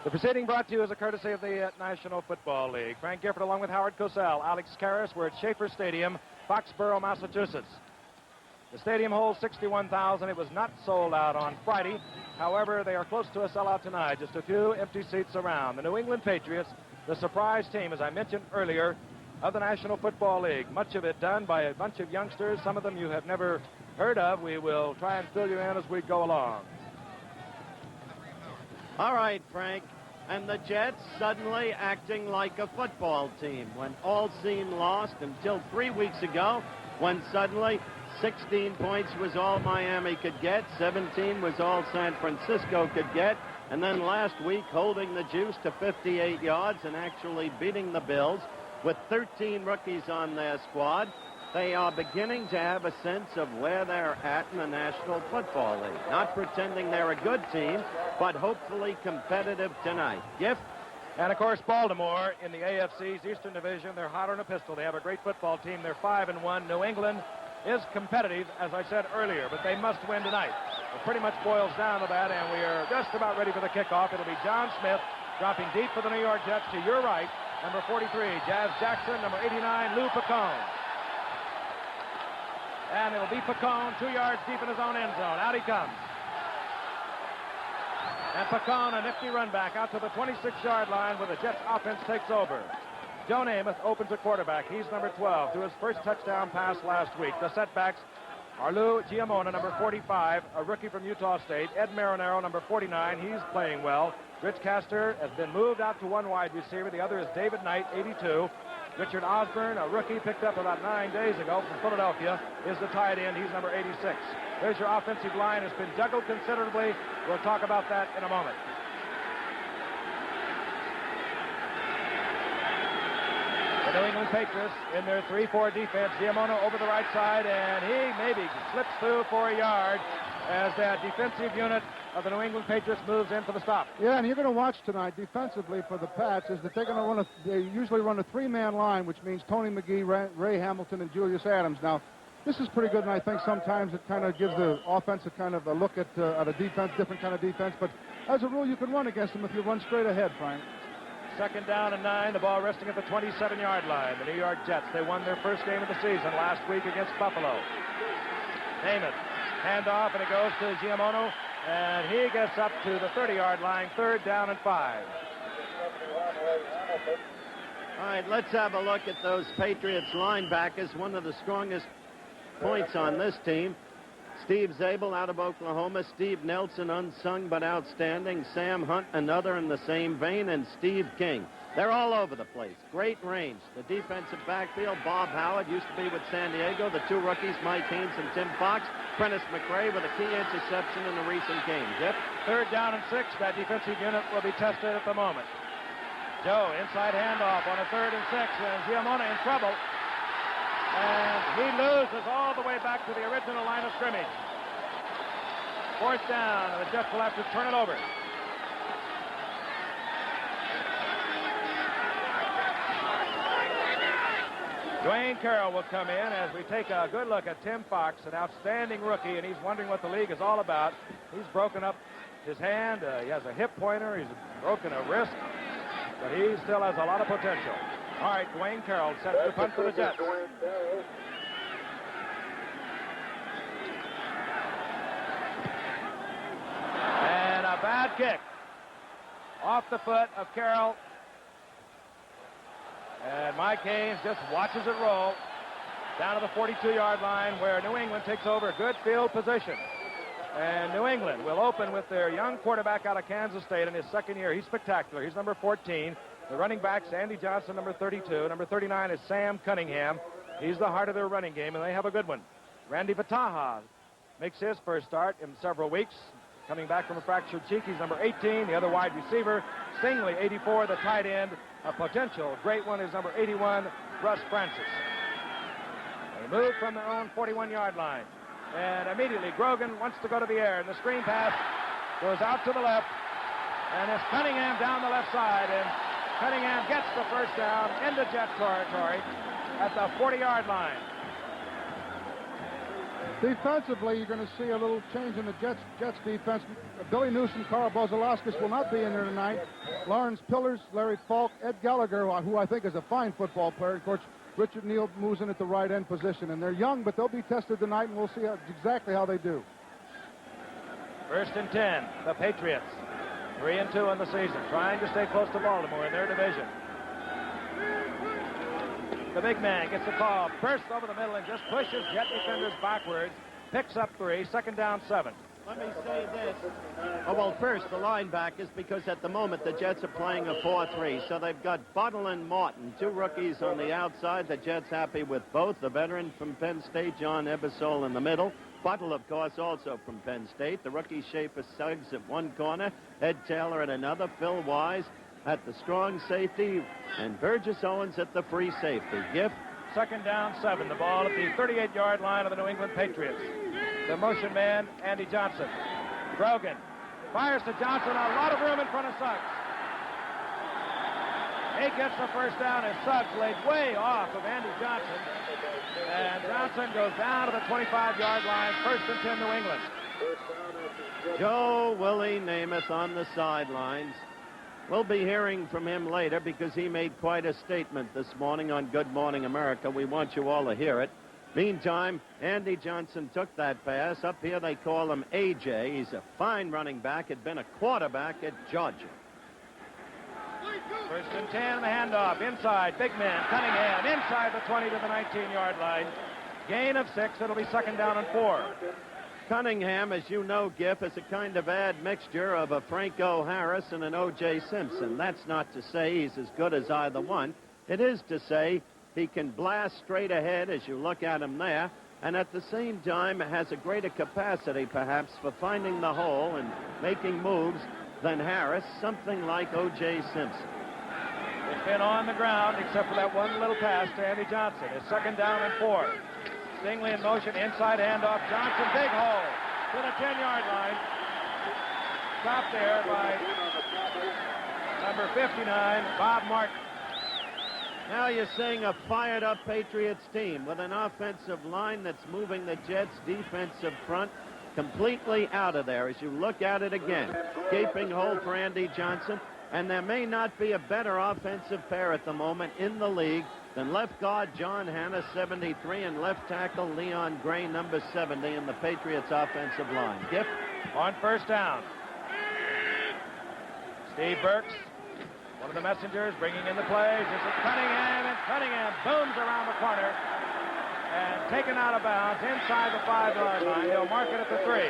The proceeding brought to you as a courtesy of the National Football League. Frank Gifford along with Howard Cosell, Alex Karras. We're at Schaefer Stadium, Foxborough, Massachusetts. The stadium holds 61,000. It was not sold out on Friday. However, they are close to a sellout tonight. Just a few empty seats around. The New England Patriots, the surprise team, as I mentioned earlier, of the National Football League. Much of it done by a bunch of youngsters. Some of them you have never heard of. We will try and fill you in as we go along. All right, Frank. And the Jets suddenly acting like a football team when all seemed lost until 3 weeks ago, when suddenly 16 points was all Miami could get, 17 was all San Francisco could get, and then last week holding the juice to 58 yards and actually beating the Bills with 13 rookies on their squad. They are beginning to have a sense of where they're at in the National Football League. Not pretending they're a good team, but hopefully competitive tonight. Gift? And, of course, Baltimore in the AFC's Eastern Division. They're hot on a pistol. They have a great football team. They're 5-1. New England is competitive, as I said earlier, but they must win tonight. It pretty much boils down to that, and we are just about ready for the kickoff. It'll be John Smith dropping deep for the New York Jets to your right. Number 43, Jazz Jackson. Number 89, Lou Picone. And it'll be Picone 2 yards deep in his own end zone. Out he comes. And Picone, a nifty run back out to the 26-yard line where the Jets offense takes over. Joe Namath opens at quarterback. He's number 12 to his first touchdown pass last week. The setbacks are Lou Giamona, number 45, a rookie from Utah State. Ed Marinaro, number 49. He's playing well. Rich Castor has been moved out to one wide receiver. The other is David Knight, 82. Richard Osborne, a rookie picked up about 9 days ago from Philadelphia, is the tight end. He's number 86. There's your offensive line. It's been juggled considerably. We'll talk about that in a moment. The New England Patriots in their 3-4 defense. Giamona over the right side, and he maybe slips through for a yard as that defensive unit of the New England Patriots moves in for the stop. Yeah, and you're going to watch tonight defensively for the Pats is that they're going to they usually run a three-man line, which means Tony McGee, Ray Hamilton, and Julius Adams. Now, this is pretty good, and I think sometimes it kind of gives the offense a kind of a look at a defense, different kind of defense. But as a rule, you can run against them if you run straight ahead, Frank. Second down and 9, the ball resting at the 27-yard line. The New York Jets, they won their first game of the season last week against Buffalo. Namath, handoff, and it goes to Giamona, and he gets up to the 30-yard line, 3rd down and 5. All right, let's have a look at those Patriots linebackers, one of the strongest points on this team. Steve Zabel out of Oklahoma, Steve Nelson, unsung but outstanding, Sam Hunt, another in the same vein, and Steve King. They're all over the place. Great range. The defensive backfield, Bob Howard used to be with San Diego. The two rookies, Mike Haynes and Tim Fox. Prentice McRae with a key interception in the recent game. Yep. 3rd down and 6. That defensive unit will be tested at the moment. Joe, inside handoff on a 3rd and 6, and Giamona in trouble. And he loses all the way back to the original line of scrimmage. 4th down, and the Jets will have to turn it over. Dwayne Carroll will come in as we take a good look at Tim Fox, an outstanding rookie, and he's wondering what the league is all about. He's broken up his hand. He has a hip pointer. He's broken a wrist, but he still has a lot of potential. All right, Dwayne Carroll sets the punt for the Jets. And a bad kick off the foot of Carroll. And Mike Haynes just watches it roll down to the 42-yard line where New England takes over good field position. And New England will open with their young quarterback out of Kansas State in his second year. He's spectacular. He's number 14. The running back, Andy Johnson, number 32. Number 39 is Sam Cunningham. He's the heart of their running game, and they have a good one. Randy Vataha makes his first start in several weeks. Coming back from a fractured cheek, he's number 18. The other wide receiver, Stingley, 84, the tight end. A potential great one is number 81, Russ Francis. They move from their own 41-yard line. And immediately Grogan wants to go to the air, and the screen pass goes out to the left. And it's Cunningham down the left side, and Cunningham gets the first down into Jet territory at the 40-yard line. Defensively, you're going to see a little change in the Jets defense. Billy Newsom, Carl Bozelauskas will not be in there tonight. Lawrence Pillars, Larry Falk, Ed Gallagher, who I think is a fine football player. Of course, Richard Neal moves in at the right end position. And they're young, but they'll be tested tonight, and we'll see exactly how they do. 1st and 10, the Patriots. 3-2 in the season, trying to stay close to Baltimore in their division. The big man gets the call, bursts over the middle and just pushes Jet defenders backwards. Picks up 3, 2nd down 7. Let me say this. Oh, well, first, the linebackers, because at the moment the Jets are playing a 4-3. So they've got Buttle and Martin, 2 rookies on the outside. The Jets happy with both. The veteran from Penn State, John Ebersol, in the middle. Buttle, of course, also from Penn State. The rookie Schaefer Suggs at one corner. Ed Taylor at another. Phil Wise at the strong safety. And Burgess Owens at the free safety. Gift. 2nd down 7. The ball at the 38-yard line of the New England Patriots. The motion man, Andy Johnson. Grogan fires to Johnson. A lot of room in front of Suggs. He gets the 1st down as Suggs laid way off of Andy Johnson. And Johnson goes down to the 25-yard line. 1st and 10, New England. Joe Willie Namath on the sidelines. We'll be hearing from him later because he made quite a statement this morning on Good Morning America. We want you all to hear it. Meantime, Andy Johnson took that pass. Up here they call him A.J. He's a fine running back. Had been a quarterback at Georgia. 1st and 10, the handoff. Inside, big man, Cunningham. Inside the 20 to the 19-yard line. Gain of 6. It'll be 2nd down and 4. Cunningham, as you know, Giff, is a kind of admixture of a Franco Harris and an O.J. Simpson. That's not to say he's as good as either one. It is to say he can blast straight ahead as you look at him there, and at the same time has a greater capacity, perhaps, for finding the hole and making moves than Harris, something like O.J. Simpson. It's been on the ground except for that one little pass to Andy Johnson. It's 2nd down and 4. Stingley in motion, inside handoff. Johnson, big hole to the 10-yard line. Stopped there by number 59, Bob Martin. Now you're seeing a fired-up Patriots team with an offensive line that's moving the Jets' defensive front completely out of there as you look at it again. Gaping hole for Andy Johnson, and there may not be a better offensive pair at the moment in the league than left guard John Hanna, 73, and left tackle Leon Gray, number 70, in the Patriots' offensive line. Gift on 1st down. Steve Burks, one of the messengers, bringing in the plays. This is Cunningham, and Cunningham booms around the corner and taken out of bounds inside the 5-yard line. They'll mark it at the 3.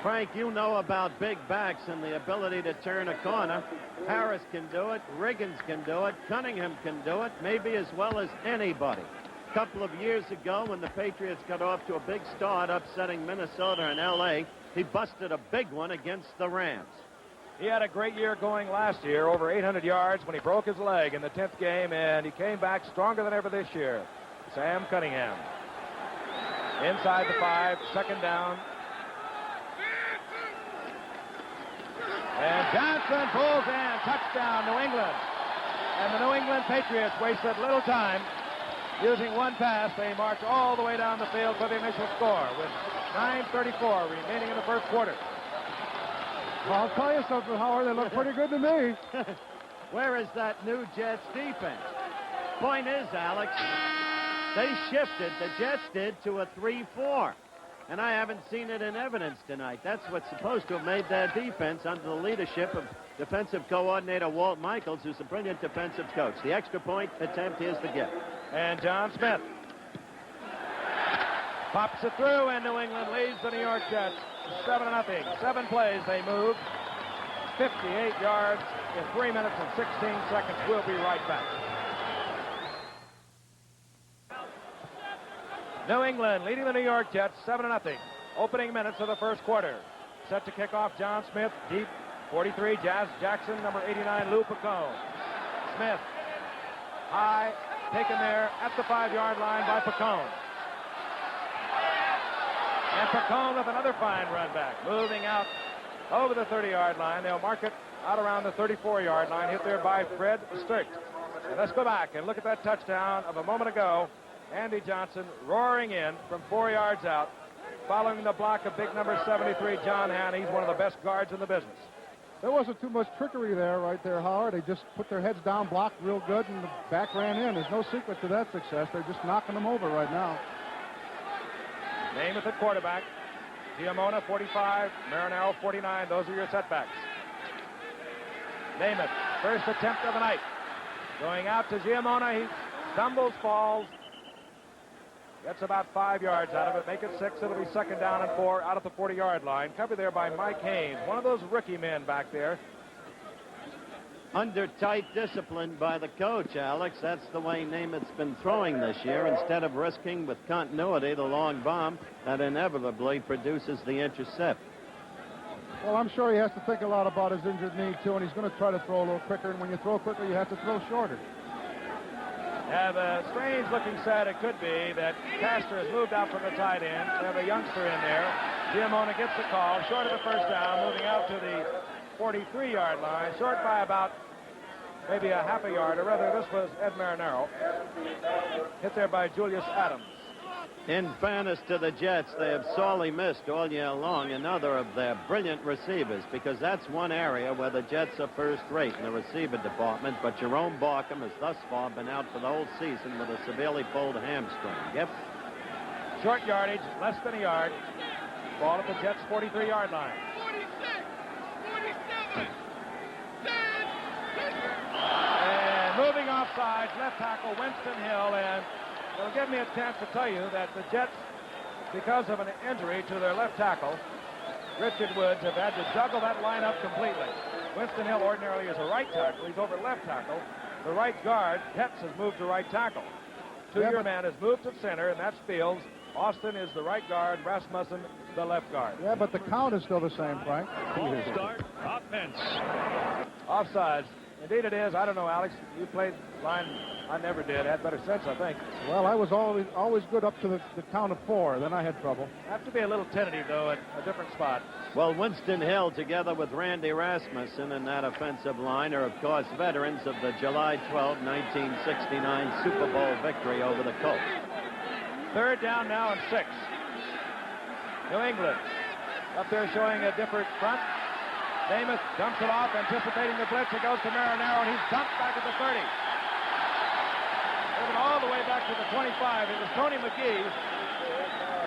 Frank, you know about big backs and the ability to turn a corner. Harris can do it. Riggins can do it. Cunningham can do it, maybe as well as anybody. A couple of years ago, when the Patriots got off to a big start, upsetting Minnesota and L.A., he busted a big one against the Rams. He had a great year going last year, over 800 yards when he broke his leg in the 10th game, and he came back stronger than ever this year. Sam Cunningham. Inside the 5, 2nd down. And Johnson pulls in. Touchdown, New England. And the New England Patriots wasted little time. Using one pass, they marched all the way down the field for the initial score with 9:34 remaining in the 1st quarter. I'll tell you something, Howard. They look pretty good to me. Where is that new Jets defense? Point is, Alex, they shifted, the Jets did, to a 3-4. And I haven't seen it in evidence tonight. That's what's supposed to have made their defense under the leadership of defensive coordinator Walt Michaels, who's a brilliant defensive coach. The extra point attempt, here's the gift. And John Smith pops it through, and New England leads the New York Jets 7-0. 7 plays they moved, 58 yards in 3 minutes and 16 seconds. We'll be right back. New England leading the New York Jets 7-0. Opening minutes of the 1st quarter. Set to kick off John Smith, deep, 43, Jazz Jackson, number 89, Lou Picone. Smith, high, taken there at the 5-yard line by Picone. And Picone with another fine run back, moving out over the 30-yard line. They'll mark it out around the 34-yard line, hit there by Fred Sturck. And let's go back and look at that touchdown of a moment ago Andy Johnson roaring in from 4 yards out, following the block of big number 73, John Hanna. He's one of the best guards in the business. There wasn't too much trickery there, right there, Howard. They just put their heads down, blocked real good, and the back ran in. There's no secret to that success. They're just knocking them over right now. Namath at quarterback. Giamona, 45. Marinaro, 49. Those are your setbacks. Namath, first attempt of the night. Going out to Giamona. He stumbles, falls. Gets about 5 yards out of it. Make it 6. It'll be second down and 4 out at the 40-yard line. Covered there by Mike Haynes, one of those rookie men back there. Under tight discipline by the coach, Alex. That's the way Namath's been throwing this year. Instead of risking with continuity the long bomb that inevitably produces the intercept. Well, I'm sure he has to think a lot about his injured knee, too, and he's going to try to throw a little quicker. And when you throw quicker, you have to throw shorter. Have a strange-looking set. It could be that Castor has moved out from the tight end. They have a youngster in there. Giamona gets the call, short of the first down, moving out to the 43-yard line, short by about maybe a half a yard, or rather, this was Ed Marinaro. Hit there by Julius Adams. In fairness to the Jets, they have sorely missed all year long another of their brilliant receivers, because that's one area where the Jets are first-rate in the receiver department. But Jerome Barkham has thus far been out for the whole season with a severely pulled hamstring. Yep. Short yardage, less than a yard. Ball at the Jets' 43-yard line. 47, 10. And moving offsides, left tackle Winston Hill, and it'll give me a chance to tell you that the Jets, because of an injury to their left tackle, Richard Woods, have had to juggle that lineup completely. Winston Hill ordinarily is a right tackle. He's over left tackle. The right guard, Hetz, has moved to right tackle. Two-year man has moved to center, and that's Fields. Austin is the right guard. Rasmussen, the left guard. Yeah, but the count is still the same, Frank. Ball start, offense. Offsides. Indeed it is. I don't know, Alex. You played line. I never did. Had better sense, I think. Well, I was always good up to the count of 4. Then I had trouble. Have to be a little tentative, though, at a different spot. Well, Winston Hill, together with Randy Rasmussen in that offensive line, are, of course, veterans of the July 12, 1969 Super Bowl victory over the Colts. Third down now and 6. New England up there showing a different front. Namath dumps it off, anticipating the blitz. It goes to Marinaro, and he's dumped back at the 30. Moving all the way back to the 25. It was Tony McGee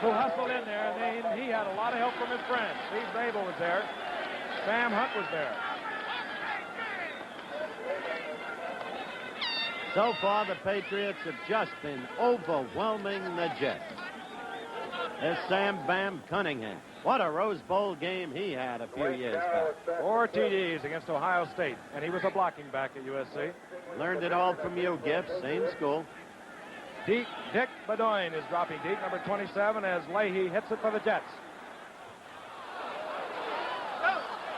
who hustled in there, and he had a lot of help from his friends. Steve Zabel was there. Sam Hunt was there. So far, the Patriots have just been overwhelming the Jets. There's Sam Bam Cunningham. What a Rose Bowl game he had a few years back. 4 TDs against Ohio State, and he was a blocking back at USC. Learned it all from you, Gibbs. Same school. Dick Bedoin is dropping deep, number 27, as Leahy hits it for the Jets.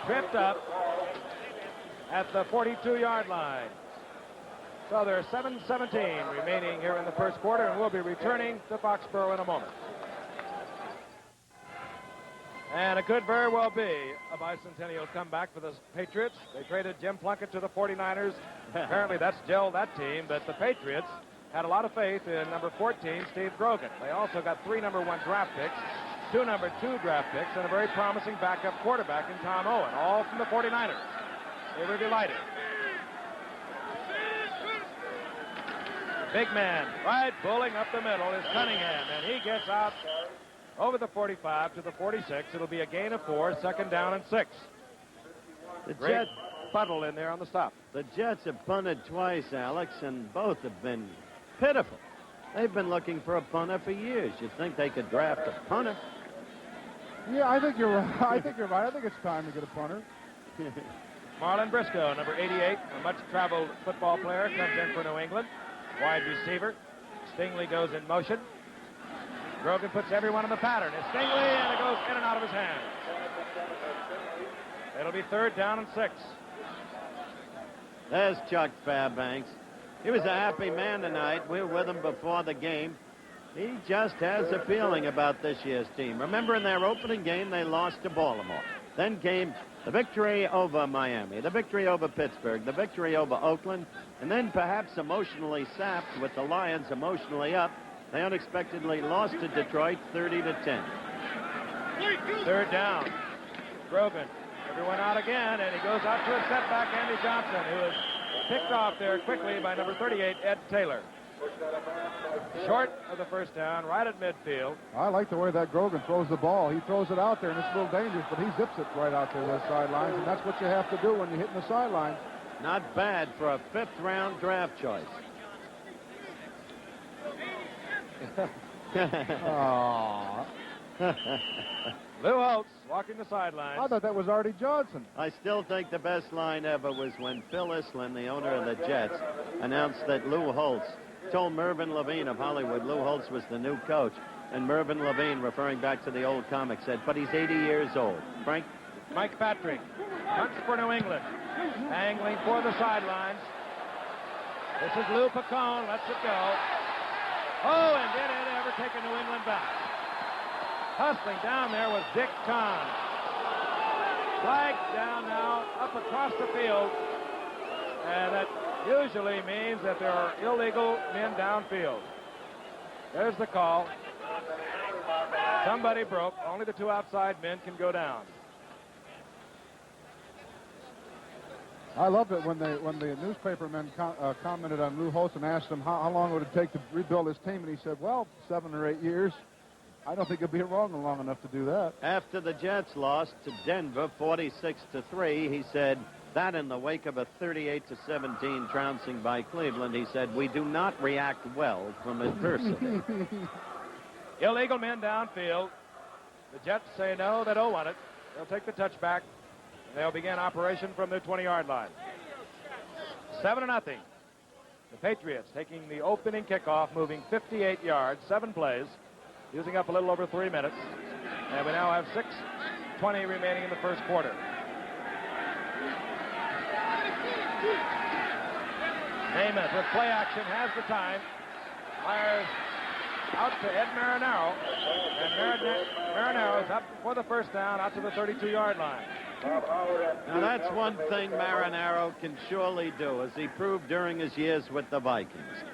Tripped up at the 42-yard line. So there's 7:17 remaining here in the first quarter, and we'll be returning to Foxborough in a moment. And it could very well be a bicentennial comeback for the Patriots. They traded Jim Plunkett to the 49ers. Apparently that's gelled that team, but the Patriots had a lot of faith in number 14, Steve Grogan. They also got 3 number 1 draft picks, 2 number 2 draft picks, and a very promising backup quarterback in Tom Owen, all from the 49ers. They were delighted. Big man, right, pulling up the middle is Cunningham, and he gets out over the 45 to the 46. It'll be a gain of 4, second down and 6. The Great Jets, puddle in there on the stop. the Jets have punted twice, Alex, and both have been pitiful. They've been looking for a punter for years. You'd think they could draft a punter. Yeah, I think you're right. I think it's time to get a punter. Marlon Briscoe, number 88, a much-traveled football player, comes in for New England. Wide receiver. Stingley goes in motion. Grogan puts everyone in the pattern. It's Stingley, and it goes in and out of his hands. It'll be third down and 6. There's Chuck Fairbanks. He was a happy man tonight. We were with him before the game. He just has a feeling about this year's team. Remember, in their opening game, they lost to Baltimore. Then came the victory over Miami, the victory over Pittsburgh, the victory over Oakland, and then perhaps emotionally sapped with the Lions emotionally up, They unexpectedly lost to Detroit 30-10. Third down. Grogan. Everyone out again, and he goes out to a setback, Andy Johnson, who is picked off there quickly by number 38, Ed Taylor. Short of the first down, right at midfield. I like the way that Grogan throws the ball. He throws it out there, and it's a little dangerous, but he zips it right out there to the sidelines, and that's what you have to do when you're hitting the sidelines. Not bad for a fifth-round draft choice. Aww. Lou Holtz walking the sidelines. I thought that was Artie Johnson. I still think the best line ever was when Phil Islin, the owner of the Jets, announced that Lou Holtz told Mervyn Levine of Hollywood Lou Holtz was the new coach. And Mervyn Levine, referring back to the old comic, said, but he's 80 years old. Frank? Mike Patrick punts for New England. Angling for the sidelines. This is Lou Picone. Lets it go. Oh, and did it ever take a New England back? Hustling down there was Dick Kahn. Flag down now, up across the field. And that usually means that there are illegal men downfield. There's the call. Somebody broke. Only the two outside men can go down. I loved it when the newspapermen commented on Lou Holtz and asked him how long would it take to rebuild his team, and he said, well, 7 or 8 years. I don't think he'll be wrong long enough to do that. After the Jets lost to Denver 46-3, he said that in the wake of a 38-17 trouncing by Cleveland, he said, we do not react well from adversity. Illegal men downfield. The Jets say no, they don't want it. They'll take the touchback. They'll begin operation from their 20-yard line. 7-0. The Patriots taking the opening kickoff, moving 58 yards, 7 plays, using up a little over 3 minutes. And we now have 6:20 remaining in the first quarter. Namath with play action has the time. Fires out to Ed Marinaro. And Marinaro is up for the first down out to the 32-yard line. Now, that's one thing Marinaro can surely do, as he proved during his years with the Vikings.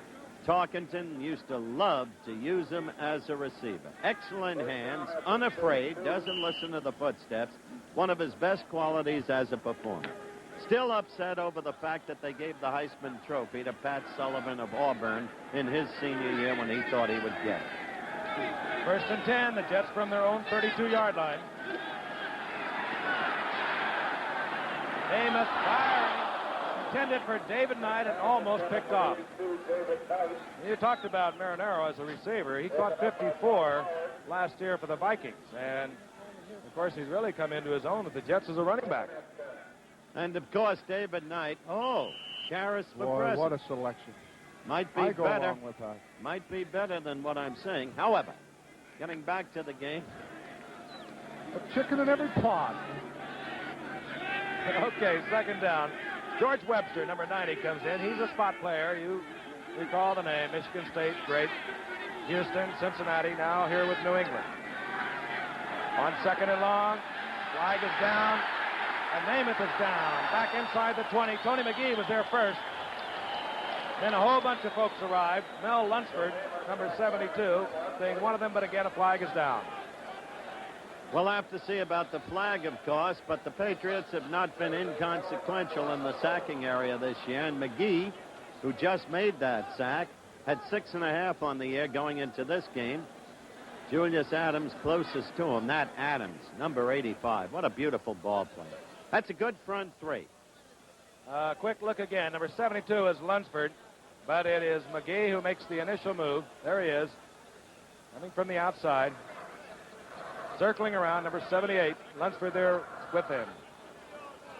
Tarkenton used to love to use him as a receiver. Excellent hands, unafraid, doesn't listen to the footsteps. One of his best qualities as a performer. Still upset over the fact that they gave the Heisman Trophy to Pat Sullivan of Auburn in his senior year when he thought he would get it. 1st and 10, the Jets from their own 32-yard line. Namath firing, intended for David Knight and almost picked off. You talked about Marinaro as a receiver. He caught 54 last year for the Vikings. And, of course, he's really come into his own with the Jets as a running back. And, of course, David Knight. Oh, Karras for Boy, president. what a selection. Might be I go better. along with that. Might be better than what I'm saying. However, getting back to the game. A chicken in every pot. Okay, 2nd down. George Webster, number 90, comes in. He's a spot player. You recall the name. Michigan State, great. Houston, Cincinnati, now here with New England. On 2nd and long. Flag is down. And Namath is down. Back inside the 20. Tony McGee was there first. Then a whole bunch of folks arrived. Mel Lunsford, number 72, being one of them, but again, a flag is down. We'll have to see about the flag, of course, but the Patriots have not been inconsequential in the sacking area this year. And McGee, who just made that sack, had 6.5 on the year going into this game. Julius Adams closest to him. That Adams, number 85. What a beautiful ball play. That's a good front three. Quick look again. Number 72 is Lunsford, but it is McGee who makes the initial move. There he is, coming from the outside. Circling around, number 78. Lunsford there with him.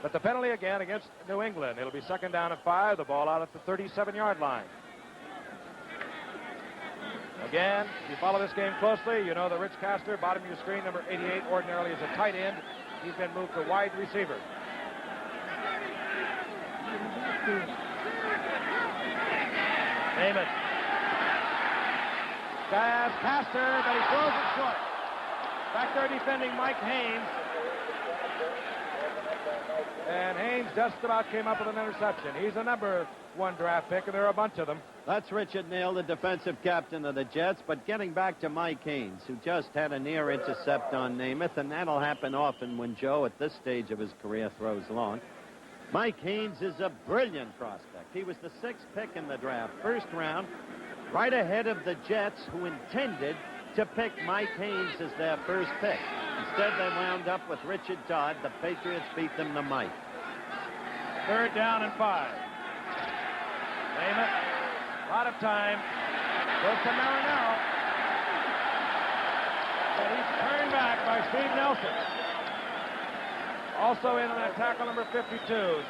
But the penalty again against New England. It'll be 2nd down and 5. The ball out at the 37-yard line. Again, if you follow this game closely, you know that Rich Castor, bottom of your screen, number 88, ordinarily is a tight end. He's been moved to wide receiver. Namath. Castor, but he throws it short. Back there defending Mike Haynes. And Haynes just about came up with an interception. He's a number 1 draft pick, and there are a bunch of them. That's Richard Neal, the defensive captain of the Jets. But getting back to Mike Haynes, who just had a near intercept on Namath, and that'll happen often when Joe, at this stage of his career, throws long. Mike Haynes is a brilliant prospect. He was the 6th pick in the draft, first round, right ahead of the Jets, who intended to pick Mike Haynes as their first pick. Instead, they wound up with Richard Todd. The Patriots beat them to Mike. 3rd down and 5. Namath, a lot of time. Goes to Marinaro. But he's turned back by Steve Nelson. Also in on that tackle, number 52,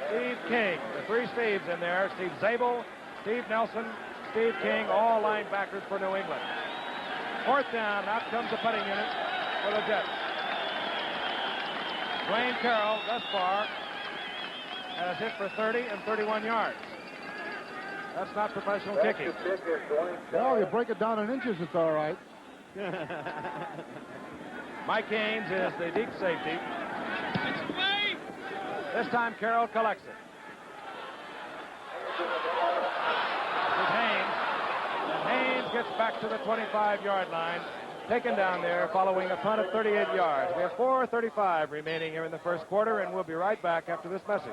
Steve King. The 3 Steves in there. Steve Zabel, Steve Nelson, Steve King, all linebackers for New England. 4th down. Out comes the punting unit for the Jets. Dwayne Carroll, thus far, has hit for 30 and 31 yards. That's not professional kicking. Well, you break it down in inches, it's all right. Mike Haynes is the deep safety. This time Carroll collects it. This is Haynes. And Haynes gets back to the 25-yard line. Taken down there following a punt of 38 yards. We have 4:35 remaining here in the first quarter, and we'll be right back after this message.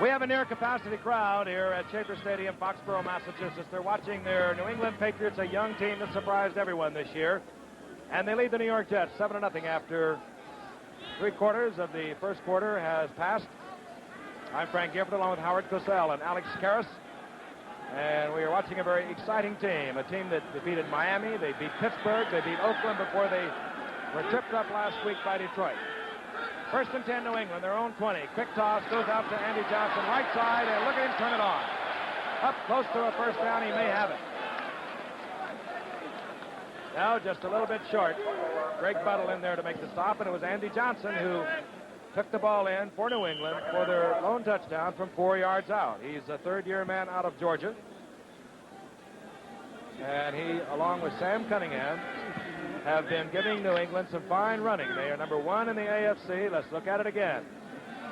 We have a near-capacity crowd here at Schaefer Stadium, Foxborough, Massachusetts. They're watching their New England Patriots, a young team that surprised everyone this year. And they lead the New York Jets 7-0 after 3/4 of the first quarter has passed. I'm Frank Gifford along with Howard Cosell and Alex Karras. And we are watching a very exciting team, a team that defeated Miami. They beat Pittsburgh. They beat Oakland before they were tripped up last week by Detroit. 1st and 10, New England, their own 20. Quick toss goes out to Andy Johnson, right side, and look at him turn it on. Up close to a first down, he may have it. Now just a little bit short. Greg Buttle in there to make the stop, and it was Andy Johnson who took the ball in for New England for their lone touchdown from 4 yards out. He's a 3rd-year man out of Georgia. And he, along with Sam Cunningham, have been giving New England some fine running. They are number 1 in the AFC. Let's look at it again.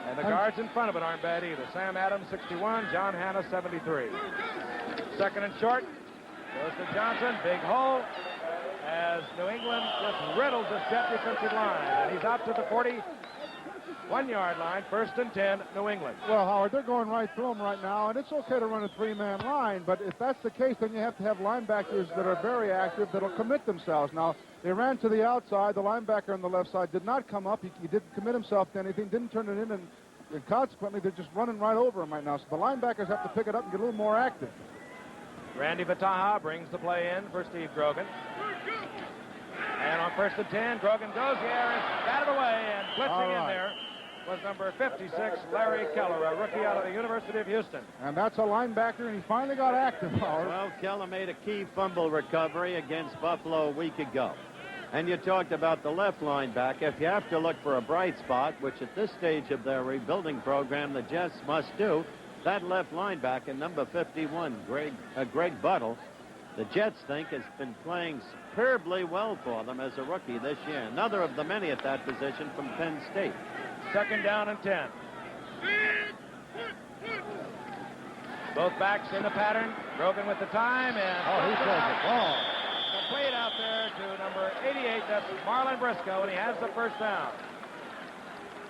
And the guards in front of it aren't bad either. Sam Adams, 61. John Hanna, 73. 2nd and short. Goes to Johnson. Big hole. As New England just riddles this Jet defensive line. And he's out to the 41-yard line. 1st and 10, New England. Well, Howard, they're going right through them right now, and it's okay to run a 3-man line, but if that's the case, then you have to have linebackers that are very active that'll commit themselves. Now, they ran to the outside. The linebacker on the left side did not come up. He didn't commit himself to anything, didn't turn it in, and consequently, they're just running right over him right now. So the linebackers have to pick it up and get a little more active. Randy Vataha brings the play in for Steve Grogan. And on 1st and 10, Grogan goes here and batted away, and blitzing in there was number 56, Larry Keller, a rookie out of the University of Houston. And that's a linebacker, and he finally got active, Howard. Well, Keller made a key fumble recovery against Buffalo a week ago. And you talked about the left linebacker. If you have to look for a bright spot, which at this stage of their rebuilding program the Jets must do, that left linebacker, number 51, Greg Buttle, the Jets think has been playing superbly well for them as a rookie this year. Another of the many at that position from Penn State. 2nd down and 10. Both backs in the pattern. Grogan with the time, and he throws the ball. Complete out there to number 88. That's Marlon Briscoe, and he has the 1st down.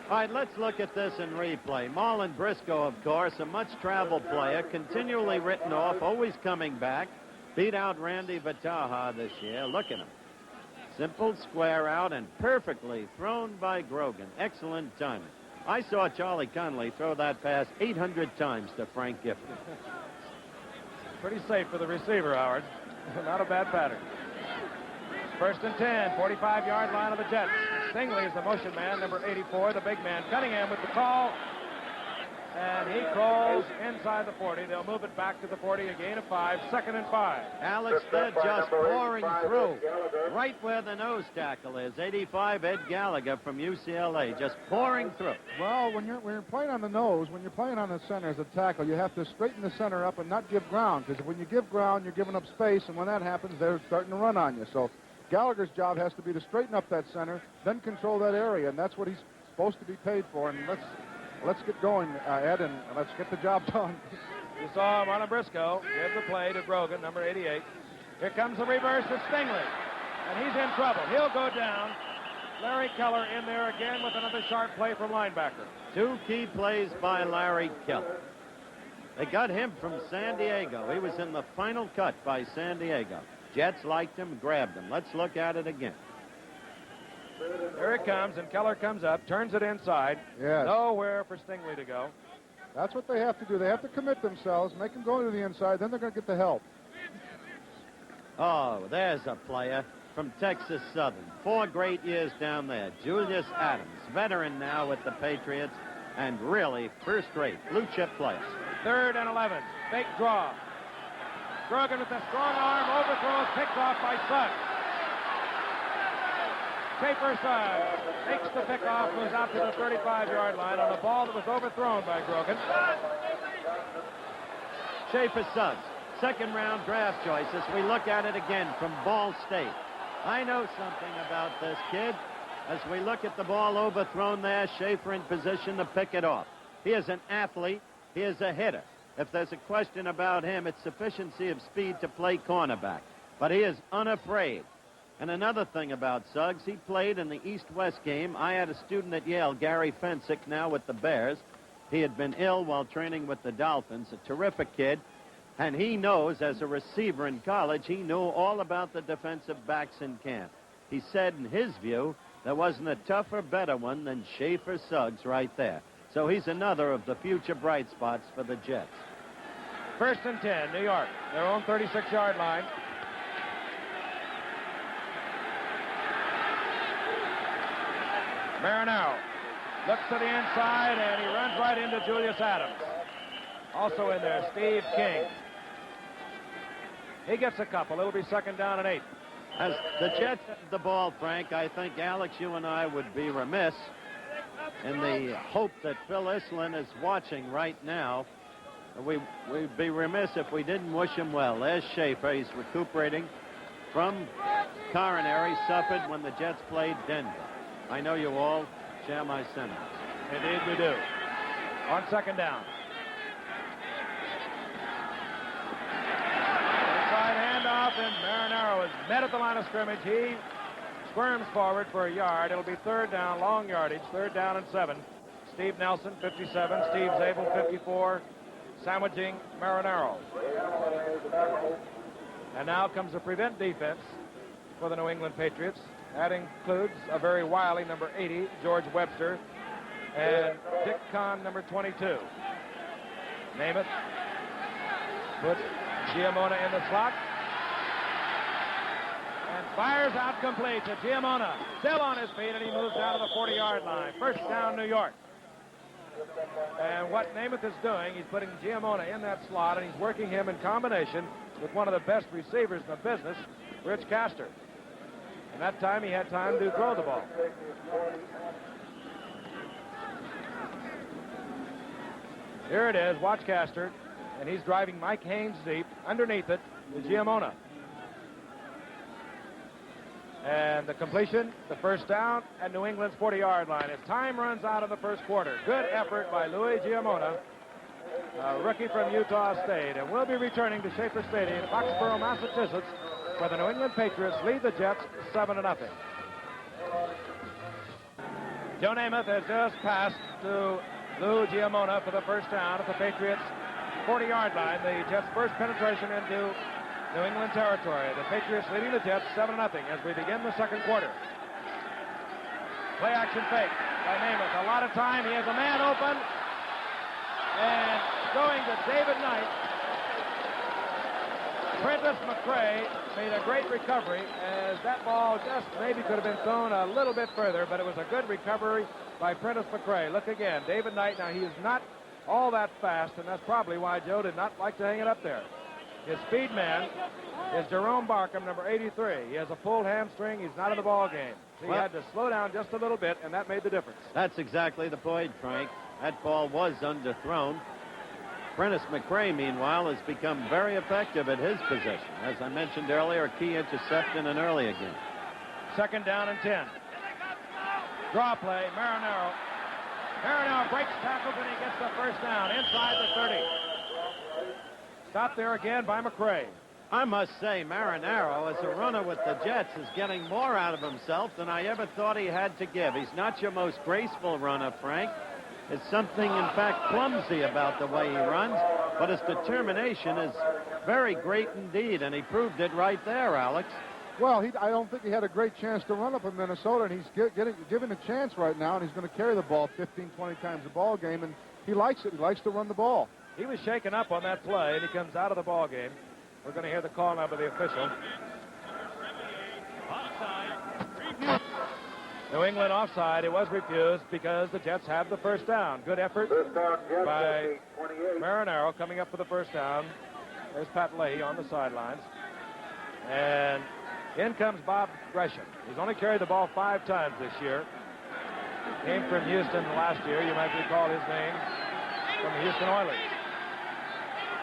All right, let's look at this in replay. Marlon Briscoe, of course, a much-traveled player, continually written off, always coming back. Beat out Randy Vataha this year. Look at him. Simple square out and perfectly thrown by Grogan. Excellent timing. I saw Charlie Conley throw that pass 800 times to Frank Gifford. Pretty safe for the receiver, Howard. Not a bad pattern. 1st and 10, 45-yard line of the Jets. Stingley is the motion man, number 84, the big man. Cunningham with the call. And he crawls inside the 40. They'll move it back to the 40, a gain of 5, 2nd and 5. Alex, they're just pouring through right where the nose tackle is. 85, Ed Gallagher from UCLA, just pouring through. Well, when you're playing on the nose, when you're playing on the center as a tackle, you have to straighten the center up and not give ground, because when you give ground, you're giving up space, and when that happens, they're starting to run on you. So Gallagher's job has to be to straighten up that center, then control that area, and that's what he's supposed to be paid for. And let's get going, Ed, and let's get the job done. You saw Marlon Briscoe give the play to Grogan, number 88. Here comes the reverse to Stingley, and he's in trouble. He'll go down. Larry Keller in there again with another sharp play from linebacker. 2 key plays by Larry Keller. They got him from San Diego. He was in the final cut by San Diego. Jets liked him, grabbed him. Let's look at it again. There it comes, and Keller comes up, turns it inside. Yes. Nowhere for Stingley to go. That's what they have to do. They have to commit themselves, make them go to the inside, then they're going to get the help. Oh, there's a player from Texas Southern. 4 great years down there. Julius Adams, veteran now with the Patriots, and really first-rate blue-chip player. 3rd and 11. Fake draw. Grogan with a strong arm, overthrows, picked off by Suggs. Schaefer Suggs makes the pickoff, moves out to the 35-yard line on a ball that was overthrown by Grogan. Schaefer Suggs, second-round draft choice as we look at it again from Ball State. I know something about this kid. As we look at the ball overthrown there, Schaefer in position to pick it off. He is an athlete. He is a hitter. If there's a question about him, it's sufficiency of speed to play cornerback. But he is unafraid. And another thing about Suggs, he played in the East-West game. I had a student at Yale, Gary Fensick, now with the Bears. He had been ill while training with the Dolphins, a terrific kid. And he knows, as a receiver in college, he knew all about the defensive backs in camp. He said, in his view, there wasn't a tougher, better one than Schaefer Suggs right there. So he's another of the future bright spots for the Jets. 1st and 10, New York. Their own 36-yard line. Marinaro looks to the inside, and he runs right into Julius Adams. Also in there, Steve King. He gets a couple. It'll be 2nd down and 8. As the Jets have the ball, Frank, I think, Alex, you and I would be remiss in the hope that Phil Islin is watching right now. We'd be remiss if we didn't wish him well. There's Schaefer. He's recuperating from coronary suffered when the Jets played Denver. I know you all share my sentiments. Indeed we do. On 2nd down. Inside handoff, and Marinaro is met at the line of scrimmage. He squirms forward for a yard. It'll be 3rd down, long yardage, 3rd down and 7. Steve Nelson, 57. Steve Zabel, 54. Sandwiching Marinaro. And now comes the prevent defense for the New England Patriots. That includes a very wily number 80, George Webster, and Dick Kahn, number 22. Namath puts Giamona in the slot and fires out complete to Giamona. Still on his feet, and he moves down to the 40-yard line. 1st down, New York. And what Namath is doing, he's putting Giamona in that slot, and he's working him in combination with one of the best receivers in the business, Rich Castor. And that time he had time to throw the ball. Here it is. Watch Castor. And he's driving Mike Haynes deep. Underneath it is Giamona. And the completion, the 1st down at New England's 40-yard line. As time runs out of the 1st quarter. Good effort by Louis Giamona, a rookie from Utah State. And we'll be returning to Schaefer Stadium, Foxborough, Massachusetts, where the New England Patriots lead the Jets 7-0. Joe Namath has just passed to Lou Giamona for the 1st down at the Patriots' 40-yard line. The Jets' first penetration into New England territory. The Patriots leading the Jets 7-0 as we begin the 2nd quarter. Play action fake by Namath. A lot of time. He has a man open. And going to David Knight. Prentice McRae made a great recovery, as that ball just maybe could have been thrown a little bit further, but it was a good recovery by Prentice McRae. Look again, David Knight. Now, he is not all that fast, and that's probably why Joe did not like to hang it up there. His speed man is Jerome Barkham, number 83. He has a pulled hamstring. He's not in the ball game. He had to slow down just a little bit, and that made the difference. That's exactly the point, Frank. That ball was underthrown. Prentice McRae, meanwhile, has become very effective at his position. As I mentioned earlier, a key interception in an earlier game. 2nd down and 10. Draw play, Marinaro. Marinaro breaks tackles and he gets the first down inside the 30. Stopped there again by McRae. I must say, Marinaro, as a runner with the Jets, is getting more out of himself than I ever thought he had to give. He's not your most graceful runner, Frank. There's something, in fact, clumsy about the way he runs, but his determination is very great indeed, and he proved it right there, Alex. Well, I don't think he had a great chance to run up in Minnesota, and he's given a chance right now, and he's going to carry the ball 15, 20 times a ball game, and he likes it. He likes to run the ball. He was shaken up on that play, and he comes out of the ball game. We're going to hear the call now by the official. New England offside. It was refused because the Jets have the first down. Good effort by Marinaro coming up for the first down. There's Pat Leahy on the sidelines. And in comes Bob Gresham. He's only carried the ball 5 times this year. Came from Houston last year. You might recall his name from the Houston Oilers.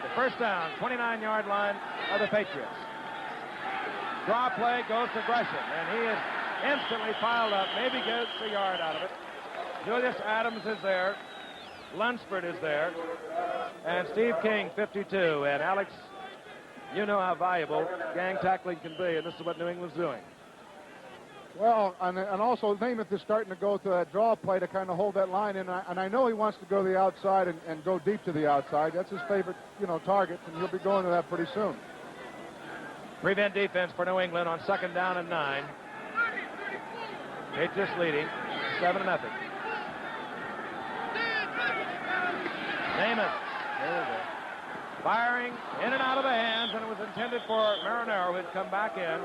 The first down, 29-yard line of the Patriots. Draw play goes to Gresham, and he is instantly piled up. Maybe gets a yard out of it. Julius Adams is there. Lunsford is there. And Steve King, 52. And Alex, you know how valuable gang tackling can be, and this is what New England's doing. Well, and also Namath is starting to go to that draw play to kind of hold that line in, and I know he wants to go to the outside and go deep to the outside. That's his favorite, target, and he'll be going to that pretty soon. Prevent defense for New England on 2nd down and 9. Patriots leading 7-0. Namath, there we go. Firing in and out of the hands, and it was intended for Marinaro, who had come back in.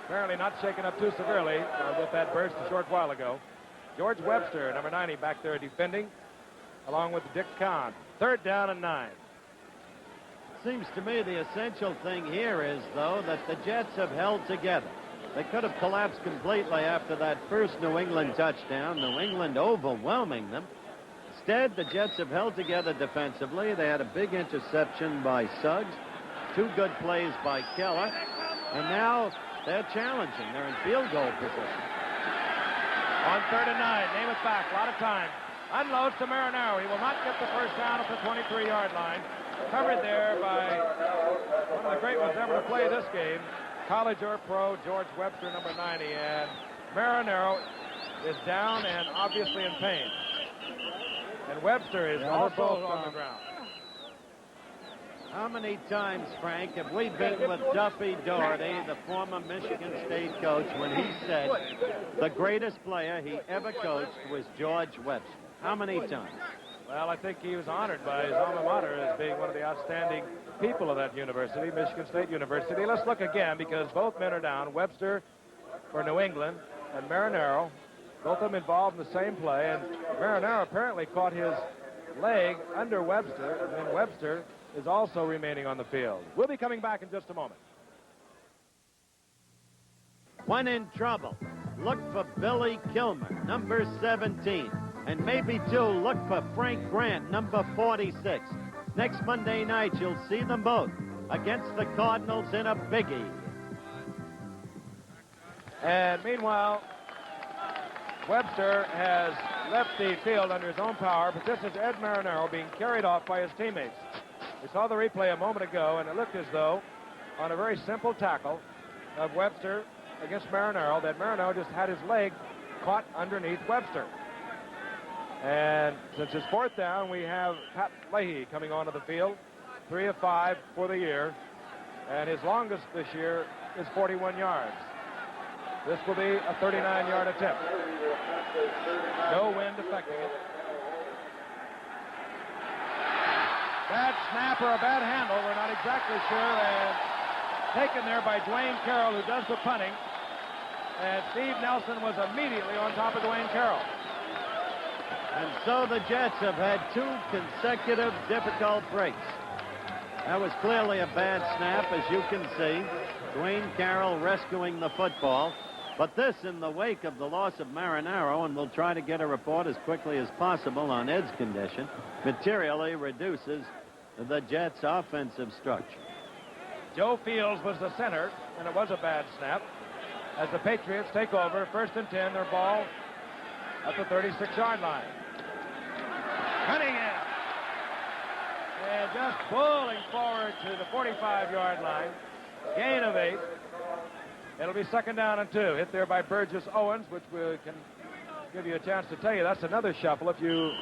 Apparently not shaken up too severely with that burst a short while ago. George Webster, number 90, back there defending, along with Dick Kahn. 3rd down and 9. Seems to me the essential thing here is, though, that the Jets have held together. They could have collapsed completely after that first New England touchdown, New England overwhelming them. Instead, the Jets have held together defensively. They had a big interception by Suggs, 2 good plays by Keller, and now they're challenging. They're in field goal position. On 3rd and 9, Namath back, a lot of time. Unloads to Marinaro. He will not get the first down at the 23-yard line. Covered there by one of the great ones ever to play this game, college or pro, George Webster, number 90. And Marinaro is down and obviously in pain. And Webster is also on the ground. How many times, Frank, have we been with Duffy Doherty, the former Michigan State coach, when he said the greatest player he ever coached was George Webster? How many times? Well, I think he was honored by his alma mater as being one of the outstanding people of that university, Michigan State University. Let's look again, because both men are down. Webster for New England and Marinaro, both of them involved in the same play. And Marinaro apparently caught his leg under Webster, and then Webster is also remaining on the field. We'll be coming back in just a moment. When in trouble, look for Billy Kilmer, number 17. And maybe, too, look for Frank Grant, number 46. Next Monday night, you'll see them both against the Cardinals in a biggie. And meanwhile, Webster has left the field under his own power, but this is Ed Marinaro being carried off by his teammates. We saw the replay a moment ago, and it looked as though, on a very simple tackle of Webster against Marinaro, that Marinaro just had his leg caught underneath Webster. And since it's 4th down, we have Pat Leahy coming onto the field, 3 of 5 for the year, and his longest this year is 41 yards. This will be a 39-yard attempt. No wind affecting it. Bad snap or a bad handle, we're not exactly sure, and taken there by Dwayne Carroll, who does the punting, and Steve Nelson was immediately on top of Dwayne Carroll. And so the Jets have had 2 consecutive difficult breaks. That was clearly a bad snap, as you can see. Dwayne Carroll rescuing the football. But this in the wake of the loss of Marinaro, and we'll try to get a report as quickly as possible on Ed's condition, materially reduces the Jets' offensive structure. Joe Fields was the center, and it was a bad snap. As the Patriots take over, 1st and 10, their ball at the 36-yard line. Cunningham. And just pulling forward to the 45-yard line. Gain of 8. It'll be 2nd down and 2. Hit there by Burgess Owens, which we can give you a chance to tell you that's another shuffle if you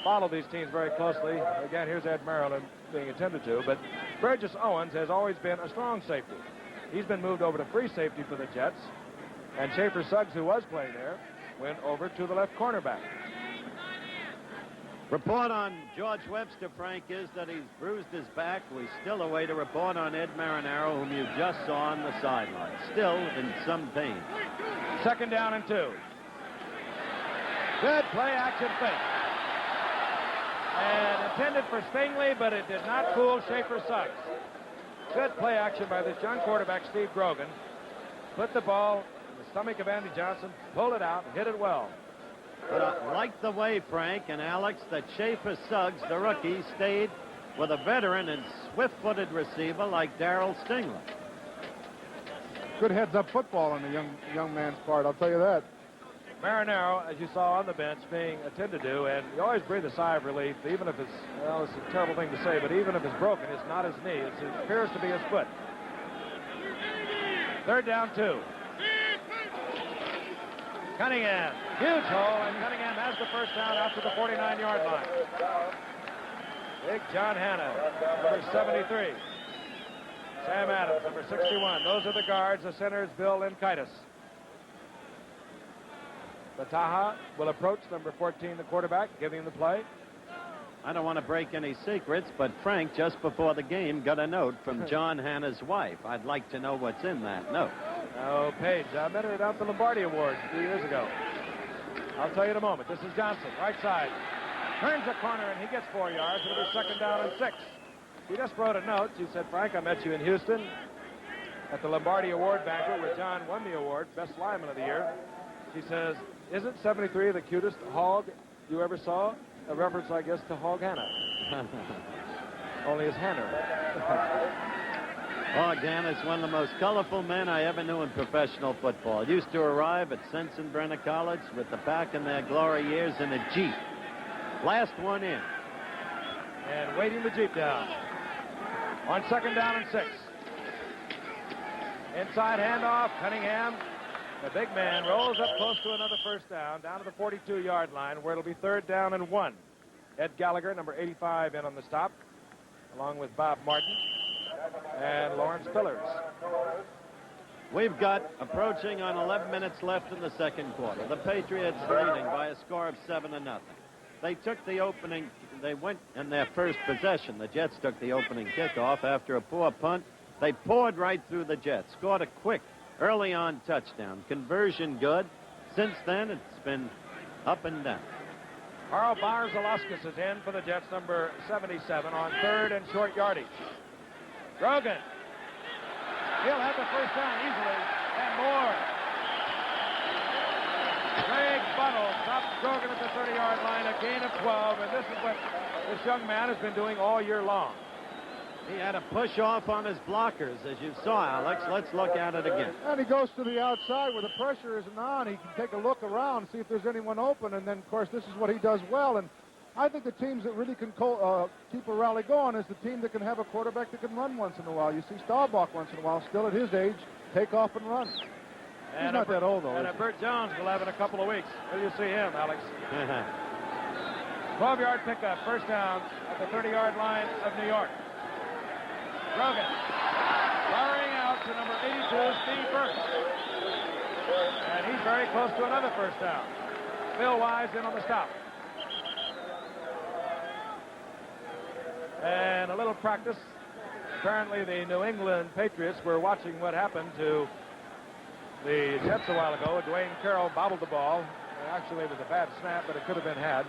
follow these teams very closely. Again, here's Ed Maryland being attended to, but Burgess Owens has always been a strong safety. He's been moved over to free safety for the Jets, and Schaefer Suggs, who was playing there, went over to the left cornerback. Report on George Webster, Frank, is that he's bruised his back. We still await a report on Ed Marinaro, whom you just saw on the sideline. Still in some pain. 2nd down and 2. Good play action fake. And intended for Stingley, but it did not fool Schaefer Suggs. Good play action by this young quarterback, Steve Grogan. Put the ball in the stomach of Andy Johnson, pulled it out, and hit it well. But I like the way, Frank and Alex, that Schaefer Suggs, the rookie, stayed with a veteran and swift-footed receiver like Darrell Stingley. Good heads-up football on the young man's part, I'll tell you that. Marinaro, as you saw on the bench, being attended to, and you always breathe a sigh of relief, even if it's, well, it's a terrible thing to say, but even if it's broken, it's not his knee. It appears to be his foot. 3rd down 2. Cunningham, huge hole, and Cunningham has the 1st down out to the 49-yard line. Big John Hanna, number 73. Sam Adams, number 61. Those are the guards. The centers, Bill Linkaitis. Bataha will approach number 14, the quarterback, giving him the play. I don't want to break any secrets, but Frank, just before the game, got a note from John Hanna's wife. I'd like to know what's in that note. Oh, Page. I met her at the Lombardi Awards a few years ago. I'll tell you in a moment. This is Johnson, right side. Turns the corner, and he gets 4 yards. It'll be 2nd down and 6. He just wrote a note. She said, Frank, I met you in Houston at the Lombardi Award banquet where John won the award, Best Lineman of the Year. She says, isn't 73 the cutest hog you ever saw? A reference, I guess, to Hog Hanna. Only as Hanna. Hog Hanna is one of the most colorful men I ever knew in professional football. Used to arrive at Sensenbrenner College with the back in their glory years in a Jeep. Last one in. And waiting the Jeep down. On 2nd down and 6. Inside handoff, Cunningham. The big man rolls up close to another 1st down to the 42-yard line, where it'll be 3rd down and 1. Ed Gallagher, number 85, in on the stop, along with Bob Martin and Lawrence Pillars. We've got approaching on 11 minutes left in the 2nd quarter. The Patriots leading by a score of 7-0. They took the opening. They went in their first possession. The Jets took the opening kickoff after a poor punt. They poured right through the Jets, scored a quick early on touchdown. Conversion good. Since then, it's been up and down. Carl Barzalauskas is in for the Jets, number 77, on 3rd and short yardage. Grogan. He'll have the 1st down easily, and more. Greg Buttle stops Grogan at the 30-yard line, a gain of 12, and this is what this young man has been doing all year long. He had to push off on his blockers, as you saw, Alex. Let's look at it again. And he goes to the outside where the pressure isn't on. He can take a look around, see if there's anyone open, and then, of course, this is what he does well. And I think the teams that really can keep a rally going is the team that can have a quarterback that can run once in a while. You see Staubach once in a while, still at his age, take off and run. He's not that old, though. And Bert Jones will have in a couple of weeks. Will you see him, Alex? 12-yard pickup, 1st down at the 30-yard line of New York. Grogan firing out to number 82, Steve Burke. And he's very close to another 1st down. Phil Wise in on the stop. And a little practice. Apparently the New England Patriots were watching what happened to the Jets a while ago. Dwayne Carroll bobbled the ball. Actually, it was a bad snap, but it could have been had.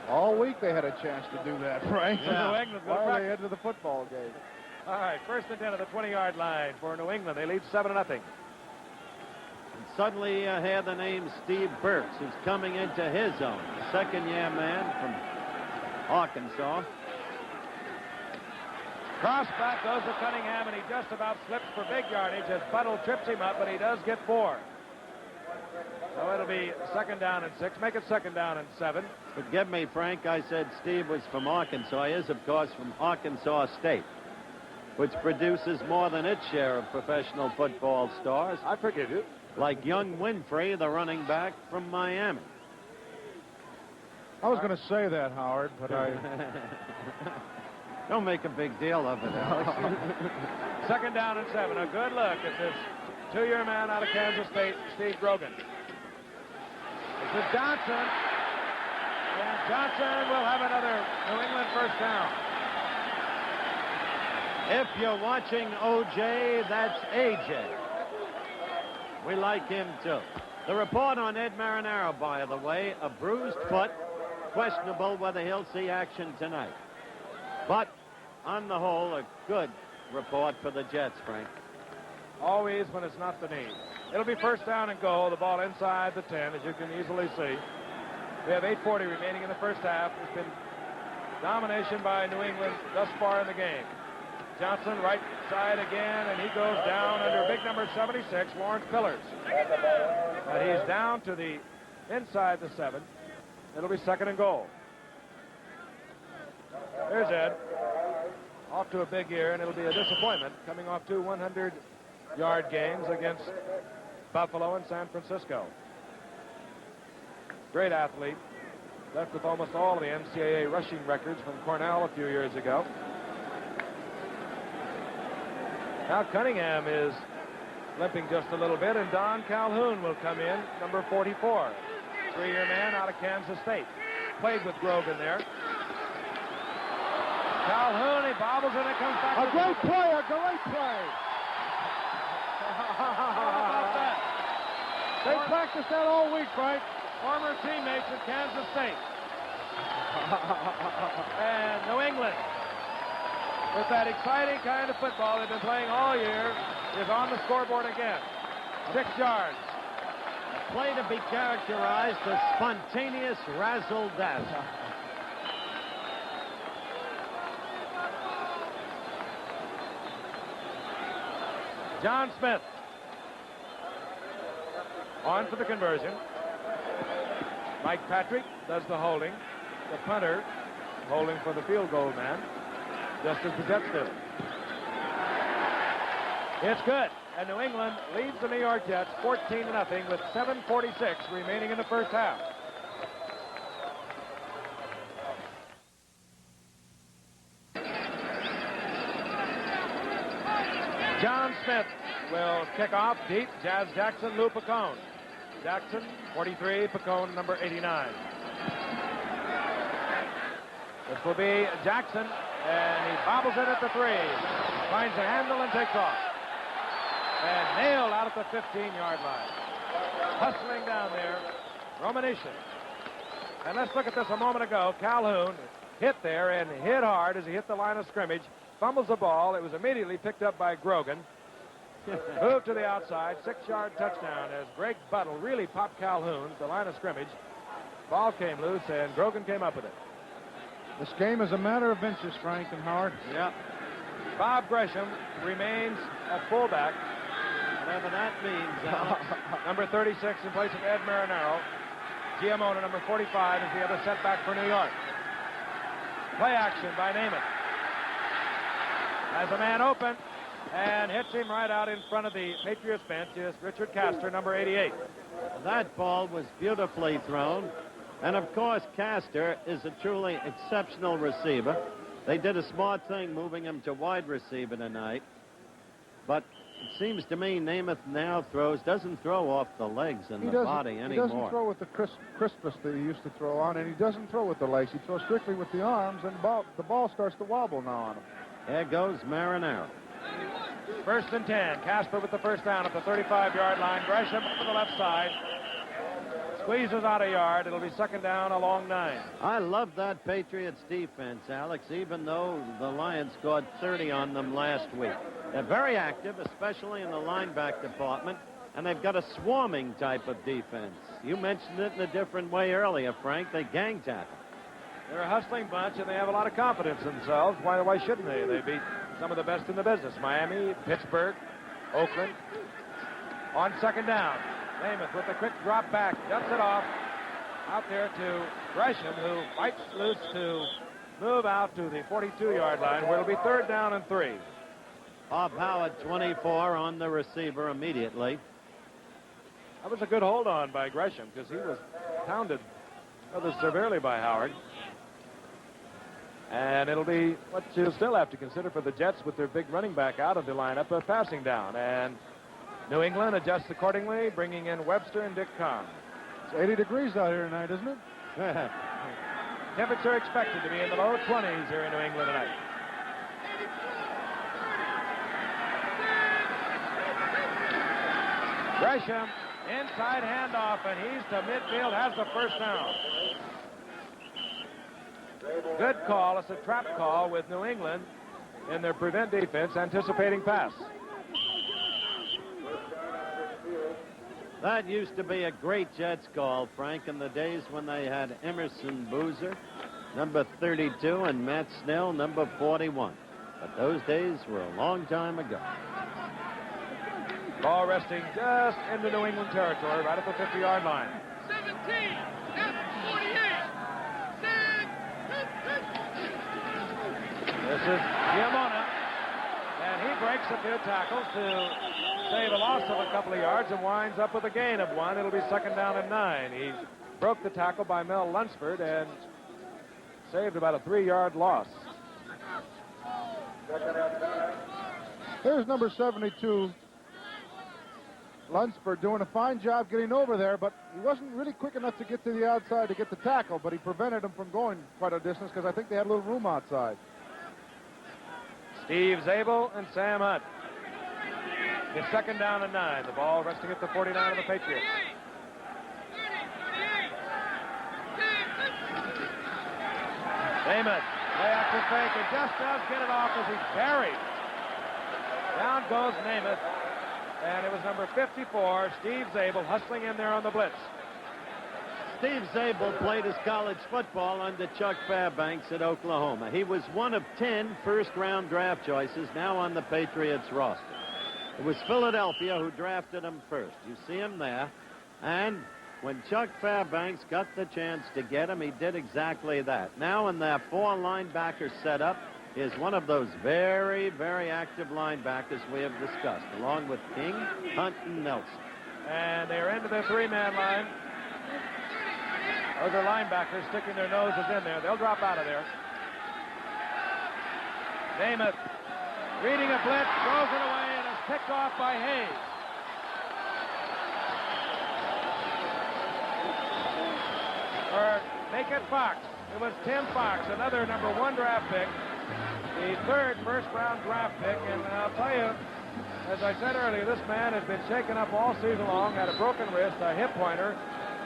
All week they had a chance to do that, Frank. Yeah. New England's going to Why are they practice. into the football game? All right, first and 10 at the 20-yard line for New England. They lead 7-0. And suddenly you hear the name Steve Burks, who's coming into his own. Second-year man from Arkansas. Cross back goes to Cunningham, and he just about slips for big yardage as Buttle trips him up, but he does get 4. So it'll be 2nd down and 6. Make it 2nd down and 7. Forgive me, Frank, I said Steve was from Arkansas. He is, of course, from Arkansas State, which produces more than its share of professional football stars. I forgive you. Like young Winfrey, the running back from Miami. I was going to say that, Howard, but I... Don't make a big deal of it, Alex. 2nd down and 7. A good look at this 2-year man out of Kansas State, Steve Grogan. This is Johnson. And Johnson will have another New England first down. If you're watching O.J., that's A.J. We like him, too. The report on Ed Marinaro, by the way, a bruised foot, questionable whether he'll see action tonight. But, on the whole, a good report for the Jets, Frank. Always when it's not the knee. It'll be first down and goal. The ball inside the 10, as you can easily see. We have 8:40 remaining in the first half. There's been domination by New England thus far in the game. Johnson right side again, and he goes down under big number 76, Lawrence Pillars. But he's down to the inside the 7. It'll be 2nd and goal. There's Ed. Off to a big year, and it'll be a disappointment coming off 2 100-yard games against Buffalo and San Francisco. Great athlete. Left with almost all of the NCAA rushing records from Cornell a few years ago. Now Cunningham is limping just a little bit, and Don Calhoun will come in, number 44. 3-year man out of Kansas State. Played with Grogan there. Calhoun, he bobbles and it comes back. A great play, a great play. How about that? They practiced that all week, Frank. Former teammates at Kansas State. And New England, with that exciting kind of football they've been playing all year, is on the scoreboard again. 6 yards. A play to be characterized as spontaneous razzle-dazzle. John Smith on for the conversion. Mike Patrick does the holding. The punter holding for the field goal man, just as the Jets do. It's good. And New England leads the New York Jets 14-0 with 7:46 remaining in the first half. John Smith will kick off deep. Jazz Jackson, Lou Picone. Jackson, 43, Picone, number 89. This will be Jackson, and he bobbles it at the 3. Finds a handle and takes off. And nailed out at the 15-yard line. Hustling down there, Romanician. And let's look at this a moment ago. Calhoun hit there and hit hard as he hit the line of scrimmage. Fumbles the ball. It was immediately picked up by Grogan. Moved to the outside. 6-yard touchdown as Greg Buttle really popped Calhoun to the line of scrimmage. Ball came loose, and Grogan came up with it. This game is a matter of inches, Frank and Howard. Yep. Bob Gresham remains at fullback. Whatever that means, Alex. Number 36 in place of Ed Marinaro. Giamona, number 45, is the other setback for New York. Play action by Namath. Has a man open and hits him right out in front of the Patriots bench is Richard Castor, number 88. That ball was beautifully thrown. And, of course, Castor is a truly exceptional receiver. They did a smart thing moving him to wide receiver tonight. But it seems to me Namath now doesn't throw off the legs and the body anymore. He doesn't throw with the crispness that he used to throw on, and he doesn't throw with the legs. He throws strictly with the arms, and the ball starts to wobble now on him. There goes Marinaro. First and 10. Casper with the first down at the 35-yard line. Gresham to the left side. squeezes out a yard. It'll be second down along 9. I love that Patriots defense, Alex, even though the Lions scored 30 on them last week. They're very active, especially in the linebacker department, and they've got a swarming type of defense. You mentioned it in a different way earlier, Frank. They gang tackle. They're a hustling bunch, and they have a lot of confidence in themselves. Why shouldn't they? They beat some of the best in the business. Miami, Pittsburgh, Oakland. On second down, Namath with a quick drop back. Jumps it off. Out there to Gresham, who fights loose to move out to the 42-yard line, where it'll be third down and 3. Bob Howard, 24 on the receiver immediately. That was a good hold on by Gresham because he was pounded rather severely by Howard. And it'll be what you'll still have to consider for the Jets with their big running back out of the lineup, a passing down. And New England adjusts accordingly, bringing in Webster and Dick Kahn. It's 80 degrees out here tonight, isn't it? Temperature expected to be in the low 20s here in New England tonight. Gresham, inside handoff, and he's to midfield, has the first down. Good call. It's a trap call with New England in their prevent defense, anticipating pass. That used to be a great Jets call, Frank, in the days when they had Emerson Boozer, number 32, and Matt Snell, number 41. But those days were a long time ago. Ball resting just into New England territory, right at the 50-yard line. 17, F48. This is Giamona, and he breaks a few tackles to save a loss of a couple of yards and winds up with a gain of 1. It'll be second down and 9. He broke the tackle by Mel Lunsford and saved about a 3-yard loss. Here's number 72, Lunsford, doing a fine job getting over there, but he wasn't really quick enough to get to the outside to get the tackle, but he prevented him from going quite a distance because I think they had a little room outside. Steve Zabel and Sam Hunt. It's second down and 9. The ball resting at the 49 of the Patriots. Namath, way after fake, and just does get it off as he's buried. Down goes Namath, and it was number 54, Steve Zabel, hustling in there on the blitz. Steve Zabel played his college football under Chuck Fairbanks at Oklahoma. He was one of 10 first-round draft choices now on the Patriots roster. It was Philadelphia who drafted him first. You see him there. And when Chuck Fairbanks got the chance to get him, he did exactly that. Now in their 4 linebacker setup is one of those very, very active linebackers we have discussed, along with King, Hunt, and Nelson. And they're into their 3-man line. Those are linebackers sticking their noses in there. They'll drop out of there. Namath reading a blitz, throws it away, and is picked off by Hayes. Or make it Fox. It was Tim Fox, another number 1 draft pick. The 3rd first-round draft pick. And I'll tell you, as I said earlier, this man has been shaken up all season long, had a broken wrist, a hip pointer,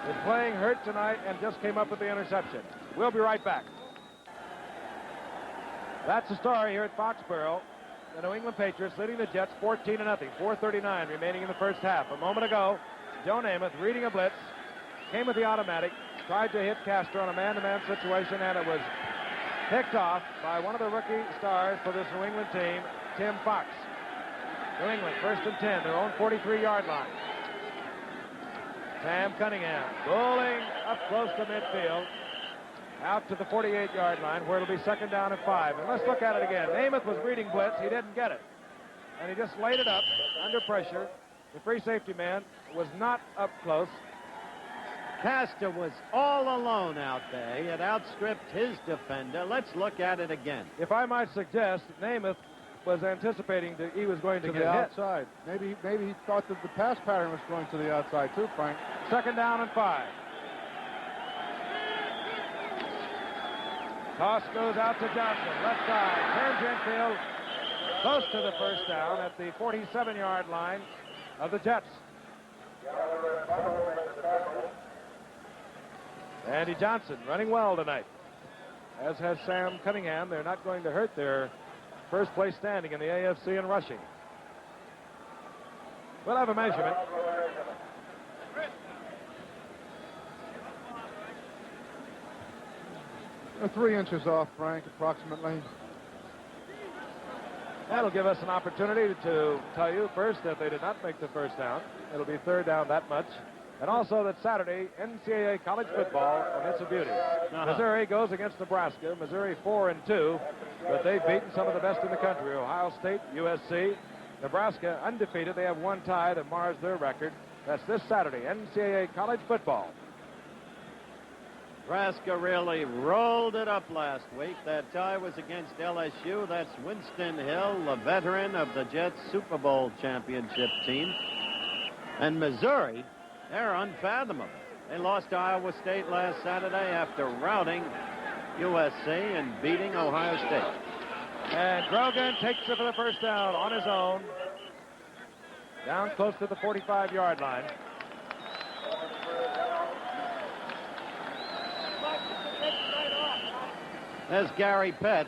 is playing hurt tonight, and just came up with the interception. We'll be right back. That's the story here at Foxborough. The New England Patriots leading the Jets 14-0. 4:39 remaining in the first half. A moment ago, Joe Namath reading a blitz, came with the automatic, tried to hit Castro on a man-to-man situation, and it was picked off by one of the rookie stars for this New England team, Tim Fox. New England, 1st and 10, their own 43-yard line. Sam Cunningham rolling up close to midfield, out to the 48-yard line, where it'll be second down and 5. And let's look at it again. Namath was reading blitz. He didn't get it. And he just laid it up under pressure. The free safety man was not up close. Castor was all alone out there. He had outstripped his defender. Let's look at it again. If I might suggest, Namath was anticipating that he was going to get the hit. outside. Maybe he thought that the pass pattern was going to the outside too, Frank. Second down and 5. Toss goes out to Johnson, left side, turns infield, close to the first down at the 47-yard line of the Jets. Andy Johnson running well tonight, as has Sam Cunningham. They're not going to hurt their first place standing in the AFC in rushing. We'll have a measurement. They're 3 inches off, Frank, approximately. That'll give us an opportunity to tell you first that they did not make the first down. It'll be third down that much. And also that Saturday, NCAA college football, and it's a beauty. Missouri goes against Nebraska. Missouri 4-2, but they've beaten some of the best in the country. Ohio State, USC, Nebraska undefeated. They have one tie that mars their record. That's this Saturday, NCAA college football. Nebraska really rolled it up last week. That tie was against LSU. That's Winston Hill, the veteran of the Jets Super Bowl championship team. And Missouri, they're unfathomable. They lost to Iowa State last Saturday after routing USC and beating Ohio State. And Grogan takes it for the first down on his own. Down close to the 45-yard line. There's Gary Petz.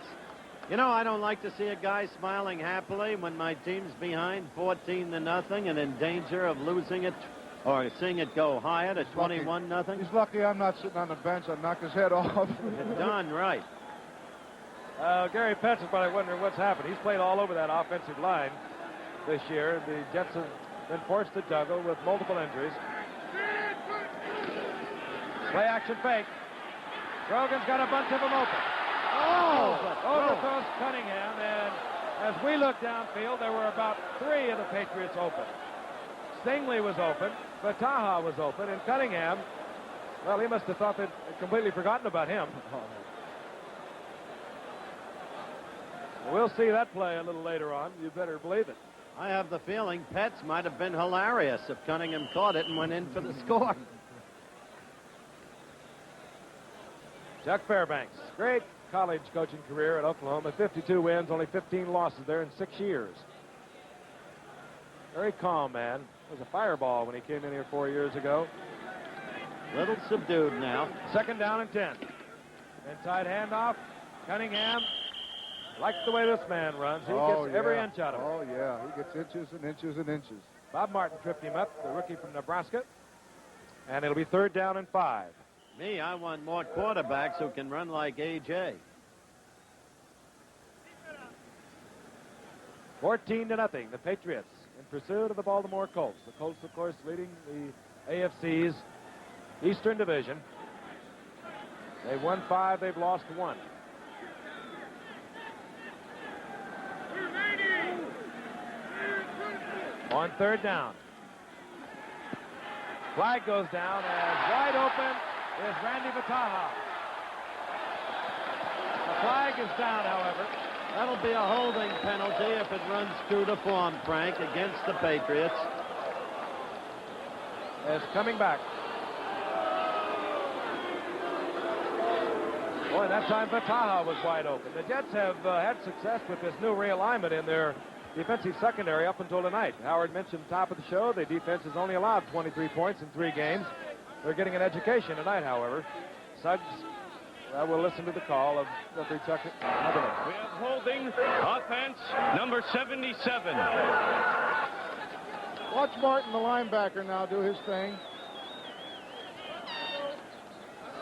You know, I don't like to see a guy smiling happily when my team's behind 14-0 and in danger of losing it or seeing it go higher to 21-0. He's lucky I'm not sitting on the bench. I'd knock his head off. You're darn right. Gary Petz is probably wondering what's happened. He's played all over that offensive line this year. The Jets have been forced to juggle with multiple injuries. Play action fake. Grogan's got a bunch of them open. Overthrows Cunningham, and as we look downfield, there were about 3 of the Patriots open. Stingley was open, Bataha was open, and Cunningham, well, he must have thought they'd completely forgotten about him. We'll see that play a little later on. You better believe it. I have the feeling Petz might have been hilarious if Cunningham caught it and went in for the score. Chuck Fairbanks, great college coaching career at Oklahoma. 52 wins, only 15 losses there in 6 years. Very calm man. Was a fireball when he came in here 4 years ago. Little subdued now. Second down and 10. Inside handoff. Cunningham likes the way this man runs. He gets every inch out of it. Oh, yeah. He gets inches and inches and inches. Bob Martin tripped him up, the rookie from Nebraska. And it'll be third down and 5. Me, I want more quarterbacks who can run like A.J. 14-0, the Patriots in pursuit of the Baltimore Colts. The Colts, of course, leading the AFC's Eastern Division. They've won 5, they've lost 1. On third down. Flag goes down as wide open is Randy Bataha. The flag is down, however. That'll be a holding penalty if it runs true to form, Frank, against the Patriots. Is coming back. Boy, that time Bataha was wide open. The Jets have had success with this new realignment in their defensive secondary up until tonight. Howard mentioned top of the show, the defense has only allowed 23 points in 3 games. They're getting an education tonight, however. Suggs, we'll listen to the call of referee Chuck Netherland. We have holding offense number 77. Watch Martin, the linebacker, now do his thing.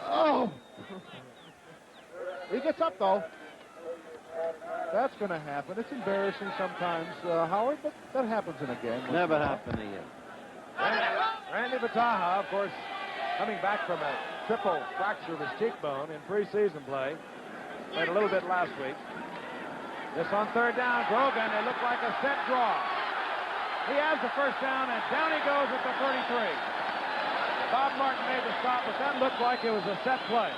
Oh! He gets up, though. That's going to happen. It's embarrassing sometimes, Howard, but that happens in a game. Never happened to you. Randy Bataha, of course, coming back from a triple fracture of his cheekbone in preseason play. Played a little bit last week. This on third down, Grogan. It looked like a set draw. He has the first down, and down he goes at the 33. Bob Martin made the stop, but that looked like it was a set play.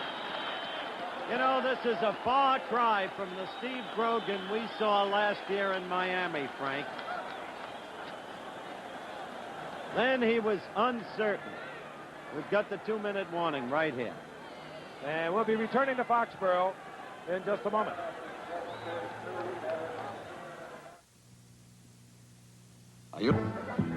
You know, this is a far cry from the Steve Grogan we saw last year in Miami, Frank. Then he was uncertain. We've got the 2-minute warning right here. And we'll be returning to Foxborough in just a moment. Are you?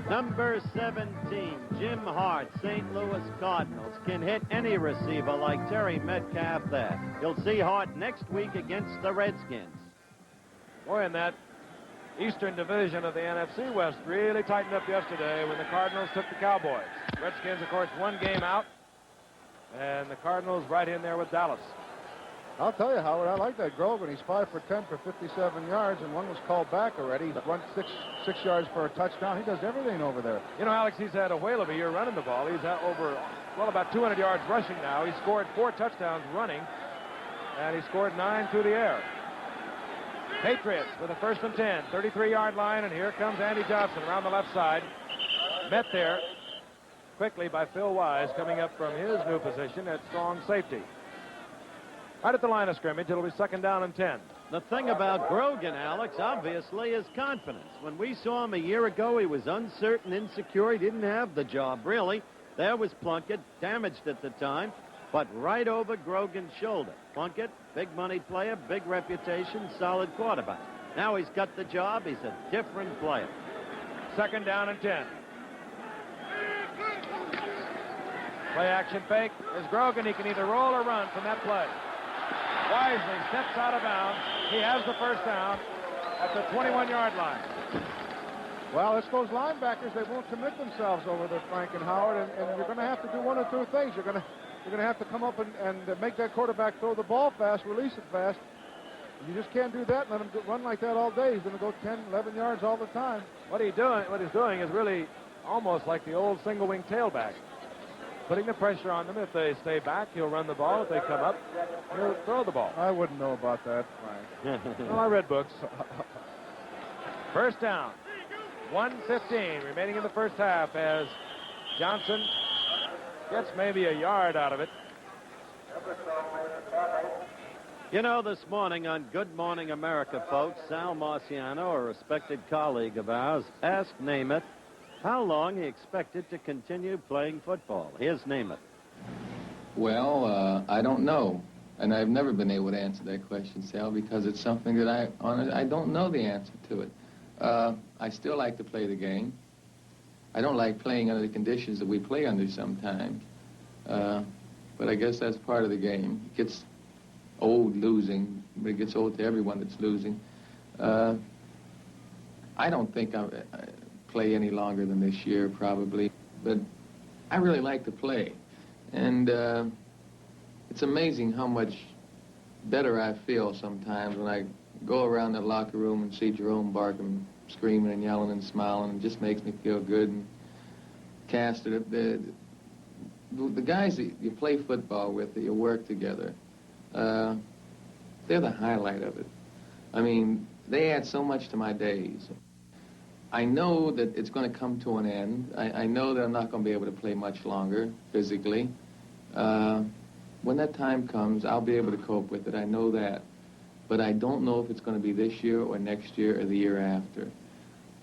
Number 17, Jim Hart, St. Louis Cardinals, can hit any receiver like Terry Metcalf there. You'll see Hart next week against the Redskins. Boy, in that Eastern Division of the NFC West really tightened up yesterday when the Cardinals took the Cowboys. Redskins, of course, one game out, and the Cardinals right in there with Dallas. I'll tell you, Howard, I like that Grogan. He's 5 for 10 for 57 yards, and one was called back already. He's run six yards for a touchdown. He does everything over there. You know, Alex, he's had a whale of a year running the ball. He's at over, well, about 200 yards rushing now. He scored 4 touchdowns running, and he scored 9 through the air. Patriots with a 1st and 10, 33-yard line, and here comes Andy Johnson around the left side. Met there quickly by Phil Wise, coming up from his new position at strong safety. Right at the line of scrimmage, it'll be 2nd down and 10. The thing about Grogan, Alex, obviously, is confidence. When we saw him a year ago, he was uncertain, insecure. He didn't have the job, really. There was Plunkett, damaged at the time, but right over Grogan's shoulder. Plunkett, big money player, big reputation, solid quarterback. Now he's got the job. He's a different player. 2nd down and 10. Play action fake. There's Grogan. He can either roll or run from that play. Wisely steps out of bounds. He has the 1st down at the 21-yard line. Well, it's those linebackers. They won't commit themselves over there, Frank and Howard, and you're going to have to do one or two things. You're going to have to come up and make that quarterback throw the ball fast, release it fast. You just can't do that and let him run like that all day. He's going to go 10, 11 yards all the time. What he's doing is really almost like the old single-wing tailback. Putting the pressure on them. If they stay back, he'll run the ball. If they come up, he'll throw the ball. I wouldn't know about that, Frank. Well, I read books. 1st down. 1:15 remaining in the 1st half as Johnson gets maybe a yard out of it. You know, this morning on Good Morning America, folks, Sal Marciano, a respected colleague of ours, asked Namath how long he expected to continue playing football. Here's Namath. Well, I don't know. And I've never been able to answer that question, Sal, because it's something that I don't know the answer to it. I still like to play the game. I don't like playing under the conditions that we play under sometimes. But I guess that's part of the game. It gets old losing, but it gets old to everyone that's losing. I don't think I play any longer than this year, probably. But I really like to play. And it's amazing how much better I feel sometimes when I go around the locker room and see Jerome Barkham screaming and yelling and smiling. It just makes me feel good. And Castor, the guys that you play football with, that you work together, they're the highlight of it. I mean, they add so much to my days. I know that it's going to come to an end. I know that I'm not going to be able to play much longer physically. When that time comes, I'll be able to cope with it. I know that. But I don't know if it's going to be this year or next year or the year after.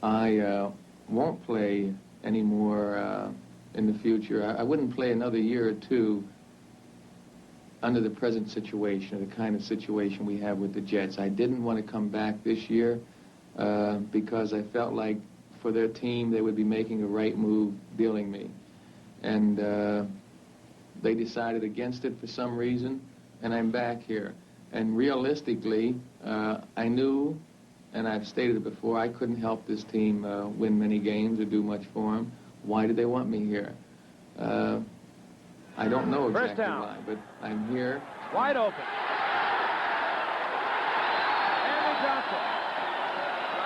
I won't play anymore in the future. I wouldn't play another year or two under the present situation, the kind of situation we have with the Jets. I didn't want to come back this year because I felt like for their team they would be making a right move dealing me. And they decided against it for some reason, and I'm back here. And realistically, I knew, and I've stated it before, I couldn't help this team win many games or do much for them. Why did they want me here? I don't know exactly why, but I'm here. Wide open.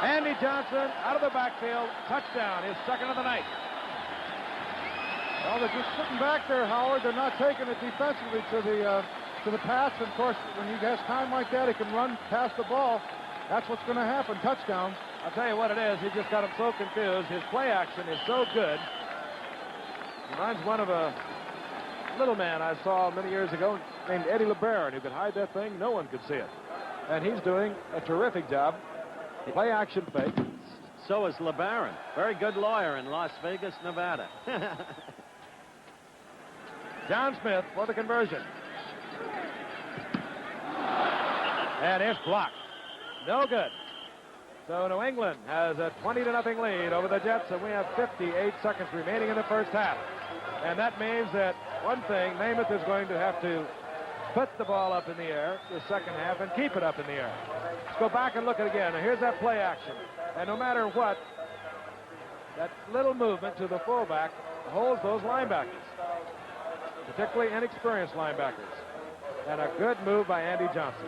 Andy Johnson out of the backfield. Touchdown, his 2nd of the night. Well, they're just sitting back there, Howard. They're not taking it defensively to the pass. And, of course, when he has time like that, he can run past the ball. That's what's going to happen. Touchdown. I'll tell you what it is. He just got him so confused. His play action is so good. Reminds one of a little man I saw many years ago named Eddie LeBaron, who could hide that thing. No one could see it. And he's doing a terrific job. Play action fake. So is LeBaron. Very good lawyer in Las Vegas, Nevada. John Smith for the conversion. And it's blocked. No good. So New England has a 20-0 lead over the Jets, and we have 58 seconds remaining in the first half. And that means that one thing, Namath is going to have to put the ball up in the air the second half and keep it up in the air. Let's go back and look at it again. Now, here's that play action. And no matter what, that little movement to the fullback holds those linebackers, particularly inexperienced linebackers. And a good move by Andy Johnson.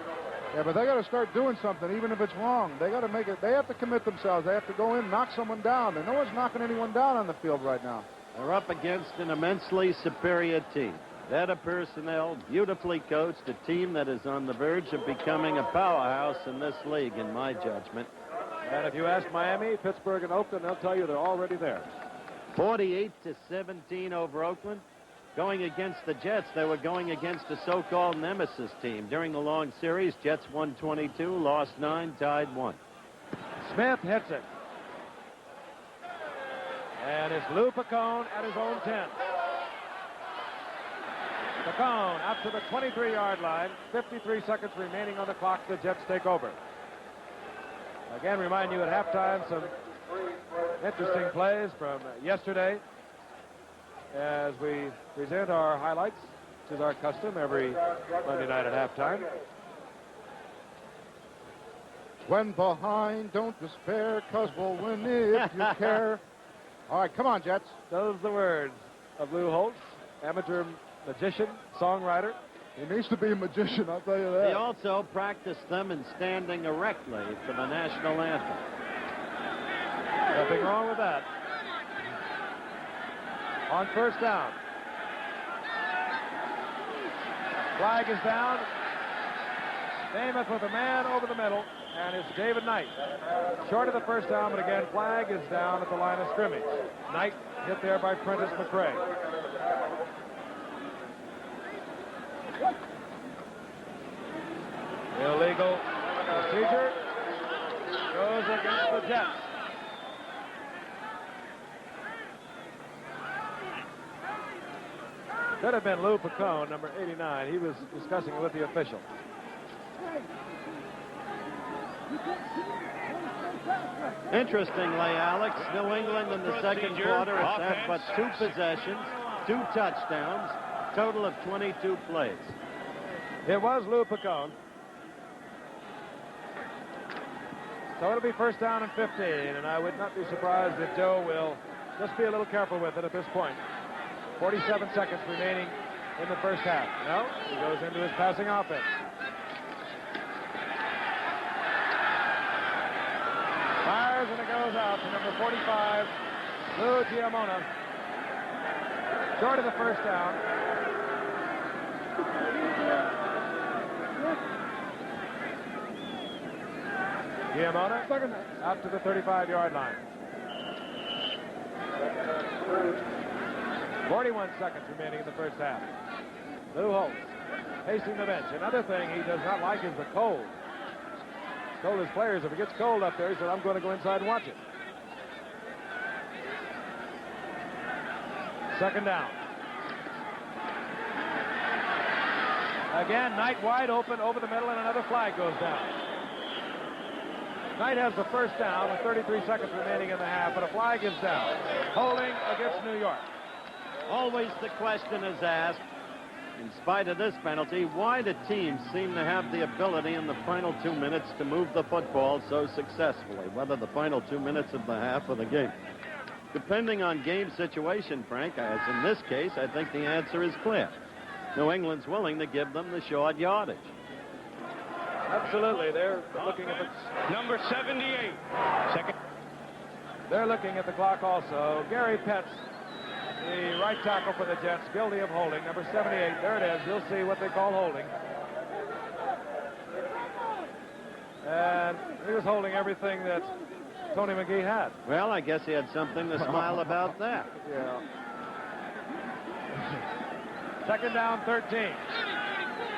Yeah, but they got to start doing something, even if it's wrong. They got to make it. They have to commit themselves. They have to go in, knock someone down. And no one's knocking anyone down on the field right now. They're up against an immensely superior team. Better personnel, beautifully coached, a team that is on the verge of becoming a powerhouse in this league, in my judgment. And if you ask Miami, Pittsburgh, and Oakland, they'll tell you they're already there. 48-17 over Oakland. Going against the Jets, they were going against a so-called nemesis team. During the long series, Jets won 22, lost 9, tied 1. Smith hits it. And it's Lou Picone at his own 10. Picone out to the 23-yard line. 53 seconds remaining on the clock. The Jets take over. Again, remind you at halftime some interesting plays from yesterday as we present our highlights, which is our custom every Monday night at halftime. When behind, don't despair, 'cause we'll win if you care. All right, come on, Jets. Those are the words of Lou Holtz, amateur magician, songwriter. He needs to be a magician, I'll tell you that. He also practiced them in standing erectly for the national anthem. Nothing wrong with that. On first down. Flag is down. Namath with a man over the middle, and it's David Knight. Short of the first down, but again, flag is down at the line of scrimmage. Knight hit there by Prentice McRae. Illegal procedure goes against the Jets. Could have been Lou Picone, number 89. He was discussing it with the official. Interestingly, Alex, New England in the second quarter has had but 2 possessions, 2 touchdowns, total of 22 plays. It was Lou Picone. So it'll be first down and 15, and I would not be surprised if Joe will just be a little careful with it at this point. 47 seconds remaining in the first half. No, he goes into his passing offense. Fires and it goes out to number 45, Lou Giamona. Short of the first down. Giamona out to the 35-yard line. 41 seconds remaining in the first half. Lou Holtz pacing the bench. Another thing he does not like is the cold. He's told his players if it gets cold up there, he said, I'm going to go inside and watch it. Second down. Again, Knight wide open over the middle, and another flag goes down. Knight has the first down with 33 seconds remaining in the half, but a flag is down. Holding against New York. Always the question is asked, in spite of this penalty, why do teams seem to have the ability in the final 2 minutes to move the football so successfully, whether the final 2 minutes of the half or the game? Depending on game situation, Frank, as in this case, I think the answer is clear. New England's willing to give them the short yardage. Absolutely. They're looking at the... Number 78. Second. They're looking at the clock also. Gary Petz, the right tackle for the Jets, guilty of holding. Number 78. There it is. You'll see what they call holding. And he was holding everything that Tony McGee had. Well, I guess he had something to smile about that. Yeah. Second down, 13.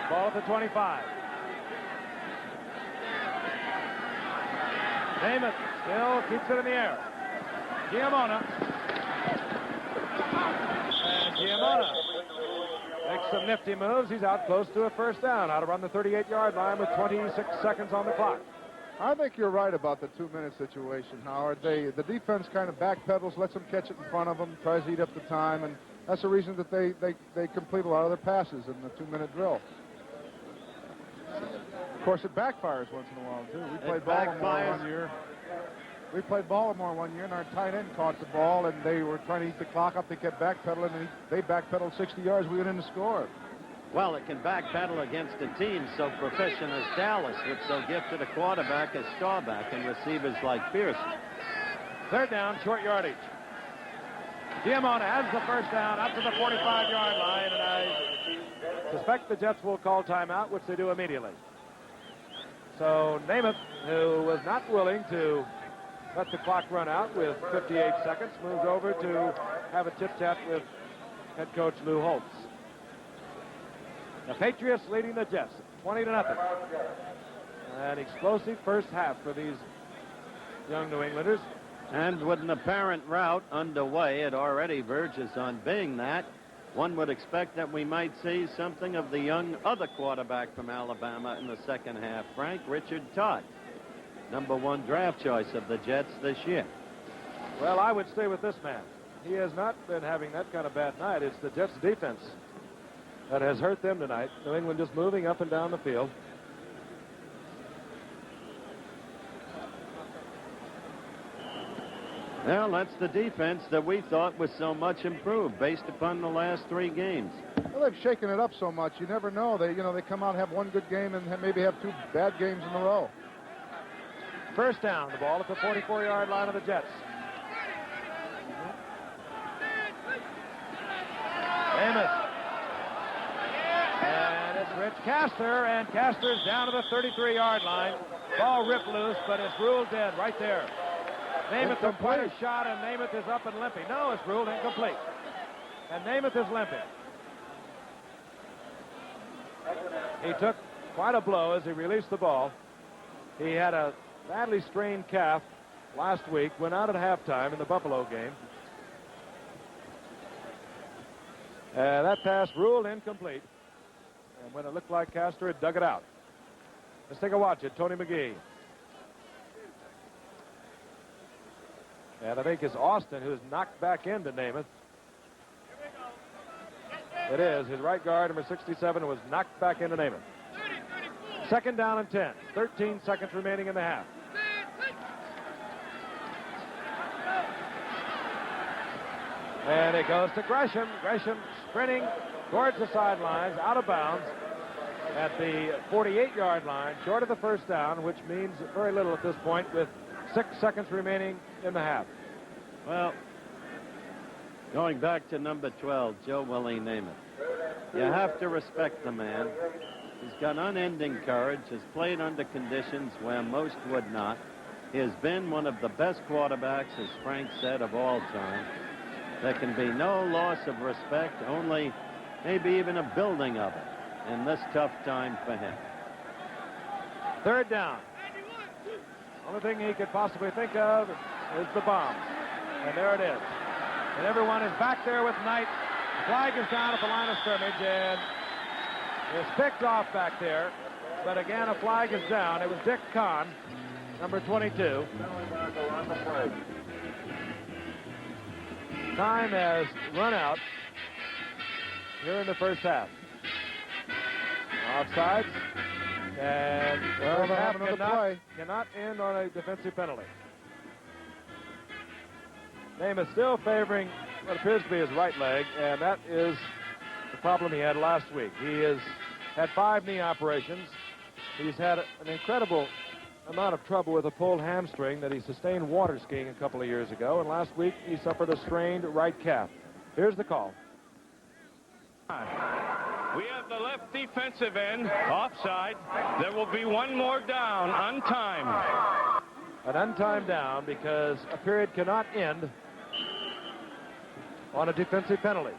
Ball at the 25. Namath still keeps it in the air. Giamona. And Giamona makes some nifty moves. He's out close to a first down. Out to run the 38-yard line with 26 seconds on the clock. I think you're right about the 2-minute situation, Howard. The defense kind of backpedals, lets them catch it in front of them, tries to eat up the time, and that's the reason that they complete a lot of their passes in the 2-minute drill. Of course, it backfires once in a while, too. We played Baltimore one year. And our tight end caught the ball, and they were trying to eat the clock up. They kept backpedaling, and they backpedaled 60 yards. We went in to score. Well, it can backpedal against a team so proficient as Dallas, with so gifted a quarterback as Staubach and receivers like Pearson. Third down, short yardage. Giamona has the first down up to the 45-yard line, and I suspect the Jets will call timeout, which they do immediately. So Namath, who was not willing to let the clock run out with 58 seconds, moves over to have a chit-chat with head coach Lou Holtz. The Patriots leading the Jets 20-0. An explosive first half for these young New Englanders. And with an apparent rout underway, it already verges on being that. One would expect that we might see something of the young other quarterback from Alabama in the second half, Frank, Richard Todd, #1 draft choice of the Jets this year. Well, I would stay with this man. He has not been having that kind of bad night. It's the Jets' defense that has hurt them tonight. New England just moving up and down the field. Well, that's the defense that we thought was so much improved based upon the last 3 games. Well, they've shaken it up so much. You never know. They come out and have one good game and maybe have 2 bad games in a row. First down, the ball at the 44-yard line of the Jets. Amos. And it's Rich Castor, and Castor's down to the 33-yard line. Ball ripped loose, but it's ruled dead right there. Namath took quite a shot, and Namath is up and limping. No, it's ruled incomplete. And Namath is limping. He took quite a blow as he released the ball. He had a badly strained calf last week, went out at halftime in the Buffalo game. That pass ruled incomplete. And when it looked like Castor had dug it out. Let's take a watch at Tony McGee. And I think it's Austin who's knocked back into Namath. It is. His right guard, number 67, was knocked back into Namath. Second down and 10. 13 seconds remaining in the half. And it goes to Gresham. Gresham sprinting towards the sidelines, out of bounds at the 48-yard line, short of the first down, which means very little at this point with 6 seconds remaining in the half. Well, going back to number 12, Joe Willie Namath. You have to respect the man. He's got unending courage, has played under conditions where most would not. He has been one of the best quarterbacks, as Frank said, of all time. There can be no loss of respect, only maybe even a building of it in this tough time for him. Third down. Only thing he could possibly think of is the bomb. And there it is. And everyone is back there with Knight. The flag is down at the line of scrimmage, and it's picked off back there. But again, a flag is down. It was Dick Kahn, number 22. Time has run out here in the first half. Offsides. And the first half cannot end on a defensive penalty. Namath still favoring what appears to be his right leg, and that is the problem he had last week. He has had 5 knee operations. He's had an incredible amount of trouble with a pulled hamstring that he sustained water skiing a couple of years ago, and last week he suffered a strained right calf. Here's the call. We have the left defensive end offside. There will be one more down, untimed. An untimed down because a period cannot end on a defensive penalty.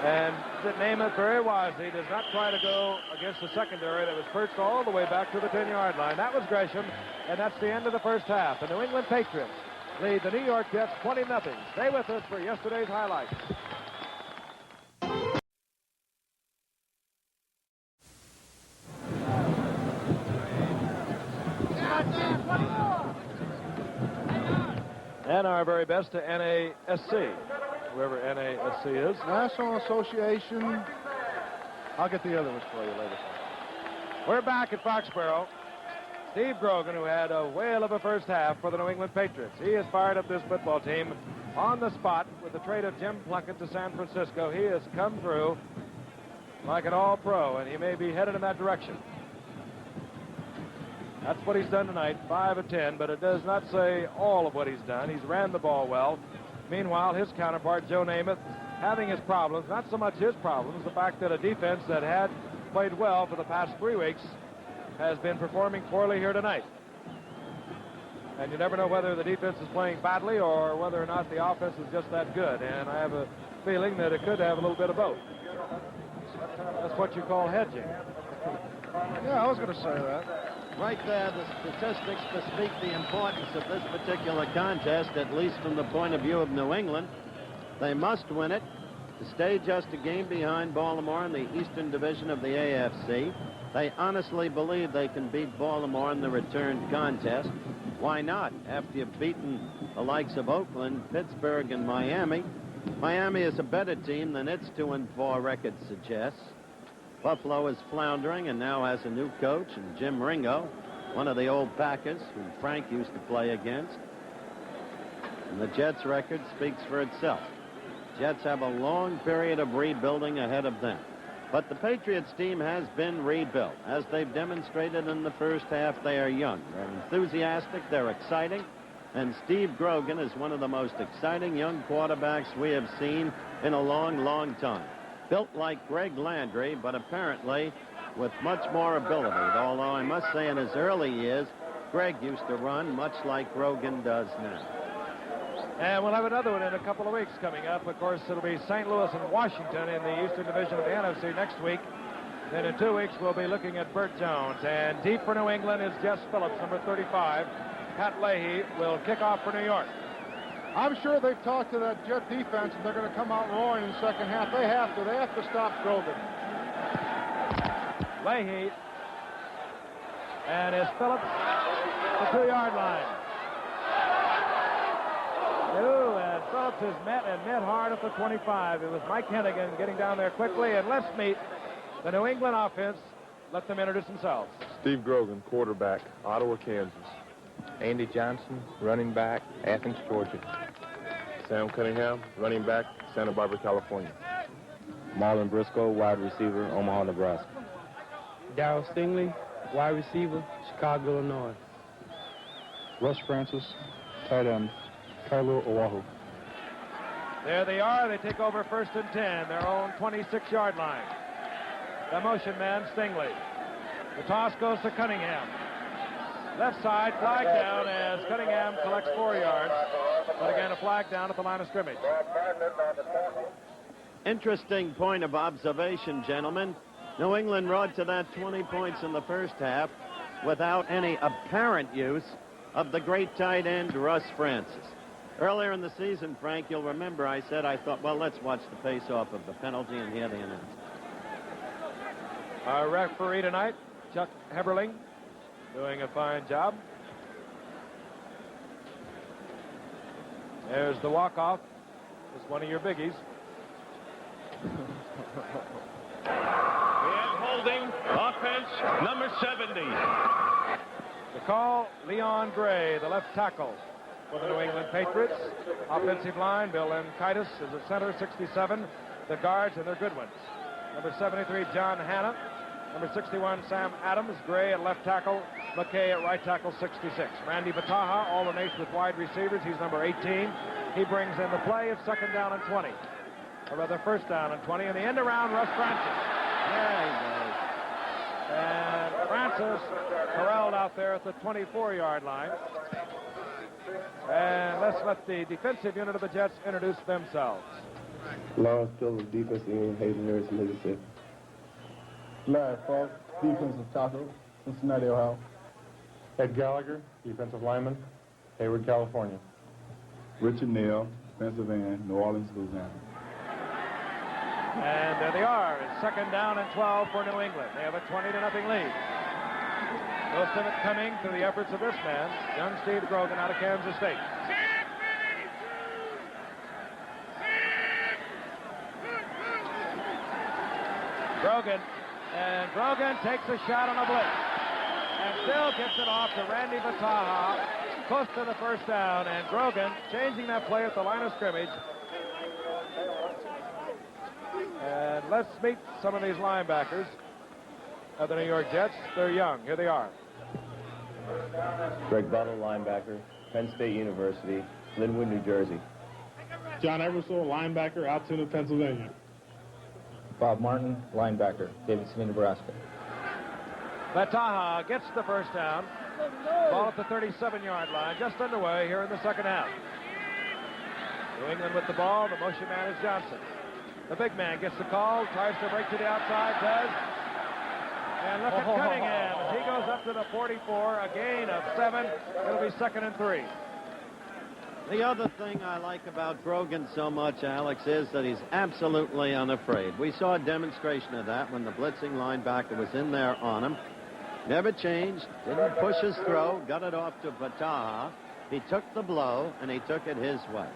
And Namath very wisely does not try to go against the secondary that was perched all the way back to the 10-yard line. That was Gresham, and that's the end of the first half. The New England Patriots lead the New York Jets 20-0. Stay with us for yesterday's highlights. And our very best to NASC, whoever NASC is. National Association. I'll get the other ones for you later. We're back at Foxborough. Steve Grogan, who had a whale of a first half for the New England Patriots. He has fired up this football team on the spot with the trade of Jim Plunkett to San Francisco. He has come through like an all-pro, and he may be headed in that direction. That's what he's done tonight, 5 of 10, but it does not say all of what he's done. He's ran the ball well. Meanwhile, his counterpart, Joe Namath, having his problems, not so much his problems, the fact that a defense that had played well for the past 3 weeks has been performing poorly here tonight. And you never know whether the defense is playing badly or whether or not the offense is just that good. And I have a feeling that it could have a little bit of both. That's what you call hedging. Yeah, I was going to say that. Right there, the statistics bespeak the importance of this particular contest, at least from the point of view of New England. They must win it to stay just a game behind Baltimore in the Eastern Division of the AFC. They honestly believe they can beat Baltimore in the return contest. Why not? After you've beaten the likes of Oakland, Pittsburgh, and Miami. Miami is a better team than its 2-4 record suggests. Buffalo is floundering and now has a new coach, and Jim Ringo, one of the old Packers who Frank used to play against. And the Jets' record speaks for itself. Jets have a long period of rebuilding ahead of them. But the Patriots team has been rebuilt. As they've demonstrated in the first half, they are young. They're enthusiastic, they're exciting, and Steve Grogan is one of the most exciting young quarterbacks we have seen in a long, long time. Built like Greg Landry, but apparently with much more ability. Although I must say in his early years, Greg used to run much like Grogan does now. And we'll have another one in a couple of weeks coming up. Of course, it'll be St. Louis and Washington in the Eastern Division of the NFC next week. Then in 2 weeks, we'll be looking at Burt Jones. And deep for New England is Jess Phillips, number 35. Pat Leahy will kick off for New York. I'm sure they've talked to that Jet defense, and they're going to come out roaring in the second half. They have to. They have to stop Grogan. Leahy. And is Phillips the 2-yard line. And Phillips is met hard at the 25. It was Mike Hennigan getting down there quickly. And let's meet the New England offense. Let them introduce themselves. Steve Grogan, quarterback, Ottawa, Kansas. Andy Johnson, running back, Athens, Georgia. Sam Cunningham, running back, Santa Barbara, California. Marlon Briscoe, wide receiver, Omaha, Nebraska. Darryl Stingley, wide receiver, Chicago, Illinois. Russ Francis, tight end, Kailua, Oahu. There they are. They take over 1st and 10, their own 26-yard line. The motion man, Stingley. The toss goes to Cunningham. Left side, flag down as Cunningham collects 4 yards. But again, a flag down at the line of scrimmage. Interesting point of observation, gentlemen. New England rode to that 20 points in the first half without any apparent use of the great tight end, Russ Francis. Earlier in the season, Frank, you'll remember I said I thought, well, let's watch the face-off of the penalty and hear the announcement. Our referee tonight, Chuck Heberling, doing a fine job. There's the walk-off. It's one of your biggies. And holding offense number 70. The call, Leon Gray, the left tackle for the New England Patriots. Offensive line, Bill Enkaitis is at center, 67. The guards, and they're good ones. Number 73, John Hanna. Number 61, Sam Adams. Gray at left tackle. McKay at right tackle, 66. Randy Bataha alternates with wide receivers. He's number 18. He brings in the play of 2nd down and 20. Or rather, 1st down and 20. And the end around, Russ Francis. There he goes. And Francis corralled out there at the 24-yard line. And let's let the defensive unit of the Jets introduce themselves. Lawrence Phillips, defensive end, Hayden Nurse, Mississippi. Larry Falk, defensive tackle, Cincinnati, Ohio. Ed Gallagher, defensive lineman, Hayward, California. Richard Neal, defensive end, New Orleans, Louisiana. And there they are. It's 2nd down and 12 for New England. They have a 20-0 lead. Most of it coming through the efforts of this man, young Steve Grogan out of Kansas State. Grogan takes a shot on a blitz and still gets it off to Randy Vataha, close to the 1st down, and Grogan changing that play at the line of scrimmage. And let's meet some of these linebackers of the New York Jets. They're young. Here they are. Greg Buttle, linebacker, Penn State University, Linwood, New Jersey. John Eversole, linebacker, Altoona, Pennsylvania. Bob Martin, linebacker, Davidson, Nebraska. Vataha gets the 1st down. Ball at the 37-yard line, just underway here in the 2nd half. New England with the ball. The motion man is Johnson. The big man gets the call, tries to break to the outside, does. And look at Cunningham as he goes up to the 44, a gain of 7. It'll be 2nd and 3. The other thing I like about Grogan so much, Alex, is that he's absolutely unafraid. We saw a demonstration of that when the blitzing linebacker was in there on him. Never changed, didn't push his throw, got it off to Vataha. He took the blow, and he took it his way.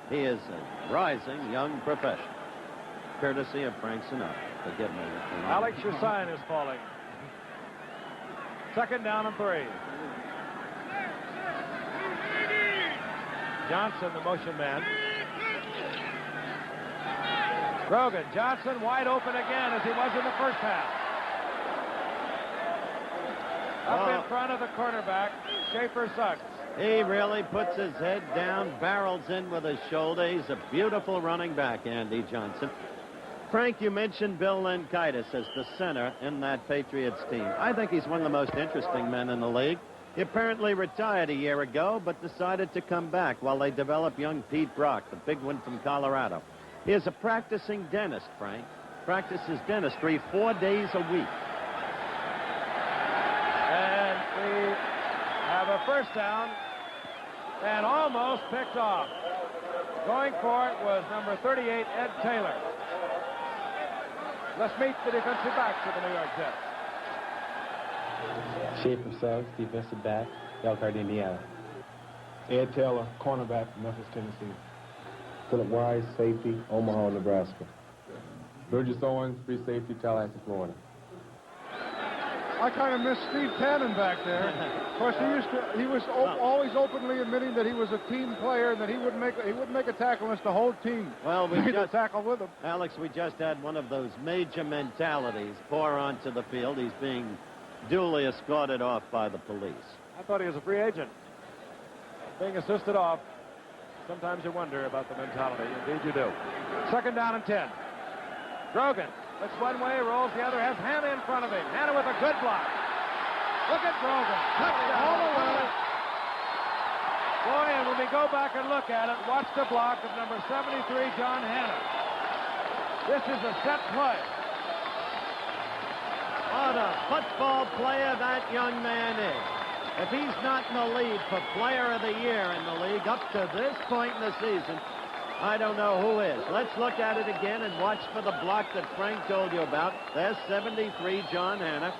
He is a rising young professional, courtesy of Frank Sinatra. Forgive me. Alex, your sign is falling. 2nd down and 3. Johnson, the motion man. Grogan, Johnson wide open again as he was in the 1st half. Up in front of the cornerback, Schaefer Suggs. He really puts his head down, barrels in with his shoulder. He's a beautiful running back, Andy Johnson. Frank, you mentioned Bill Lenkaitis as the center in that Patriots team. I think he's one of the most interesting men in the league. He apparently retired a year ago, but decided to come back while they develop young Pete Brock, the big one from Colorado. He is a practicing dentist, Frank. Practices dentistry 4 days a week. And we have a 1st down and almost picked off. Going for it was number 38, Ed Taylor. Let's meet the defensive backs of the New York Jets. Schaefer Suggs, defensive back, Elkhart, Indiana. Ed Taylor, cornerback, Memphis, Tennessee. Philip Wise, safety, Omaha, Nebraska. Burgess Owens, free safety, Tallahassee, Florida. I kind of miss Steve Tannen back there. Of course, he was always openly admitting that he was a team player and that he wouldn't make a tackle unless the whole team made a tackle with him. Alex, we just had one of those major mentalities pour onto the field. He's being duly escorted off by the police. I thought he was a free agent. Being assisted off, sometimes you wonder about the mentality. Indeed you do. 2nd down and 10. Grogan looks one way, rolls the other, has Hanna in front of him. Hanna with a good block. Look at Grogan. Touchdown all the way. Boy, and when we go back and look at it, watch the block of number 73, John Hanna. This is a set play. What a football player that young man is. If he's not in the lead for Player of the Year in the league up to this point in the season, I don't know who is. Let's look at it again and watch for the block that Frank told you about. There's 73, John Hanna,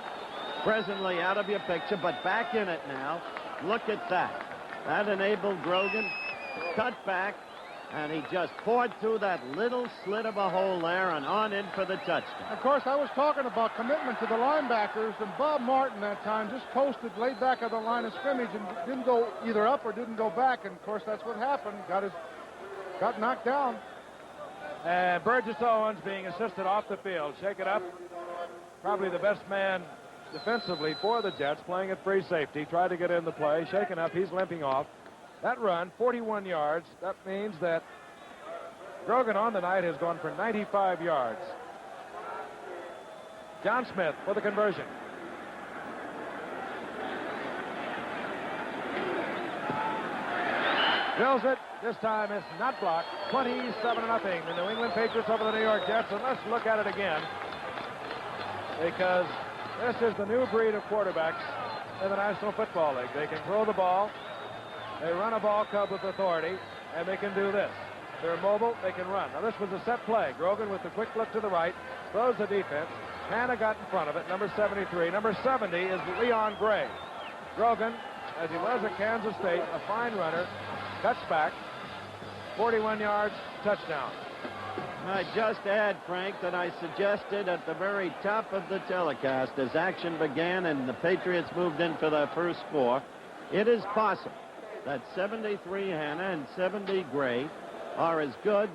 presently out of your picture, but back in it now. Look at that. That enabled Grogan to cut back, and he just poured through that little slit of a hole there and on in for the touchdown. Of course, I was talking about commitment to the linebackers, and Bob Martin that time just posted, laid back at the line of scrimmage and didn't go either up or didn't go back, and of course that's what happened. Got knocked down. And Burgess Owens being assisted off the field. Shake it up. Probably the best man defensively for the Jets, playing at free safety. Tried to get in the play. Shaken up. He's limping off. That run, 41 yards. That means that Grogan on the night has gone for 95 yards. John Smith for the conversion. Drills it. This time it's not blocked. 27-0. The New England Patriots over the New York Jets. And let's look at it again, because this is the new breed of quarterbacks in the National Football League. They can throw the ball. They run a ball club with authority. and they can do this. They're mobile, they can run. Now, this was a set play. Grogan with the quick look to the right, throws the defense. Hanna got in front of it, number 73. Number 70 is Leon Gray. Grogan, as he was at Kansas State, a fine runner, cuts back, 41 yards, touchdown. I just add, Frank, that I suggested at the very top of the telecast as action began and the Patriots moved in for their first score, it is possible that 73 Hanna and 70 Gray are as good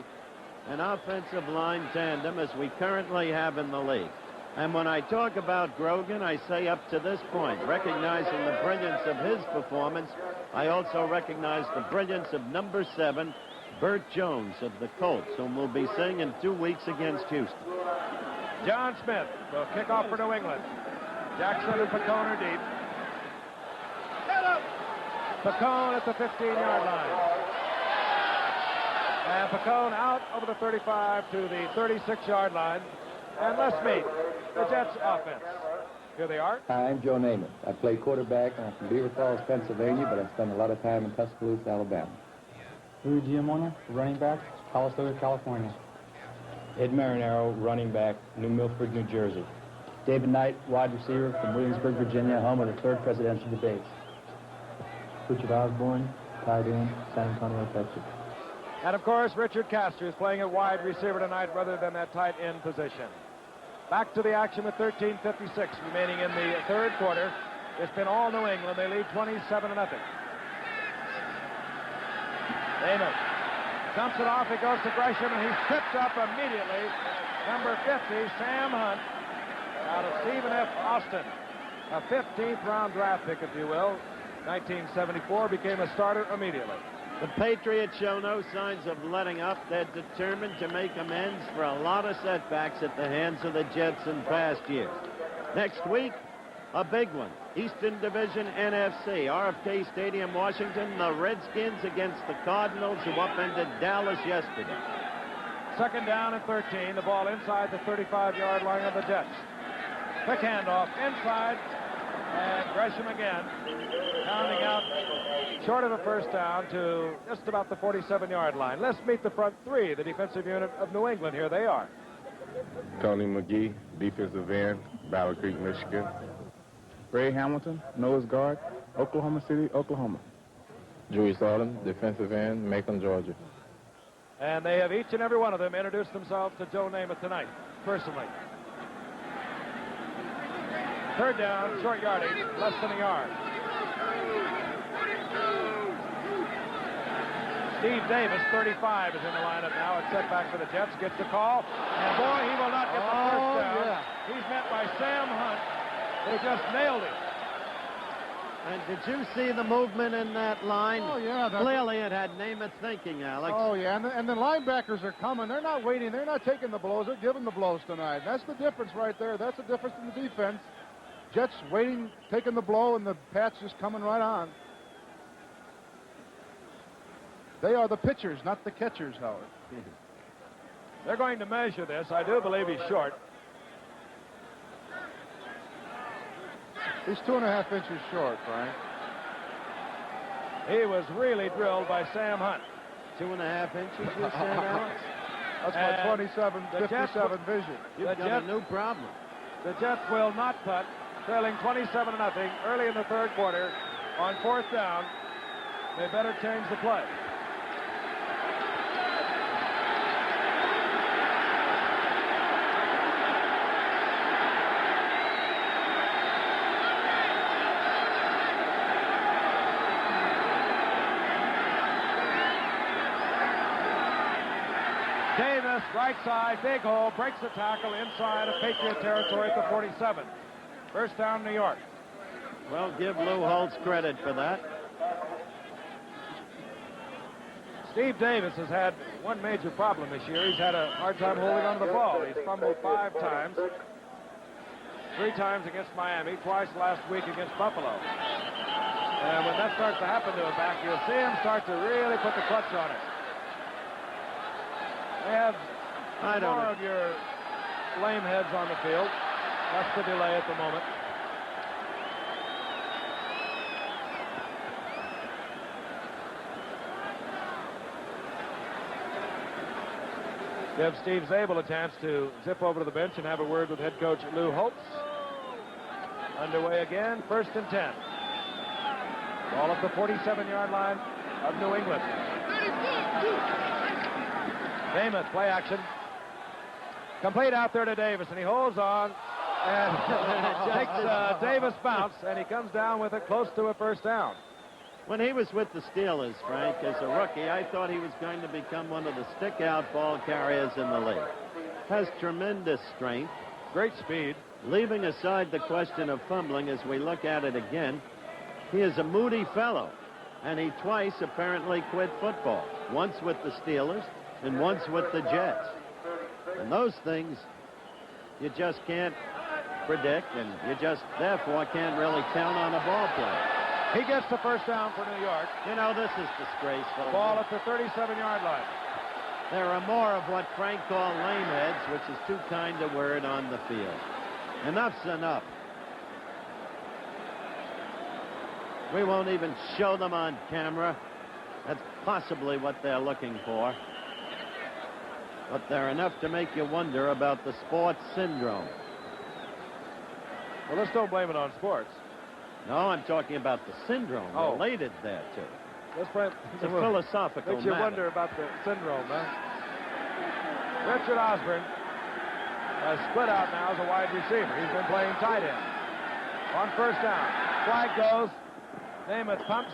an offensive line tandem as we currently have in the league. And when I talk about Grogan, I say up to this point, recognizing the brilliance of his performance, I also recognize the brilliance of number 7, Burt Jones of the Colts, whom we'll be seeing in 2 weeks against Houston. John Smith will kick off for New England. Jackson and Pacone are deep. Pacone at the 15-yard line. And Pacone out over the 35 to the 36-yard line. And let's meet the Jets offense. Here they are. Hi, I'm Joe Namath. I play quarterback. I'm from Beaver Falls, Pennsylvania, but I spent a lot of time in Tuscaloosa, Alabama. Louis Giamona, running back, Calistoga, California. Ed Marinaro, running back, New Milford, New Jersey. David Knight, wide receiver from Williamsburg, Virginia, home of the 3rd presidential debates. Richard Osborne, tight end, San Antonio, Texas. And, of course, Richard Castor is playing at wide receiver tonight rather than that tight end position. Back to the action with 13:56 remaining in the third quarter. It's been all New England. They lead 27-0. Damon dumps it off. He goes to Gresham, and he's tripped up immediately. Number 50, Sam Hunt, out of Stephen F. Austin. A 15th-round draft pick, if you will. 1974, became a starter immediately. The Patriots show no signs of letting up. They're determined to make amends for a lot of setbacks at the hands of the Jets in past years. Next week, a big one. Eastern Division NFC, RFK Stadium, Washington. The Redskins against the Cardinals, who upended Dallas yesterday. Second down and 13. The ball inside the 35-yard line of the Jets. Quick handoff inside, and Gresham again, pounding out short of a first down to just about the 47-yard line. Let's meet the front three, the defensive unit of New England. Here they are. Tony McGee, defensive end, Battle Creek, Michigan. Ray Hamilton, nose guard, Oklahoma City, Oklahoma. Julius Autumn, defensive end, Macon, Georgia. And they have each and every one of them introduced themselves to Joe Namath tonight, personally. Third down, short yardage, less than a yard. Steve Davis, 35, is in the lineup now. It's set back for the Jets. Gets the call. And, boy, he will not get the first down. Yeah. He's met by Sam Hunt, who just nailed him. And did you see the movement in that line? Oh, yeah. Clearly it had Namath thinking, Alex. Oh, yeah, and the linebackers are coming. They're not waiting. They're not taking the blows. They're giving the blows tonight. That's the difference right there. That's the difference in the defense. Jets waiting, taking the blow, and the Pats just coming right on. They are the pitchers, not the catchers, Howard. They're going to measure this. I do believe he's short. He's 2.5 inches short, Frank. He was really drilled by Sam Hunt. 2.5 inches, you said, Alex? That's my 27, 57 vision. You've got a new problem. The Jets will not putt, trailing 27-0 early in the third quarter. On fourth down, they better change the play. Davis, right side, big hole, breaks the tackle inside of Patriot territory at the 47. First down, New York. Well, give Lou Holtz credit for that. Steve Davis has had one major problem this year. He's had a hard time holding on to the ball. He's fumbled 5 times. 3 times against Miami, twice last week against Buffalo. And when that starts to happen to a back, you'll see him start to really put the clutch on it. They have more of your lame heads on the field. That's the delay at the moment. Give Steve Zabel a chance to zip over to the bench and have a word with head coach Lou Holtz. Underway again, 1st and 10. Ball at the 47-yard line of New England. Namath, play action. Complete out there to Davis, and he holds on and takes Davis bounce, and he comes down with it close to a 1st down. When he was with the Steelers, Frank, as a rookie, I thought he was going to become one of the stick-out ball carriers in the league. Has tremendous strength. Great speed. Leaving aside the question of fumbling as we look at it again, he is a moody fellow, and he twice apparently quit football. Once with the Steelers and once with the Jets. And those things you just can't predict, and you just, therefore, can't really count on a ball player. He gets the 1st down for New York. You know, this is disgraceful. Ball at the 37-yard line. There are more of what Frank called lameheads, which is too kind a word, on the field. Enough's enough. We won't even show them on camera. That's possibly what they're looking for. But they're enough to make you wonder about the sports syndrome. Well, let's don't blame it on sports. No, I'm talking about the syndrome related thereto. Let's blame, it's a philosophical makes you matter. wonder about the syndrome, huh? Richard Osborne has split out now as a wide receiver. He's been playing tight end. On 1st down, flag goes. Namath pumps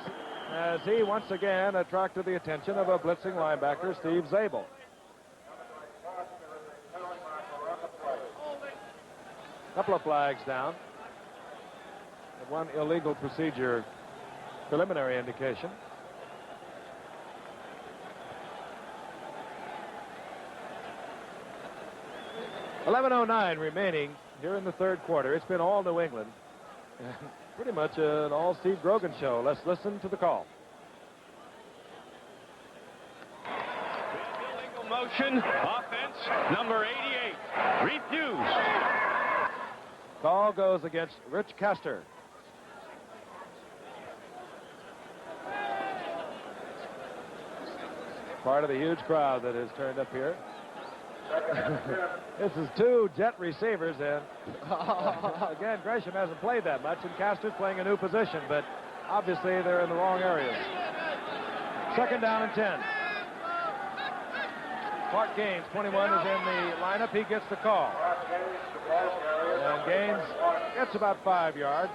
as he once again attracted the attention of a blitzing linebacker, Steve Zabel. Couple of flags down. One illegal procedure preliminary indication. .11:09 remaining here in the 3rd quarter. It's been all New England. Pretty much an all Steve Grogan show. Let's listen to the call. Illegal motion, offense, number 88. Refused. Call goes against Rich Castor. Part of the huge crowd that has turned up here. This is 2 Jet receivers, and again, Gresham hasn't played that much, and Castor's playing a new position, but obviously they're in the wrong areas. 2nd down and 10. Clark Gaines, 21, is in the lineup. He gets the call. And Gaines gets about 5 yards.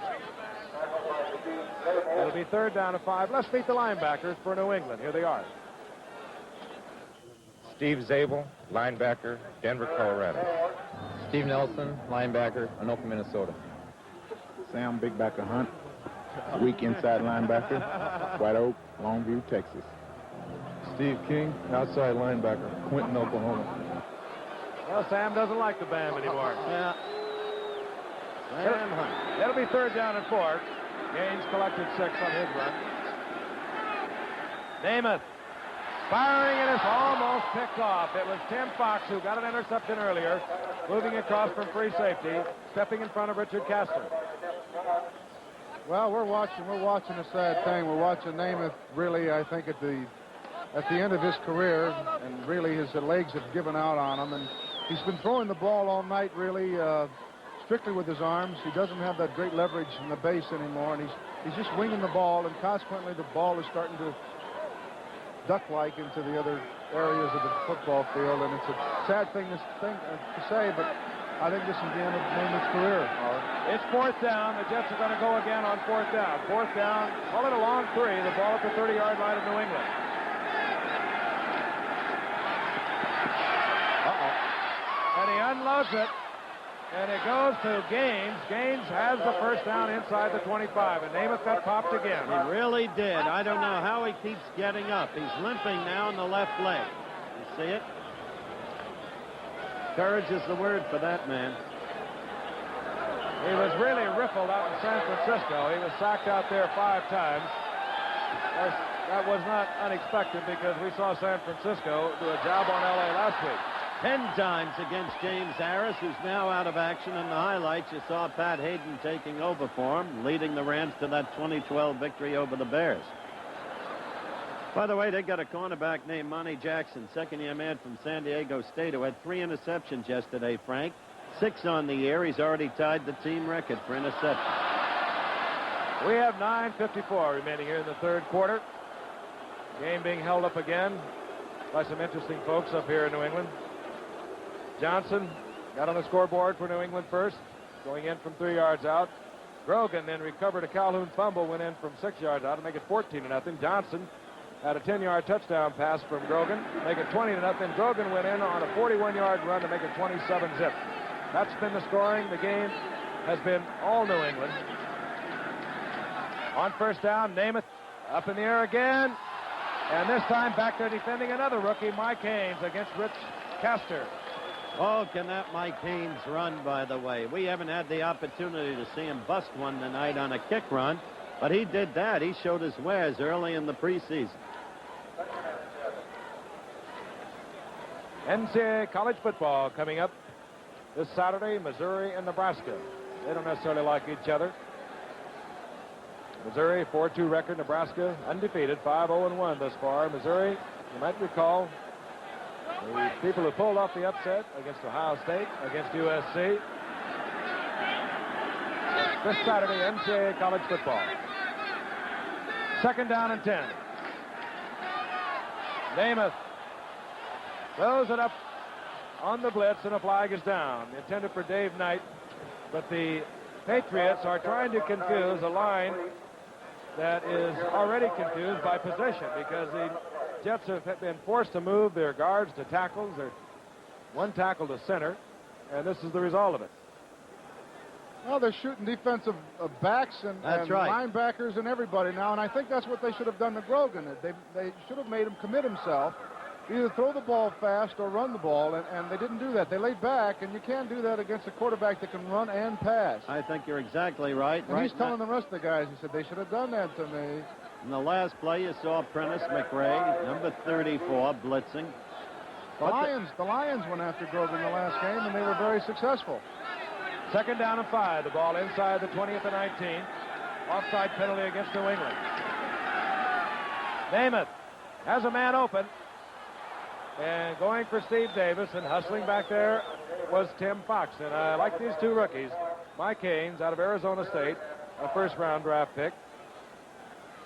It'll be 3rd down and 5. Let's meet the linebackers for New England. Here they are. Steve Zabel, linebacker, Denver, Colorado. Steve Nelson, linebacker, Anoka, Minnesota. Sam Big Backer Hunt, weak inside linebacker, White Oak, Longview, Texas. Steve King, outside linebacker, Quinton, Oklahoma. Well, Sam doesn't like the BAM anymore. Yeah. Sam Hunt. It'll be 3rd down and 4. Gaines collected 6 on his run. Namath firing, and it's almost picked off. It was Tim Fox who got an interception earlier, moving across from free safety, stepping in front of Richard Castor. Well, we're watching a sad thing. We're watching Namath really, I think, at the end of his career, and really his legs have given out on him, and he's been throwing the ball all night, really, strictly with his arms. He doesn't have that great leverage in the base anymore, and he's just winging the ball, and consequently the ball is starting to duck-like into the other areas of the football field, and it's a sad thing to say, but I think this is the end of Namath's career. It's 4th down. The Jets are going to go again on 4th down. 4th down, call it a long 3. The ball at the 30-yard line of New England. And he unloads it, and it goes to Gaines. Gaines has the 1st down inside the 25, and Namath got popped again. He really did. I don't know how he keeps getting up. He's limping now in the left leg. You see it? Courage is the word for that man. He was really riffled out in San Francisco. He was sacked out there 5 times. Of course, that was not unexpected because we saw San Francisco do a job on L.A. last week. 10 times against James Harris, who's now out of action. In the highlights, you saw Pat Hayden taking over for him, leading the Rams to that 2012 victory over the Bears. By the way, they got a cornerback named Monty Jackson, second-year man from San Diego State, who had 3 interceptions yesterday, Frank. 6 on the year. He's already tied the team record for interceptions. We have 9:54 remaining here in the third quarter. Game being held up again by some interesting folks up here in New England. Johnson got on the scoreboard for New England first, going in from 3 yards out. Grogan then recovered a Calhoun fumble, went in from 6 yards out to make it 14-0. Johnson had a 10-yard touchdown pass from Grogan, make it 20-0. Grogan went in on a 41-yard run to make it 27-zip. That's been the scoring. The game has been all New England. On first down, Namath up in the air again. And this time back there defending another rookie, Mike Haynes, against Rich Castor. Oh, can that Mike Haynes run, by the way. We haven't had the opportunity to see him bust one tonight on a kick run, but he did that. He showed his wares early in the preseason. NCAA college football coming up this Saturday, Missouri and Nebraska. They don't necessarily like each other. Missouri, 4-2 record. Nebraska, undefeated, 5-0-1 thus far. Missouri, you might recall, the people who pulled off the upset against Ohio State, against USC. This Saturday, NCAA college football. Second down and 10. Namath throws it up on the blitz, and a flag is down. Intended for Dave Knight, but the Patriots are trying to confuse a line that is already confused by position, because the Jets have been forced to move their guards to tackles, or one tackle to center, and this is the result of it. Well, they're shooting defensive backs and linebackers and everybody now, and I think that's what they should have done to Grogan. They should have made him commit himself, either throw the ball fast or run the ball, and they didn't do that. They laid back, and you can't do that against a quarterback that can run and pass. I think you're exactly right. And he's telling the rest of the guys, he said, they should have done that to me. In the last play, you saw Prentice McRae, number 34, blitzing. The Lions went after Grogan the last game, and they were very successful. Second down and 5. The ball inside the 20th and 19. Offside penalty against New England. Namath has a man open. And going for Steve Davis, and hustling back there was Tim Fox. And I like these two rookies. Mike Haynes out of Arizona State, a first-round draft pick.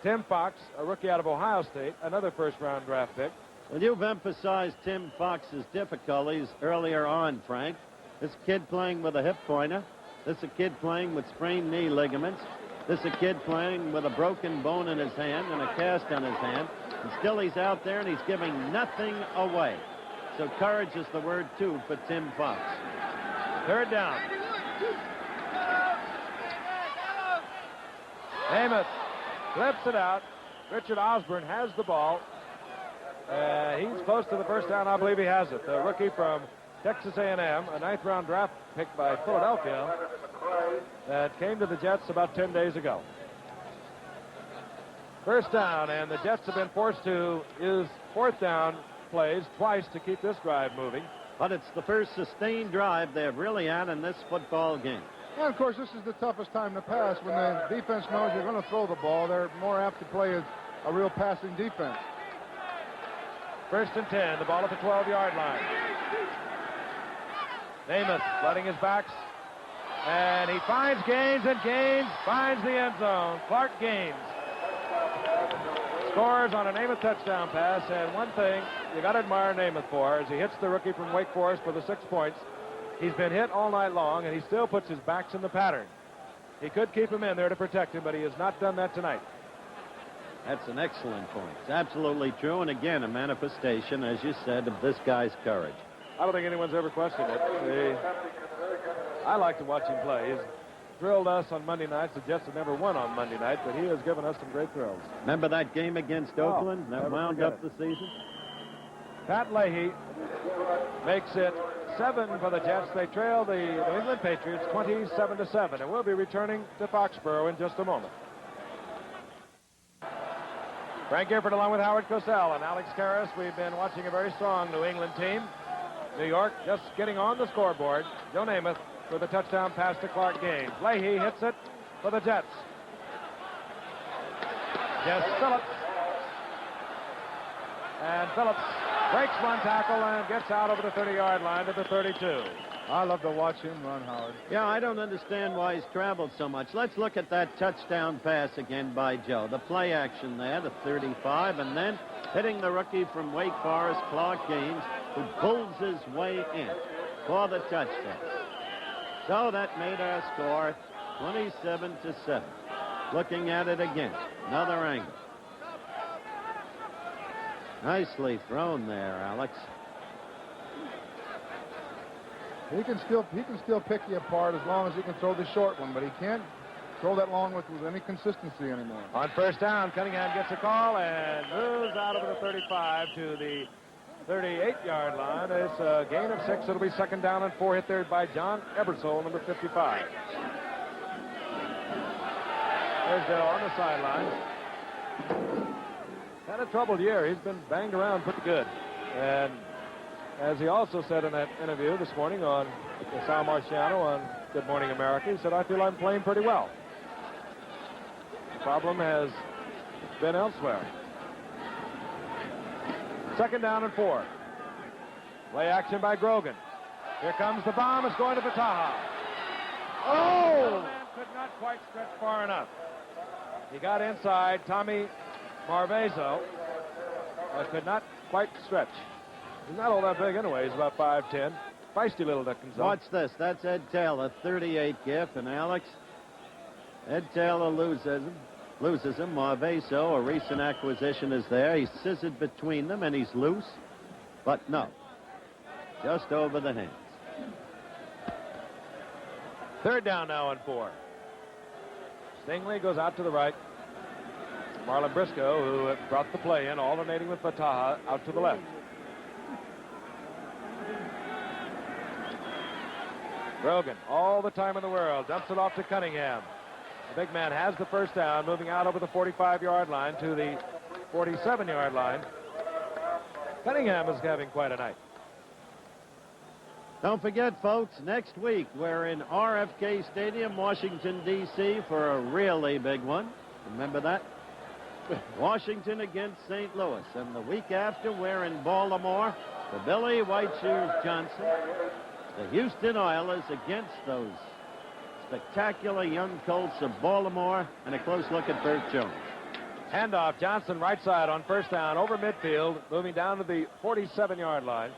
Tim Fox, a rookie out of Ohio State, another first-round draft pick. Well, you've emphasized Tim Fox's difficulties earlier on, Frank. This kid playing with a hip pointer. This a kid playing with sprained knee ligaments. This a kid playing with a broken bone in his hand and a cast on his hand. And still he's out there and he's giving nothing away. So courage is the word, too, for Tim Fox. Third down. Namath flips it out. Richard Osborne has the ball. He's close to the first down. I believe he has it. The rookie from Texas A&M, a 9th-round draft pick by Philadelphia that came to the Jets about 10 days ago. First down, and the Jets have been forced to use fourth down plays twice to keep this drive moving. But it's the first sustained drive they've really had in this football game. And, of course, this is the toughest time to pass. When the defense knows you're going to throw the ball, they're more apt to play a real passing defense. First and 10, the ball at the 12-yard line. Namath flooding his backs, and he finds Gaines, and Gaines finds the end zone. Clark Gaines scores on a Namath touchdown pass, and one thing you got to admire Namath for is he hits the rookie from Wake Forest for the 6 points. He's been hit all night long, and he still puts his backs in the pattern. He could keep him in there to protect him, but he has not done that tonight. That's an excellent point. It's absolutely true, and again, a manifestation, as you said, of this guy's courage. I don't think anyone's ever questioned it. I like to watch him play. He's thrilled us on Monday nights. The Jets have never won on Monday night, but he has given us some great thrills. Remember that game against Oakland that wound up the season? Pat Leahy makes it 7 for the Jets. They trail the New England Patriots 27-7, and we'll be returning to Foxborough in just a moment. Frank Gifford along with Howard Cosell and Alex Karras. We've been watching a very strong New England team. New York just getting on the scoreboard. Joe Namath with a touchdown pass to Clark Gaines. Leahy hits it for the Jets. Jess Phillips And Phillips breaks one tackle and gets out over the 30-yard line to the 32. I love to watch him run, Howard. Yeah, I don't understand why he's traveled so much. Let's look at that touchdown pass again by Joe. The play action there, the 35, and then hitting the rookie from Wake Forest, Clark Gaines, who pulls his way in for the touchdown. So that made our score 27-7. Looking at it again, another angle. Nicely thrown there, Alex. He can still pick you apart as long as he can throw the short one, but he can't throw that long with any consistency anymore. On first down, Cunningham gets a call and moves out over the 35 to the 38-yard line. It's a gain of 6. It'll be second down and 4, hit there by John Ebersole, number 55. There's Dell on the sidelines. Had a troubled year. He's been banged around pretty good. And as he also said in that interview this morning on Sal Marciano on Good Morning America, he said, I feel I'm playing pretty well. The problem has been elsewhere. Second down and 4. Play action by Grogan. Here comes the bomb. It's going to Vataha. Oh! The man could not quite stretch far enough. He got inside. Tommy Marvezo could not quite stretch. He's not all that big anyway. He's about 5'10". Feisty little Dickinson. Watch this. That's Ed Taylor, 38 Giff, and Alex. Ed Taylor loses him. Marvezo, a recent acquisition, is there. He's scissored between them, and he's loose. But no. Just over the hands. Third down now and 4. Stingley goes out to the right. Marlon Briscoe, who brought the play in, alternating with Vataha, out to the left. Grogan, all the time in the world, dumps it off to Cunningham. The big man has the first down, moving out over the 45-yard line to the 47-yard line. Cunningham is having quite a night. Don't forget, folks, next week we're in RFK Stadium, Washington, D.C. for a really big one. Remember that? Washington against St. Louis. And the week after, we're in Baltimore for Billy White Shoes Johnson. The Houston Oilers against those spectacular young Colts of Baltimore, and a close look at Burt Jones. Handoff, Johnson right side on first down over midfield, moving down to the 47-yard line.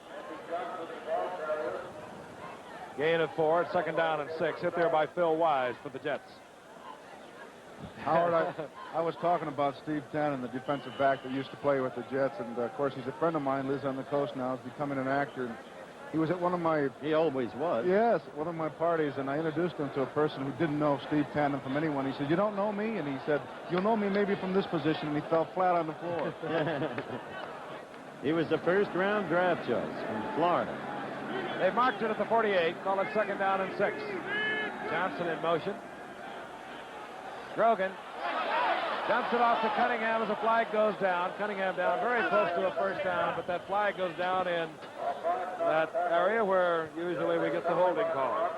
Gain of 4, second down and 6, hit there by Phil Wise for the Jets. Howard, I was talking about Steve Tannen, the defensive back that used to play with the Jets, and of course he's a friend of mine, lives on the coast now, is becoming an actor. And he was at one of my... He always was. Yes, one of my parties, and I introduced him to a person who didn't know Steve Tannen from anyone. He said, "You don't know me?" And he said, "You'll know me maybe from this position," and he fell flat on the floor. He was the first-round draft choice from Florida. They've marked it at the 48, call it second down and 6. Johnson in motion. Grogan dumps it off to Cunningham as a flag goes down. Cunningham down very close to a first down, but that flag goes down in that area where usually we get the holding call.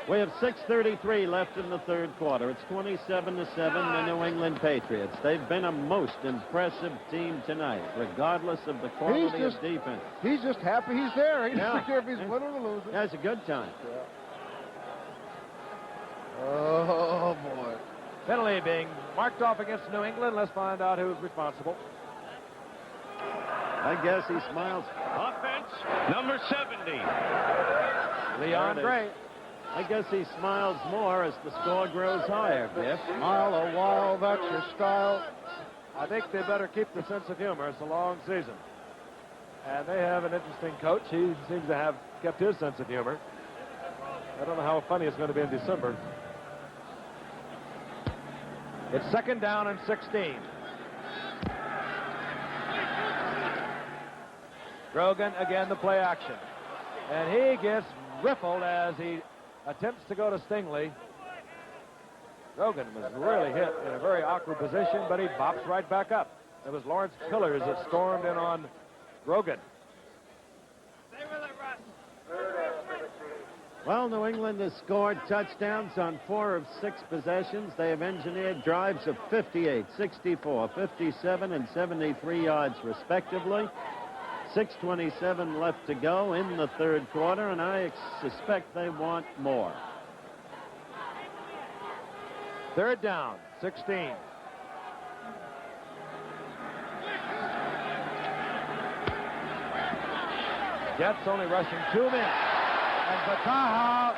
We have 6:33 left in the third quarter. It's 27-7, the New England Patriots. They've been a most impressive team tonight, regardless of the quality of defense. He's just happy he's there. He doesn't care if he's winning or losing. That's a good time. Yeah. Oh, boy. Penalty being marked off against New England. Let's find out who's responsible. I guess he smiles. Offense, number 70. Leon Gray. I guess he smiles more as the score grows higher, Biff. Smile a while, that's your style. I think they better keep the sense of humor. It's a long season. And they have an interesting coach. He seems to have kept his sense of humor. I don't know how funny it's going to be in December. It's second down and 16. Grogan again, the play action. And he gets riffled as he attempts to go to Stingley. Grogan was really hit in a very awkward position, but he bops right back up. It was Lawrence Pillars that stormed in on Grogan. Well, New England has scored touchdowns on 4 of 6 possessions. They have engineered drives of 58, 64, 57, and 73 yards, respectively. 6:27 left to go in the third quarter, and I suspect they want more. Third down, 16. Jets only rushing 2 men. And Bataha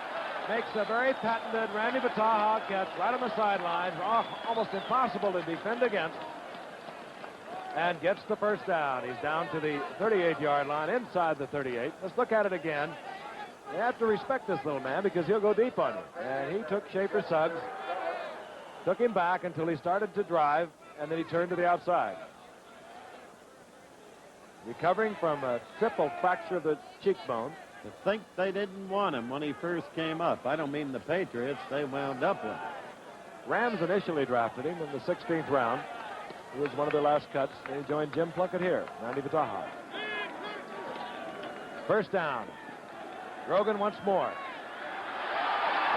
makes a very patented Randy Bataha catch right on the sidelines, almost impossible to defend against, and gets the first down. He's down to the 38-yard line, inside the 38. Let's look at it again. You have to respect this little man because he'll go deep on you. And he took Schaefer Suggs, took him back until he started to drive, and then he turned to the outside. Recovering from a triple fracture of the cheekbone. To think they didn't want him when he first came up. I don't mean the Patriots. They wound up with him. Rams initially drafted him in the 16th round. He was one of their last cuts. He joined Jim Plunkett here, Randy Bataha. First down. Grogan once more.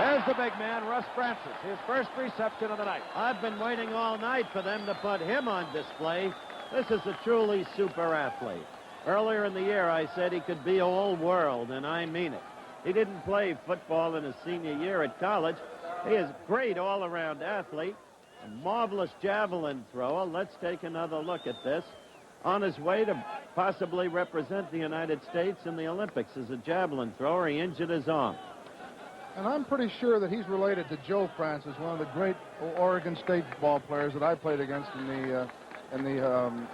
There's the big man, Russ Francis, his first reception of the night. I've been waiting all night for them to put him on display. This is a truly super athlete. Earlier in the year, I said he could be all world, and I mean it. He didn't play football in his senior year at college. He is a great all-around athlete, a marvelous javelin thrower. Let's take another look at this. On his way to possibly represent the United States in the Olympics as a javelin thrower, he injured his arm. And I'm pretty sure that he's related to Joe Francis, one of the great Oregon State ball players that I played against in the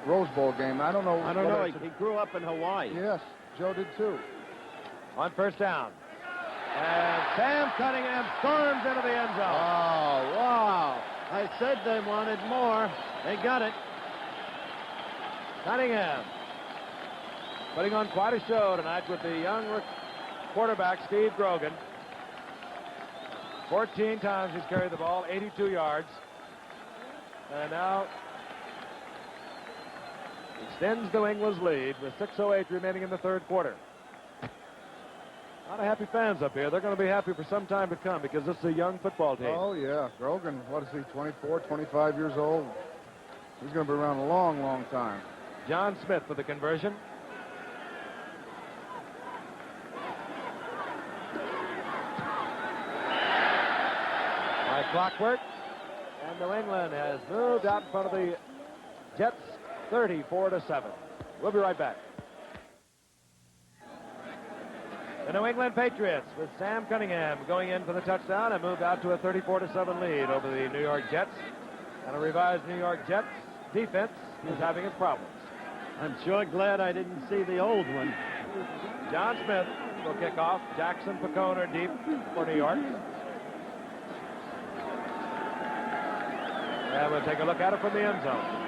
Rose Bowl game. I don't know. He grew up in Hawaii. Yes, Joe did too. On first down. And Sam Cunningham storms into the end zone. Oh, wow. I said they wanted more. They got it. Cunningham putting on quite a show tonight with the young quarterback, Steve Grogan. 14 times he's carried the ball, 82 yards. And now extends New England's lead with 6:08 remaining in the third quarter. A lot of happy fans up here. They're going to be happy for some time to come because this is a young football team. Oh, yeah. Grogan, what is he, 24, 25 years old? He's going to be around a long, long time. John Smith for the conversion. By clockwork. And New England has moved out in front of the Jets 34-7. We'll be right back. The New England Patriots with Sam Cunningham going in for the touchdown and moved out to a 34-7 lead over the New York Jets. And a revised New York Jets defense is having its problems. I'm sure glad I didn't see the old one. John Smith will kick off. Jackson Pacone are deep for New York. And we'll take a look at it from the end zone.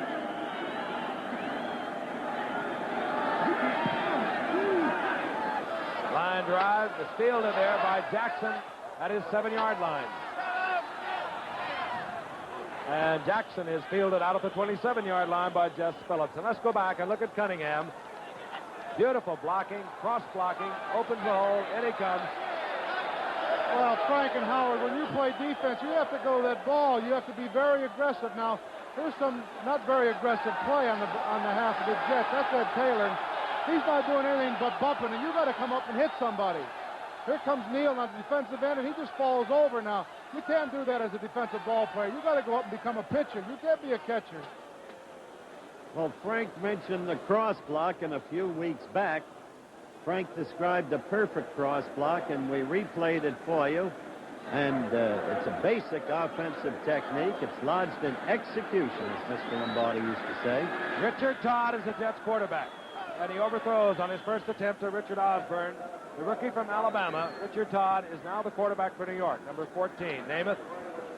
Line drive is fielded there by Jackson at his 7-yard line. And Jackson is fielded out at the 27-yard line by Jess Phillips. And let's go back and look at Cunningham. Beautiful blocking, cross-blocking, opens the hole, in he comes. Well, Frank and Howard, when you play defense, you have to go to that ball. You have to be very aggressive. Now, here's some not very aggressive play on the half of the Jets. That's Ed Taylor. He's not doing anything but bumping, and you got to come up and hit somebody. Here comes Neal on the defensive end, and he just falls over. Now, you can't do that as a defensive ball player. You got to go up and become a pitcher. You can't be a catcher. Well, Frank mentioned the cross block, and a few weeks back, Frank described a perfect cross block, and we replayed it for you. And it's a basic offensive technique. It's lodged in execution, as Mr. Lombardi used to say. Richard Todd is the Jets quarterback. And he overthrows on his first attempt to Richard Osborne, the rookie from Alabama. Richard Todd is now the quarterback for New York, number 14. Namath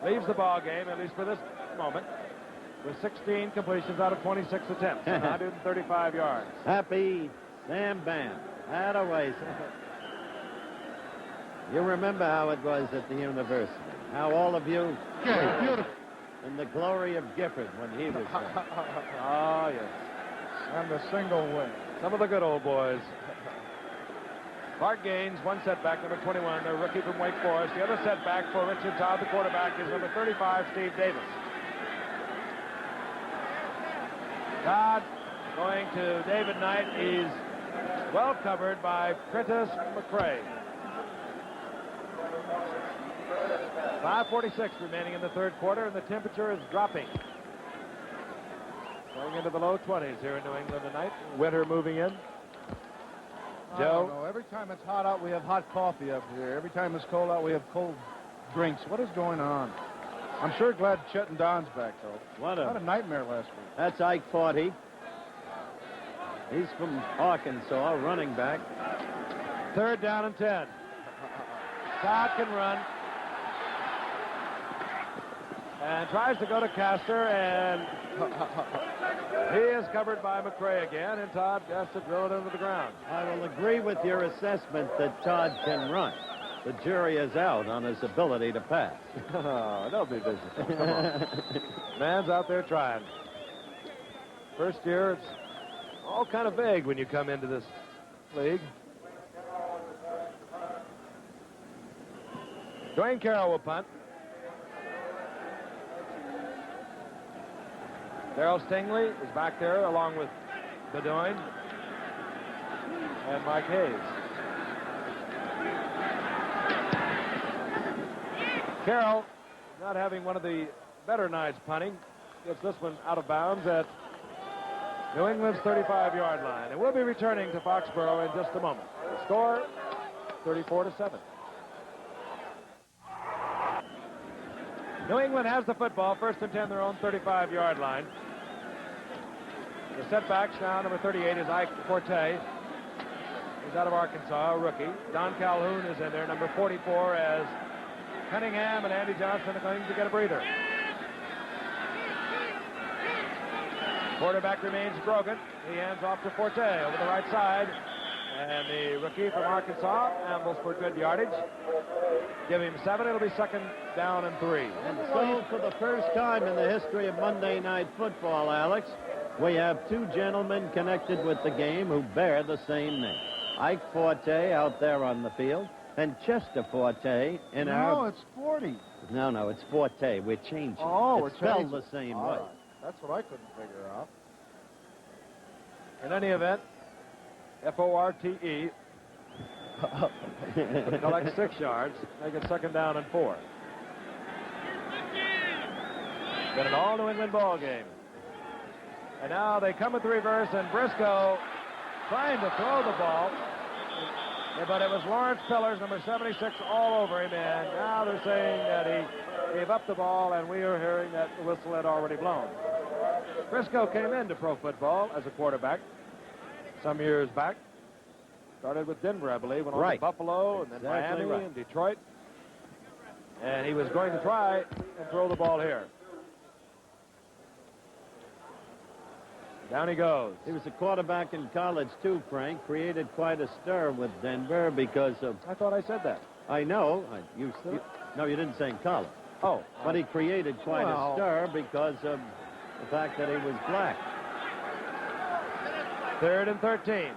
leaves the ball game, at least for this moment, with 16 completions out of 26 attempts, 135 yards. Happy Sam Bam. Attaways. You remember how it was at the university. How all of you beautiful. In the glory of Gifford when he was there. Oh, yes. And the single win. Some of the good old boys. Clark Gaines, one setback, number 21, the rookie from Wake Forest. The other setback for Richard Todd, the quarterback, is number 35, Steve Davis. Todd going to David Knight. He's well covered by Prentice McCray. 5:46 remaining in the third quarter, and the temperature is dropping. Going into the low 20s here in New England tonight. Winter moving in. Joe? No, every time it's hot out, we have hot coffee up here. Every time it's cold out, we have cold drinks. What is going on? I'm sure glad Chet and Don's back, though. What a nightmare last week. That's Ike Forte. He's from Arkansas, running back. Third down and 10. Todd can run. And tries to go to Castor, and he is covered by McCray again, and Todd has to drill it into the ground. I will agree with your assessment that Todd can run. The jury is out on his ability to pass. Oh, don't be busy. Come on. Man's out there trying. First year, it's all kind of vague when you come into this league. Dwayne Carroll will punt. Darrell Stingley is back there along with Bedoin and Mike Hayes. Carroll, not having one of the better nights punting, gets this one out of bounds at New England's 35-yard line. And we'll be returning to Foxborough in just a moment. The score, 34-7. New England has the football, first and 10, their own 35-yard line. The setbacks now, number 38 is Ike Forte. He's out of Arkansas, a rookie. Don Calhoun is in there, number 44, as Cunningham and Andy Johnson are going to get a breather. Quarterback remains Grogan. He hands off to Forte over the right side. And the rookie from Arkansas ambles for good yardage. Give him 7. It'll be second down and 3. And so for the first time in the history of Monday Night Football, Alex, we have two gentlemen connected with the game who bear the same name. Ike Forte out there on the field, and Chester Forte in our... No, it's 40. No, it's Forte. We're changing. Oh, it's spelled the same way. Right. That's what I couldn't figure out. In any event, F-O-R-T-E. Collect 6 yards. Make it second down and 4. Been an all New England ball game. And now they come with the reverse, and Briscoe trying to throw the ball. But it was Lawrence Pillars, number 76, all over him. And now they're saying that he gave up the ball, and we are hearing that the whistle had already blown. Briscoe came into pro football as a quarterback some years back. Started with Denver, I believe, went on to Buffalo, and then Miami and Detroit. And he was going to try and throw the ball here. Down he goes. He was a quarterback in college, too, Frank. Created quite a stir with Denver because of... I thought I said that. I know. No, you didn't say in college. Oh. But he created quite a stir because of the fact that he was black. 3rd and 13.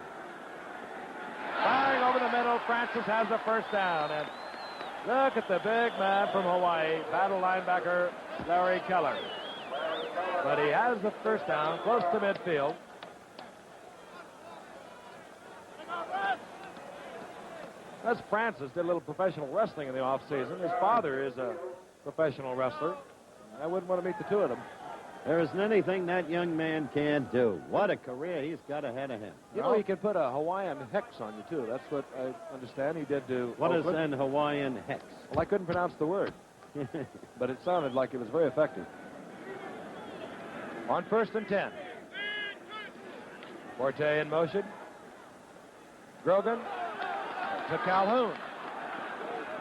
Firing over the middle, Francis has the first down. And look at the big man from Hawaii, battle linebacker Larry Keller. But he has the first down, close to midfield. Les Francis did a little professional wrestling in the offseason. His father is a professional wrestler. I wouldn't want to meet the two of them. There isn't anything that young man can't do. What a career he's got ahead of him. You know, he can put a Hawaiian hex on you, too. That's what I understand he did to What Oakland. is an Hawaiian hex? Well, I couldn't pronounce the word. But it sounded like it was very effective. On 1st and 10. Forte in motion. Grogan to Calhoun.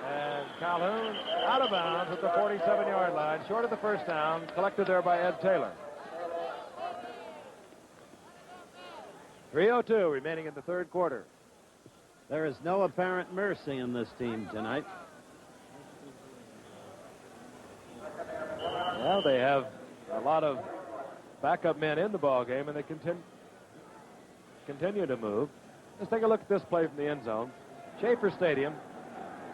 And Calhoun out of bounds at the 47-yard line, short of the first down, collected there by Ed Taylor. 3:02 remaining in the third quarter. There is no apparent mercy in this team tonight. Well, they have a lot of backup men in the ball game, and they continue to move. Let's take a look at this play from the end zone. Schaefer Stadium,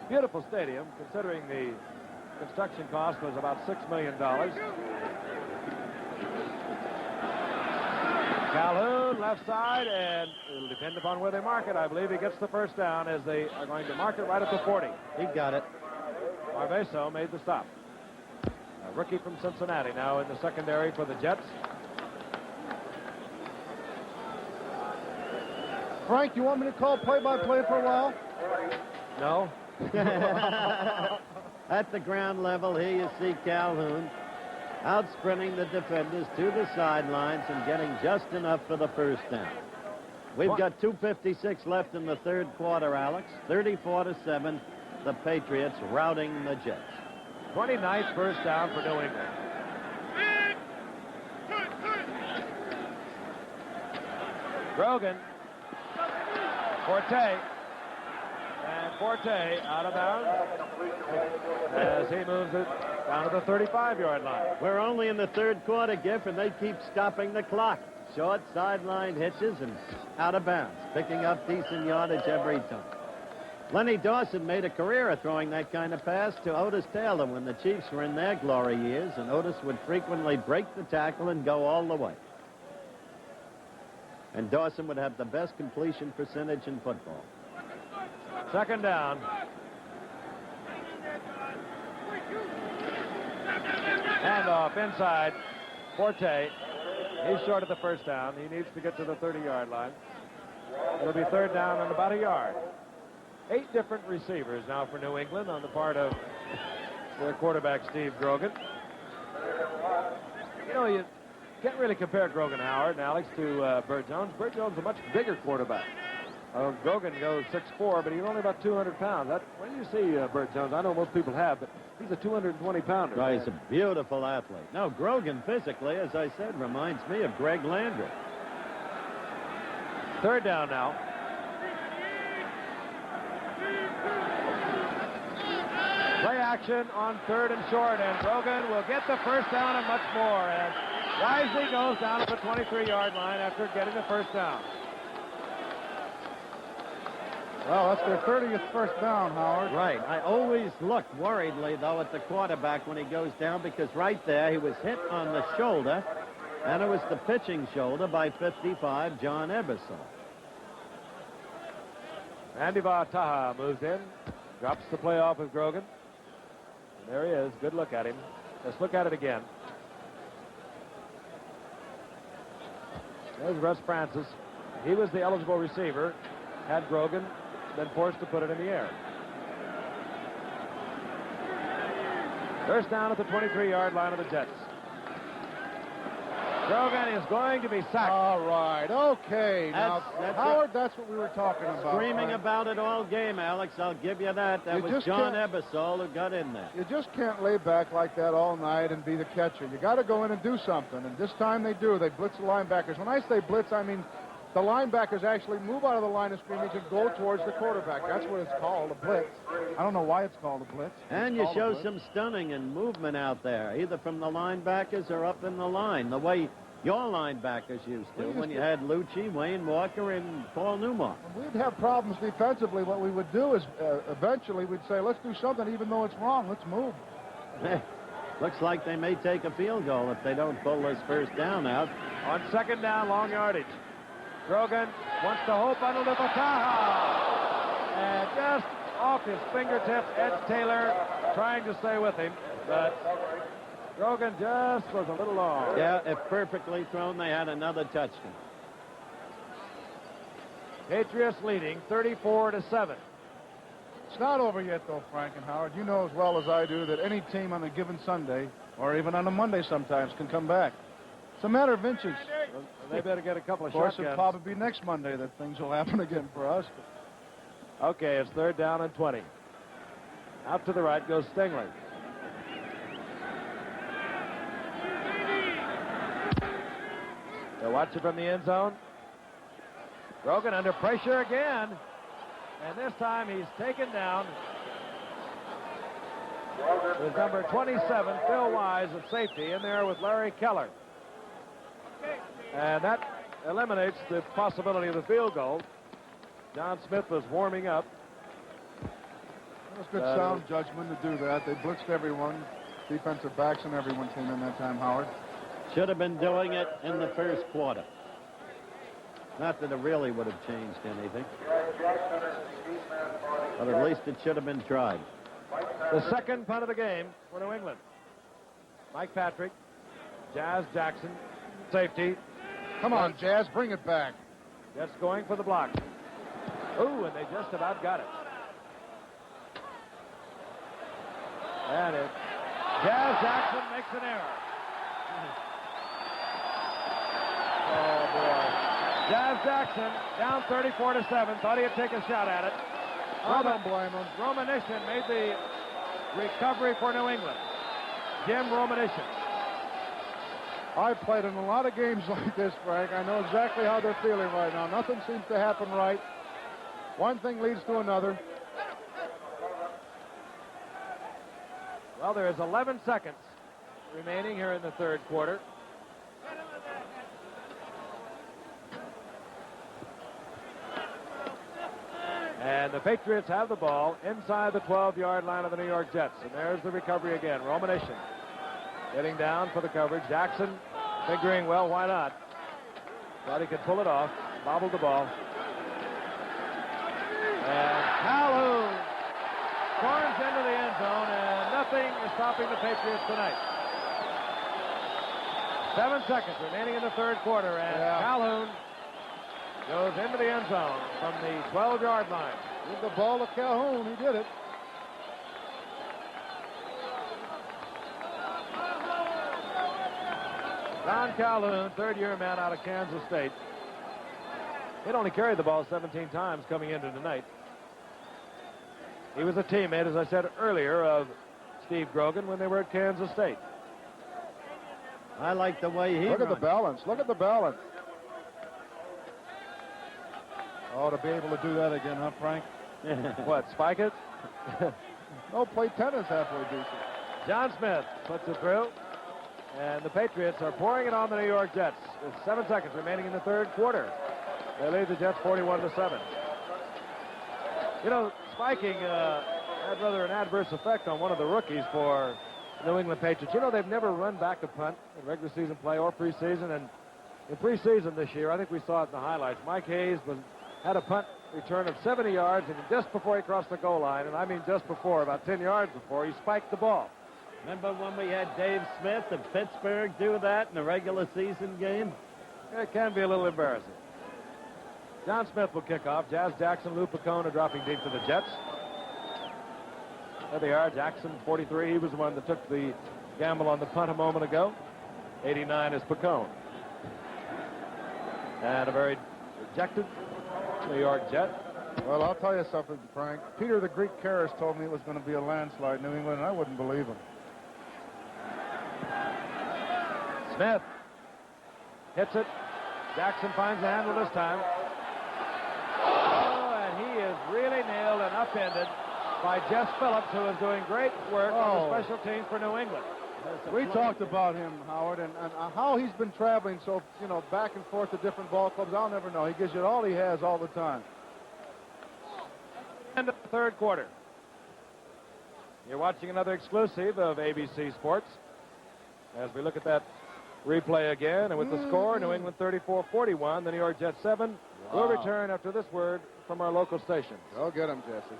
beautiful stadium, considering the construction cost was about $6 million. Calhoun, left side, and it'll depend upon where they mark it. I believe he gets the first down as they are going to mark it right at the 40. He got it. Marveso made the stop. A rookie from Cincinnati now in the secondary for the Jets. Frank, you want me to call play-by-play for a while? No. At the ground level, here you see Calhoun out sprinting the defenders to the sidelines and getting just enough for the first down. We've got 2:56 left in the third quarter, Alex. 34-7, the Patriots routing the Jets. 29th first down for New England. Grogan. Forte. And Forte out of bounds as he moves it down to the 35-yard line. We're only in the third quarter, Giff, and they keep stopping the clock. Short sideline hitches and out of bounds, picking up decent yardage every time. Lenny Dawson made a career of throwing that kind of pass to Otis Taylor when the Chiefs were in their glory years, and Otis would frequently break the tackle and go all the way. And Dawson would have the best completion percentage in football. Second down. Handoff inside. Forte. He's short of the first down. He needs to get to the 30-yard line. It'll be third down and about a yard. 8 different receivers now for New England on the part of their quarterback, Steve Grogan. You know, you can't really compare Grogan, Howard, and Alex, to Burt Jones. Burt Jones is a much bigger quarterback. Grogan goes 6'4", but he's only about 200 pounds. When you see Burt Jones, I know most people have, but he's a 220-pounder. Well, he's a beautiful athlete. No, Grogan physically, as I said, reminds me of Greg Landry. Third down now. Play action on third and short, and Grogan will get the first down and much more as Wisely goes down to the 23-yard line after getting the first down. Well, that's their 30th first down, Howard. Right. I always look worriedly, though, at the quarterback when he goes down, because right there he was hit on the shoulder, and it was the pitching shoulder by 55, John Ebersol. Andy Taha moves in, drops the play off with Grogan. And there he is. Good look at him. Let's look at it again. There's Russ Francis. He was the eligible receiver. Had Grogan, then forced to put it in the air. First down at the 23-yard line of the Jets. Grogan is going to be sacked. All right, okay. Now, Howard, that's what we were talking about. Screaming right? about it all game, Alex. I'll give you that. That was John Ebersol who got in there. You just can't lay back like that all night and be the catcher. You got to go in and do something, and this time they do. They blitz the linebackers. When I say blitz, I mean the linebackers actually move out of the line of scrimmage and go towards the quarterback. That's what it's called, a blitz. I don't know why it's called a blitz. And you show some stunning and movement out there, either from the linebackers or up in the line, the way your linebackers used to when you had Lucci, Wayne Walker, and Paul Newmark. We'd have problems defensively. What we would do is eventually we'd say, let's do something even though it's wrong. Let's move. Looks like they may take a field goal if they don't pull this first down out. On second down, long yardage. Grogan wants to hope on Taha. And just off his fingertips, Ed Taylor trying to stay with him, but Grogan just was a little long. Yeah, if perfectly thrown, they had another touchdown. Patriots leading 34-7. It's not over yet, though, Frank and Howard. You know as well as I do that any team on a given Sunday, or even on a Monday sometimes, can come back. It's a matter of inches. Well, they better get a couple of shotguns. Of course, it'll probably be next Monday that things will happen again for us. Okay, it's third down and 20. Out to the right goes Stingley. They'll watch it from the end zone. Grogan under pressure again. And this time he's taken down. With number 27, Phil Wise, at safety, in there with Larry Keller. And that eliminates the possibility of the field goal. John Smith was warming up. That's good sound judgment to do that. They blitzed everyone. Defensive backs and everyone came in that time, Howard. Should have been doing it in the first quarter. Not that it really would have changed anything. But at least it should have been tried. The second punt of the game for New England. Mike Patrick, Jazz Jackson, safety. Come on, Jazz, bring it back. Just going for the block. Ooh, and they just about got it. And it. Jazz Jackson makes an error. Oh, boy. Jazz Jackson down 34-7. Thought he'd take a shot at it. I don't blame him. Romanishin made the recovery for New England. Jim Romanishin. I played in a lot of games like this, Frank. I know exactly how they're feeling right now. Nothing seems to happen right. One thing leads to another. Well, there is 11 seconds remaining here in the third quarter. And the Patriots have the ball inside the 12-yard line of the New York Jets. And there's the recovery again. Romanishin getting down for the coverage. Jackson figuring, well, why not? Thought he could pull it off. Bobbled the ball. And Calhoun storms into the end zone, and nothing is stopping the Patriots tonight. 7 seconds remaining in the third quarter, and Calhoun goes into the end zone from the 12-yard line. Give the ball to Calhoun. He did it. Don Calhoun, third-year man out of Kansas State. He'd only carried the ball 17 times coming into tonight. He was a teammate, as I said earlier, of Steve Grogan when they were at Kansas State. I like the way he Look at the balance. Look at the balance. Oh, to be able to do that again, huh, Frank? What, spike it? No, play tennis halfway decent. John Smith puts it through. And the Patriots are pouring it on the New York Jets. With 7 seconds remaining in the third quarter. They lead the Jets 41-7. You know, spiking had rather an adverse effect on one of the rookies for New England Patriots. You know, they've never run back a punt in regular season play or preseason. And in preseason this year, I think we saw it in the highlights. Mike Hayes had a punt return of 70 yards, and just before he crossed the goal line, and I mean just before, about 10 yards before, he spiked the ball. Remember when we had Dave Smith of Pittsburgh do that in a regular season game? It can be a little embarrassing. John Smith will kick off. Jazz Jackson, Lou Picone are dropping deep to the Jets. There they are. Jackson, 43. He was the one that took the gamble on the punt a moment ago. 89 is Picone. And a very rejected New York Jet. Well, I'll tell you something, Frank. Peter the Greek Karras told me it was going to be a landslide in New England, and I wouldn't believe him. Smith hits it. Jackson finds the handle this time. Oh, and he is really nailed and upended by Jess Phillips, who is doing great work on the special teams for New England. We talked about him, Howard, and how he's been traveling so, back and forth to different ball clubs. I'll never know. He gives you all he has all the time. End of the third quarter. You're watching another exclusive of ABC Sports. As we look at that replay again, and with the score, New England 34-41, the New York Jets 7. We'll return after this word from our local station. Go get him, Jesse.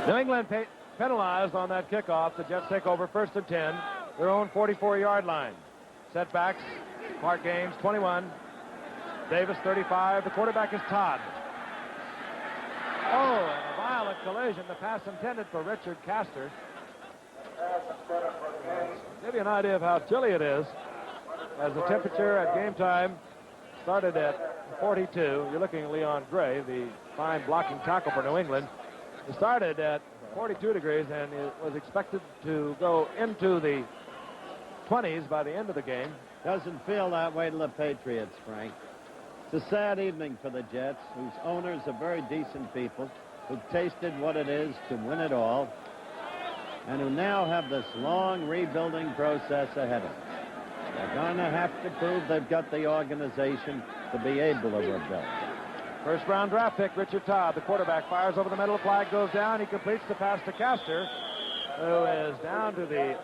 New England penalized on that kickoff. The Jets take over first and 10, their own 44-yard line. Setbacks, Mark Gaines, 21. Davis, 35. The quarterback is Todd. Oh, and a violent collision. The pass intended for Richard Castor. Give you an idea of how chilly it is. As the temperature at game time started at 42. You're looking at Leon Gray, the fine blocking tackle for New England. It started at 42 degrees and it was expected to go into the 20s by the end of the game. Doesn't feel that way to the Patriots, Frank. It's a sad evening for the Jets, whose owners are very decent people, who've tasted what it is to win it all, and who now have this long rebuilding process ahead of them. They're going to have to prove they've got the organization to be able to rebuild. First round draft pick, Richard Todd, the quarterback, fires over the middle. The flag goes down. He completes the pass to Castor, who is down to the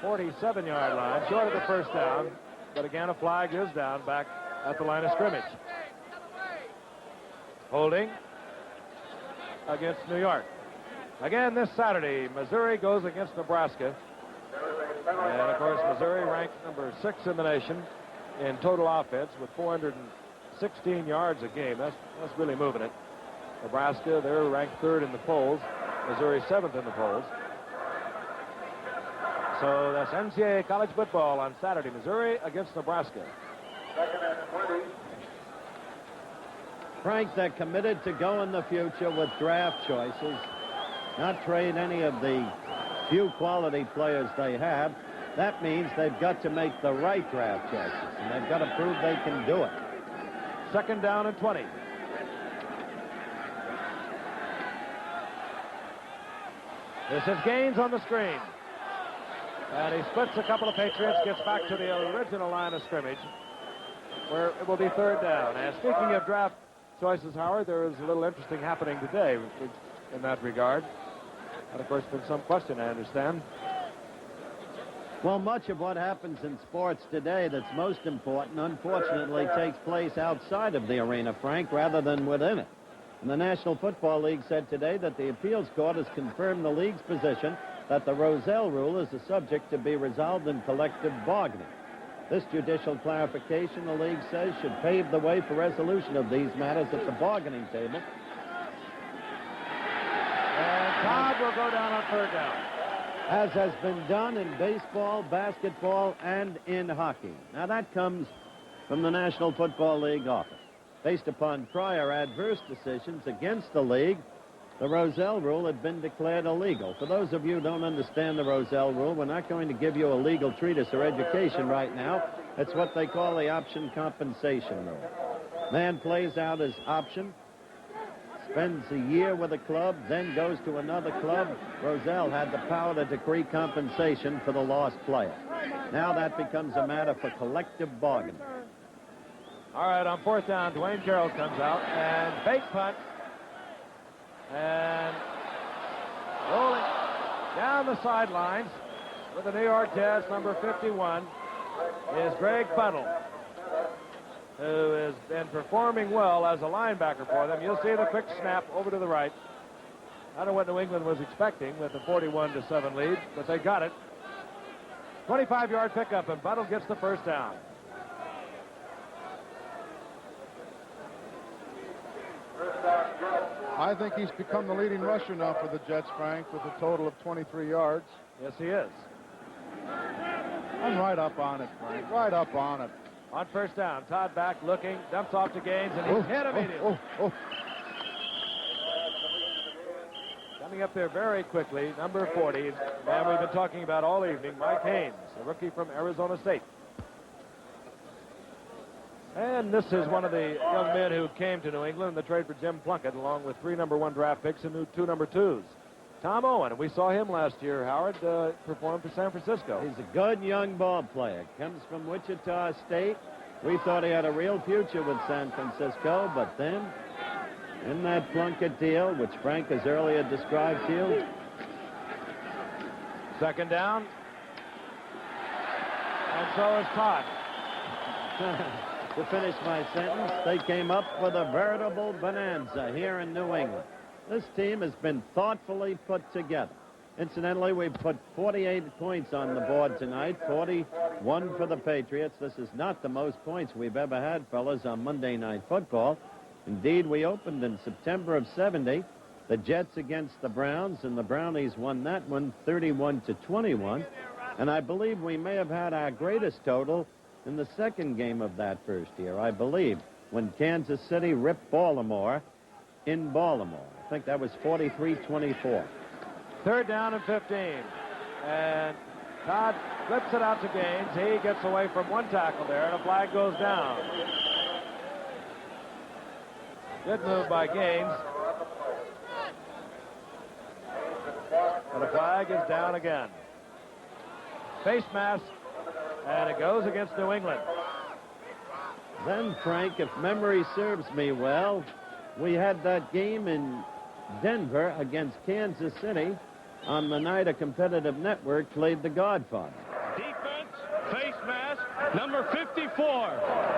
47-yard line, short of the first down. But again, a flag is down back at the line of scrimmage. Holding against New York. Again, this Saturday, Missouri goes against Nebraska. And, of course, Missouri ranked number 6 in the nation in total offense with 416 yards a game. That's really moving it. Nebraska, they're ranked 3rd in the polls. Missouri 7th in the polls. So that's NCAA college football on Saturday. Missouri against Nebraska. Frank, they're committed to go in the future with draft choices, not trade any of the few quality players they have. That means they've got to make the right draft choices, and they've got to prove they can do it. 2nd down and 20. This is Gaines on the screen. And he splits a couple of Patriots, gets back to the original line of scrimmage, where it will be 3rd down. And speaking of draft choices, Howard, there is a little interesting happening today in that regard. And, of course, been some question, I understand. Well, much of what happens in sports today that's most important, unfortunately, takes place outside of the arena, Frank, rather than within it. And the National Football League said today that the appeals court has confirmed the league's position that the Rozelle rule is a subject to be resolved in collective bargaining. This judicial clarification, the league says, should pave the way for resolution of these matters at the bargaining table. And Todd will go down on 3rd down. As has been done in baseball, basketball, and in hockey. Now, that comes from the National Football League office. Based upon prior adverse decisions against the league, the Rozelle rule had been declared illegal. For those of you who don't understand the Rozelle rule, we're not going to give you a legal treatise or education right now. It's what they call the option compensation rule. Man plays out his option, spends a year with a club, then goes to another club. Rozelle had the power to decree compensation for the lost player. Now that becomes a matter for collective bargaining. All right, on 4th down, Dwayne Carroll comes out and fake punt. And rolling down the sidelines with the New York Jets, number 51, is Greg Bunnell, who has been performing well as a linebacker for them. You'll see the quick snap over to the right. I don't know what New England was expecting with the 41-7 lead, but they got it. 25-yard pickup, and Bunnell gets the 1st down. I think he's become the leading rusher now for the Jets, Frank, with a total of 23 yards. Yes, he is. I'm right up on it, Frank. Right up on it. On 1st down, Todd back looking, dumps off to Gaines, and he's hit immediately. Coming up there very quickly, number 40, the man we've been talking about all evening, Mike Haynes, a rookie from Arizona State. And this is one of the young men who came to New England in the trade for Jim Plunkett, along with 3 number 1 draft picks and 2 number 2s. Tom Owen, we saw him last year, Howard, perform for San Francisco. He's a good young ball player. Comes from Wichita State. We thought he had a real future with San Francisco, but then in that Plunkett deal, which Frank has earlier described to you. 2nd down. And so is Todd. To finish my sentence, they came up with a veritable bonanza here in New England. This team has been thoughtfully put together. Incidentally, we put 48 points on the board tonight, 41 for the Patriots. This is not the most points we've ever had, fellas, on Monday Night Football. Indeed, we opened in September of '70, the Jets against the Browns, and the Brownies won that one 31-21. And I believe we may have had our greatest total in the second game of that first year, I believe, when Kansas City ripped Baltimore in Baltimore. I think that was 43-24. 3rd down and 15. And Todd flips it out to Gaines. He gets away from 1 tackle there, and a flag goes down. Good move by Gaines. But a flag is down again. Face mask And it goes against New England. Then, Frank, if memory serves me well, we had that game in Denver against Kansas City on the night a competitive network played The Godfather. Defense, face mask, number 54.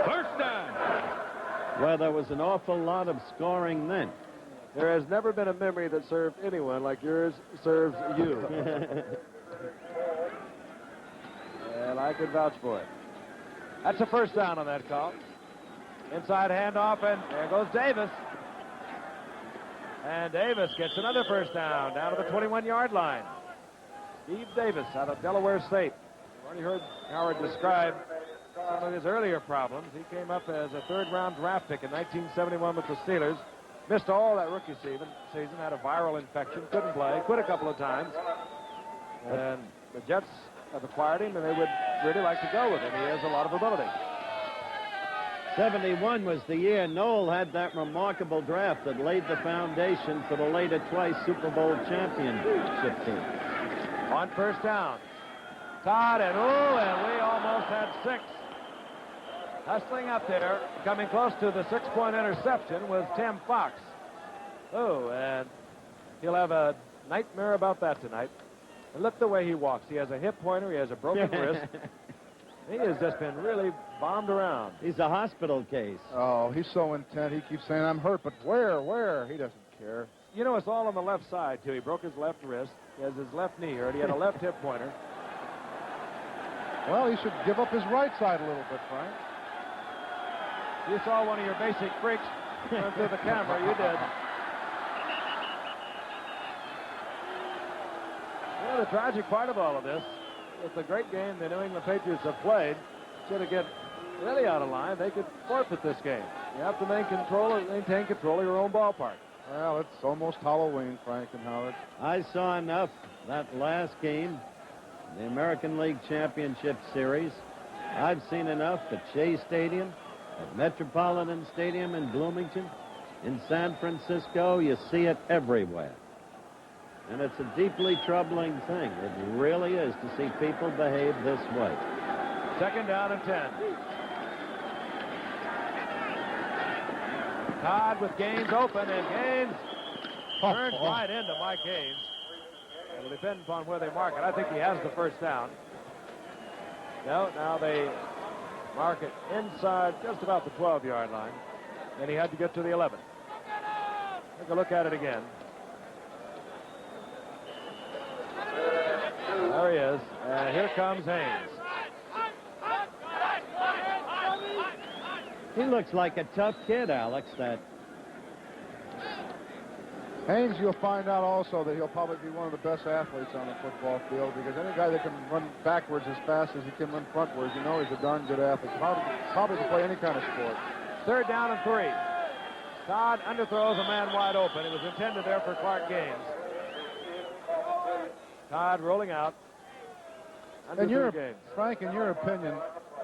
First down. Well, there was an awful lot of scoring then. There has never been a memory that served anyone like yours serves you. And I could vouch for it. That's a first down on that call. Inside handoff, and there goes Davis. And Davis gets another first down to the 21-yard line. Steve Davis out of Delaware State. You've already heard Howard describe some of his earlier problems. He came up as a third-round draft pick in 1971 with the Steelers. Missed all that rookie season, had a viral infection, couldn't play, quit a couple of times. And the Jets have acquired him, and they would really like to go with him. He has a lot of ability. 71 was the year Noel had that remarkable draft that laid the foundation for the later twice Super Bowl championship team. On first down. Todd and we almost had 6. Hustling up there, coming close to the 6-point interception was Tim Fox. And he'll have a nightmare about that tonight. And look the way he walks. He has a hip pointer. He has a broken wrist. He has just been really bombed around. He's a hospital case. Oh, he's so intent. He keeps saying, I'm hurt, but where? He doesn't care. You know, it's all on the left side, too. He broke his left wrist. He has his left knee hurt. He had a left hip pointer. Well, he should give up his right side a little bit, Frank. You saw one of your basic freaks run through the camera. You did. You know, the tragic part of all of this, it's a great game the New England Patriots have played. Should it get really out of line, they could forfeit this game. You have to maintain control of your own ballpark. Well, it's almost Halloween, Frank and Howard. I saw enough that last game, the American League Championship Series. I've seen enough at Shea Stadium, at Metropolitan Stadium in Bloomington, in San Francisco. You see it everywhere. And it's a deeply troubling thing. It really is to see people behave this way. Second down and 10. Todd with Gaines open, and Gaines turns right into Mike Haynes. It'll depend upon where they mark it. I think he has the first down. No, now they mark it inside just about the 12-yard line. And he had to get to the 11. Take a look at it again. There he is. And here comes Haynes. He looks like a tough kid, Alex, that. Haynes, you'll find out also that he'll probably be one of the best athletes on the football field, because any guy that can run backwards as fast as he can run frontwards, you know he's a darn good athlete. Probably to play any kind of sport. Third down and 3. Todd underthrows a man wide open. It was intended there for Clark Gaines. Todd rolling out. And Frank, in your opinion,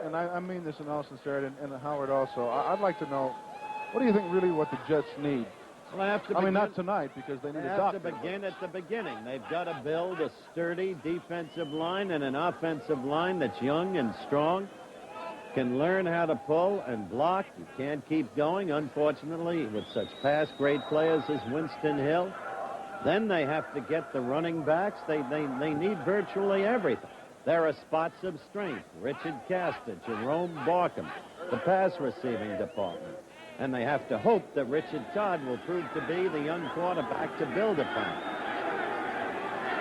and I mean this in all sincerity, and Howard also, I'd like to know, what do you think really what the Jets need? Well, I mean, not tonight, because they need a doctor. They have to begin at the beginning. They've got to build a sturdy defensive line and an offensive line that's young and strong, can learn how to pull and block. You can't keep going, unfortunately, with such great players as Winston Hill. Then they have to get the running backs. They need virtually everything. There are spots of strength. Richard Castor, Jerome Barkham, the pass receiving department. And they have to hope that Richard Todd will prove to be the young quarterback to build upon.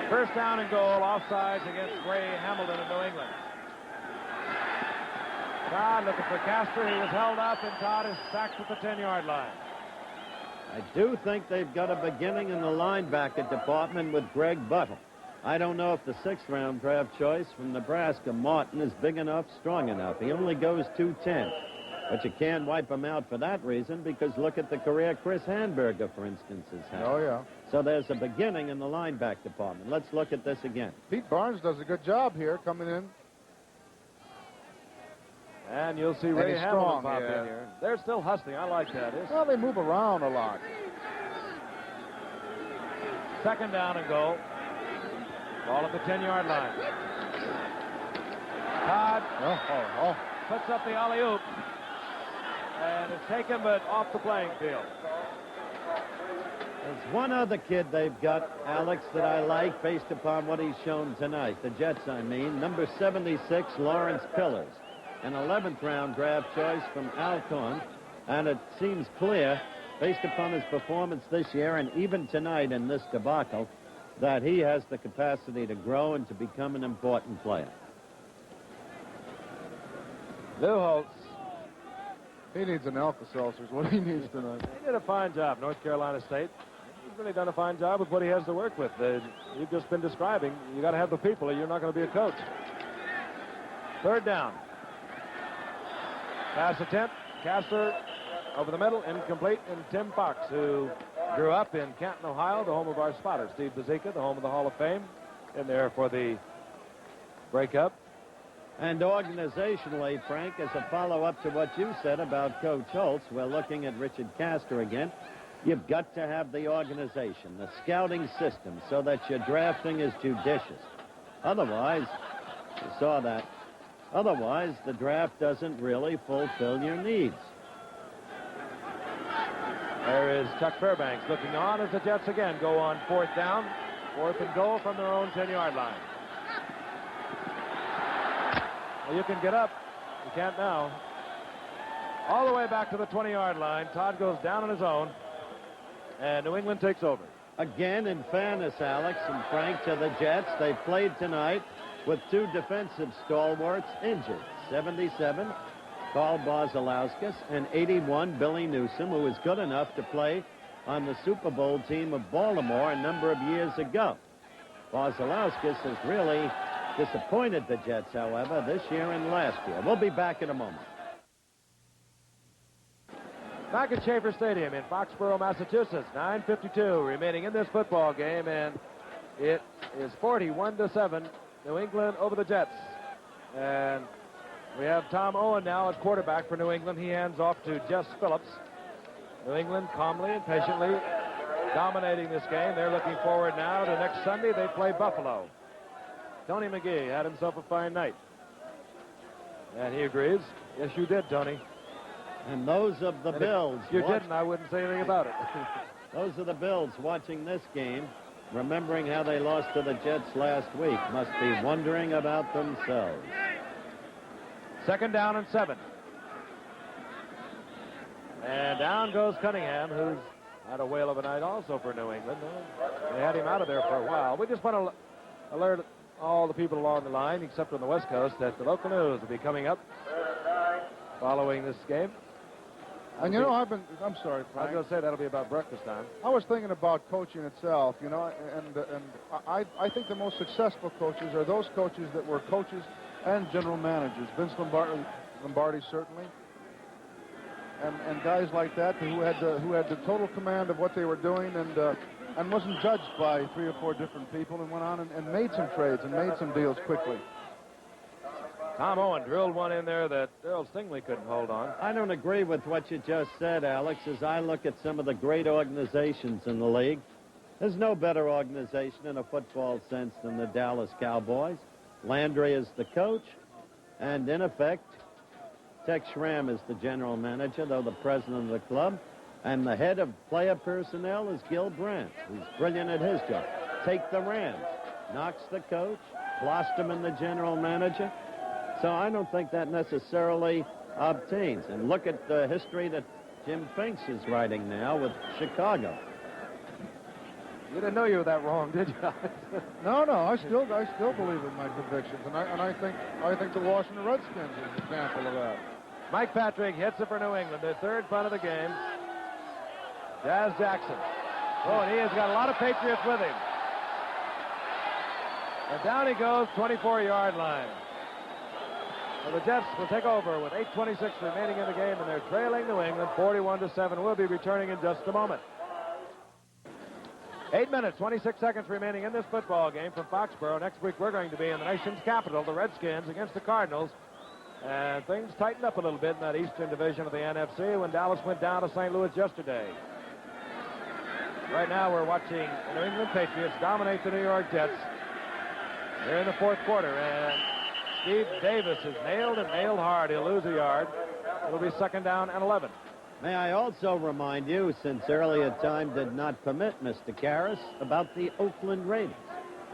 First down and goal, offsides against Ray Hamilton of New England. Todd looking for Castor. He was held up, and Todd is sacked at the 10-yard line. I do think they've got a beginning in the linebacker department with Greg Buttle. I don't know if the 6th-round draft choice from Nebraska, Martin, is big enough, strong enough. He only goes 210. But you can't wipe him out for that reason, because look at the career Chris Hanberger, for instance, has had. Oh, yeah. So there's a beginning in the linebacker department. Let's look at this again. Pete Barnes does a good job here coming in. And you'll see Ray Hamilton pop in here. They're still hustling. I like that. Well, they move around a lot. Second down and goal. Ball at the 10-yard line. Todd puts up the alley-oop. And it's taken, but off the playing field. There's one other kid they've got, Alex, that I like based upon what he's shown tonight. The Jets, I mean. Number 76, Lawrence Pillars. An 11th round draft choice from Alcorn. And it seems clear, based upon his performance this year and even tonight in this debacle, that he has the capacity to grow and to become an important player. Lou Holtz. He needs an Alka-Seltzer is what he needs tonight. He did a fine job, North Carolina State. He's really done a fine job with what he has to work with. You've just been describing. You got to have the people or you're not going to be a coach. Third down. Pass attempt. Castor over the middle, incomplete, and Tim Fox, who grew up in Canton, Ohio, the home of our spotter, Steve Bazika, the home of the Hall of Fame, in there for the breakup. And organizationally, Frank, as a follow-up to what you said about Coach Holtz, we're looking at Richard Castor again. You've got to have the organization, the scouting system, so that your drafting is judicious. Otherwise, you saw that. Otherwise, the draft doesn't really fulfill your needs. There is Chuck Fairbanks looking on as the Jets again go on fourth down. 4th and goal from their own 10-yard line. Well, you can get up. You can't now. All the way back to the 20-yard line. Todd goes down on his own. And New England takes over. Again, in fairness, Alex and Frank, to the Jets, they played tonight with 2 defensive stalwarts injured. 77, Carl Barzalauskas, and 81, Billy Newsom, who was good enough to play on the Super Bowl team of Baltimore a number of years ago. Barzalauskas has really disappointed the Jets, however, this year and last year. We'll be back in a moment. Back at Schaefer Stadium in Foxborough, Massachusetts. 9:52 remaining in this football game, and it is 41-7. New England over the Jets. And we have Tom Owen now at quarterback for New England. He hands off to Jess Phillips. New England calmly and patiently dominating this game. They're looking forward now to next Sunday. They play Buffalo. Tony McGee had himself a fine night. And he agrees. Yes, you did, Tony. And those of the Bills. If you didn't, I wouldn't say anything about it. Those are the Bills watching this game, remembering how they lost to the Jets last week, must be wondering about themselves. 2nd down and 7. And down goes Cunningham, who's had a whale of a night also for New England. They had him out of there for a while. We just want to alert all the people along the line, except on the West Coast, that the local news will be coming up following this game. And, you know, I'm sorry, Frank. I was going to say that'll be about breakfast time. I was thinking about coaching itself, you know, and I think the most successful coaches are those coaches that were coaches and general managers. Vince Lombardi certainly, and guys like that who had the total command of what they were doing and wasn't judged by 3 or 4 different people and went on and made some trades and made some deals quickly. Tom Owen drilled one in there that Darrell Stingley couldn't hold on. I don't agree with what you just said, Alex. As I look at some of the great organizations in the league, there's no better organization in a football sense than the Dallas Cowboys. Landry is the coach, and in effect, Tex Schramm is the general manager, though the president of the club, and the head of player personnel is Gil Brandt, who's brilliant at his job. Take the Rams. Knox the coach, Klosterman the general manager. So I don't think that necessarily obtains. And look at the history that Jim Finks is writing now with Chicago. You didn't know you were that wrong, did you? No, I still believe in my convictions, and I think the Washington Redskins is an example of that. Mike Patrick hits it for New England, their 3rd punt of the game. Jazz Jackson. Oh, and he has got a lot of Patriots with him. And down he goes, 24-yard line. So the Jets will take over with 8:26 remaining in the game, and they're trailing New England 41-7. We'll be returning in just a moment. 8 minutes, 26 seconds remaining in this football game from Foxborough. Next week, we're going to be in the nation's capital, the Redskins, against the Cardinals. And things tightened up a little bit in that Eastern Division of the NFC when Dallas went down to St. Louis yesterday. Right now, we're watching the New England Patriots dominate the New York Jets. They're in the 4th quarter, and Steve Davis is nailed and nailed hard. He'll lose a yard. It'll be 2nd down and 11. May I also remind you, since earlier time did not permit Mr. Karras, about the Oakland Raiders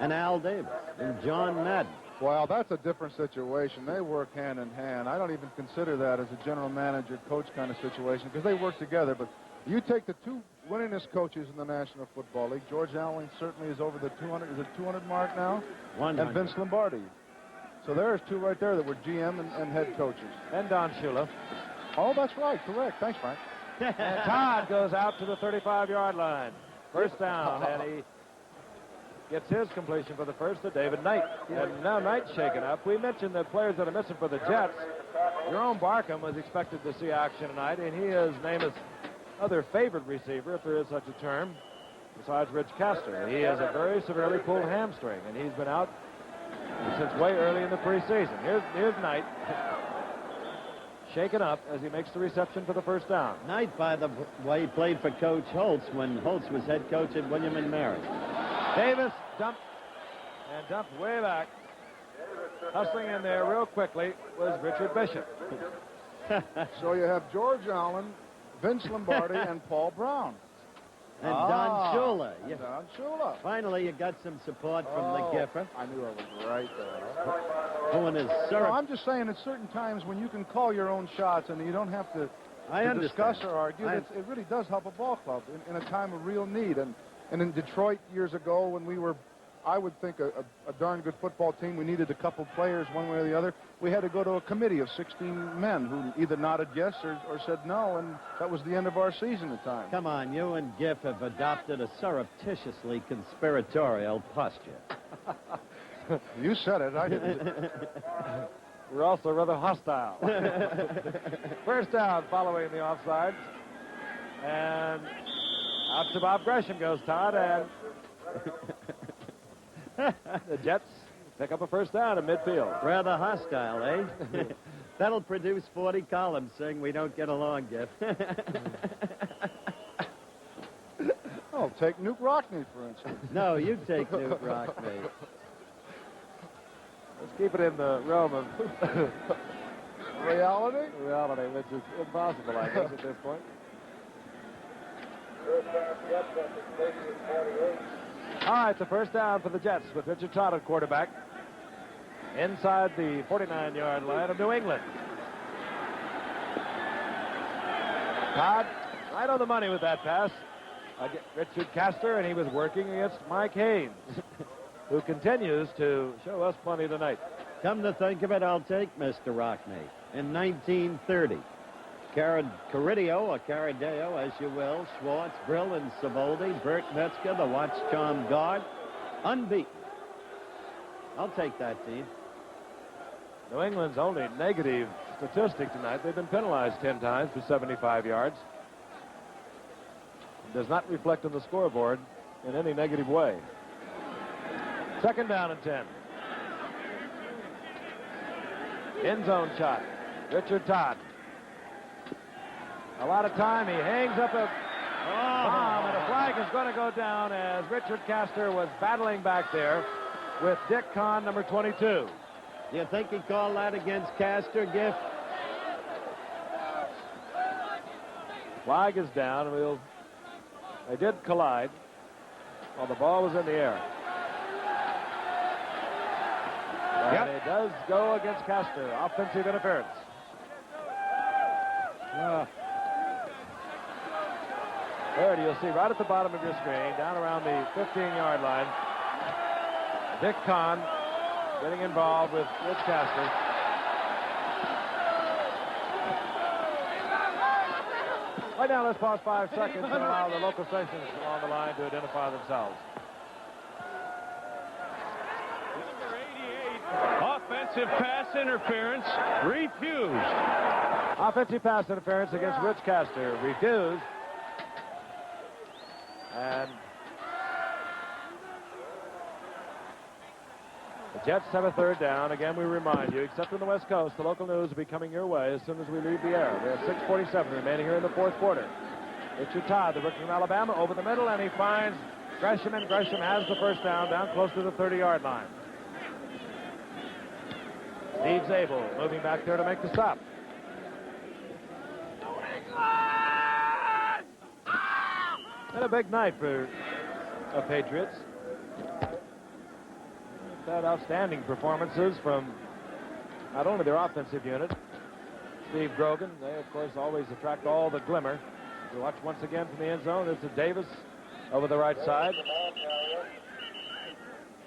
and Al Davis and John Madden. Well, that's a different situation. They work hand in hand. I don't even consider that as a general manager-coach kind of situation because they work together. But you take the two winningest coaches in the National Football League. George Allen certainly is over the 200. Is it 200 mark now? 100. And Vince Lombardi. So there's two right there that were GM and head coaches. And Don Shula. Oh, that's right. Correct. Thanks, Frank. And Todd goes out to the 35-yard line. First down, and he gets his completion for the first to David Knight. And now Knight's shaken up. We mentioned the players that are missing for the Jets. Jerome Barkham was expected to see action tonight, and he is named as other favored receiver, if there is such a term, besides Rich Castor. He has a very severely pulled hamstring, and he's been out since way early in the preseason. Here's Knight. Shaken up as he makes the reception for the first down. Knight, by the way, played for Coach Holtz when Holtz was head coach at William & Mary. Davis dumped way back. Hustling in there real quickly was Richard Bishop. So you have George Allen, Vince Lombardi, and Paul Brown. And Don Shula. Don Shula. Finally, you got some support from the Giffer. I knew I was right there. Who in his syrup. No, I'm just saying at certain times when you can call your own shots and you don't have to, discuss or argue, it really does help a ball club in a time of real need. And in Detroit years ago when we were, I would think, a darn good football team, we needed a couple players one way or the other. We had to go to a committee of 16 men who either nodded yes or said no, and that was the end of our season at times. Come on, you and Giff have adopted a surreptitiously conspiratorial posture. You said it, I didn't. We're also rather hostile. First down following the offsides. And out to Bob Gresham goes Todd, and the Jets pick up a first down in midfield. Rather hostile, eh? That'll produce 40 columns saying we don't get along, Giff. Oh, take Newt Rockney, for instance. No, you take Newt Rockney. Let's keep it in the realm of reality, which is impossible, I guess, at this point. All right, it's a first down for the Jets with Richard Todd at quarterback inside the 49-yard line of New England. Todd right on the money with that pass. Richard Castor, and he was working against Mike Haynes, who continues to show us plenty tonight. Come to think of it, I'll take Mr. Rockney. In 1930, Carideo, or Carideo, as you will, Schwartz, Brill, and Savoldi, Bert Metzger, the Watch Charm guard, unbeaten. I'll take that team. New England's only negative statistic tonight. They've been penalized 10 times for 75 yards. It does not reflect on the scoreboard in any negative way. Second down and 10. End zone shot. Richard Todd. A lot of time. He hangs up a bomb, and a flag is going to go down as Richard Castor was battling back there with Dick Kahn, number 22. Do you think he called that against Castor, Giff? Flag is down. They did collide while the ball was in the air. And it does go against Castor. Offensive interference. There you'll see right at the bottom of your screen, down around the 15-yard line, Dick Kahn getting involved with Castor. Right now, let's pause 5 seconds and allow the local stations along the line to identify themselves. Offensive pass interference refused. Offensive pass interference against Rich Castor refused. And the Jets have a third down. Again, we remind you, except on the West Coast, the local news will be coming your way as soon as we leave the air. We have 6:47 remaining here in the fourth quarter. Richard Todd, the rookie from Alabama, over the middle, and he finds Gresham, and Gresham has the first down close to the 30-yard line. Steve Zabel moving back there to make the stop. And a big night for the Patriots. Had outstanding performances from not only their offensive unit, Steve Grogan. They, of course, always attract all the glimmer. You watch once again from the end zone. This is Davis over the right side.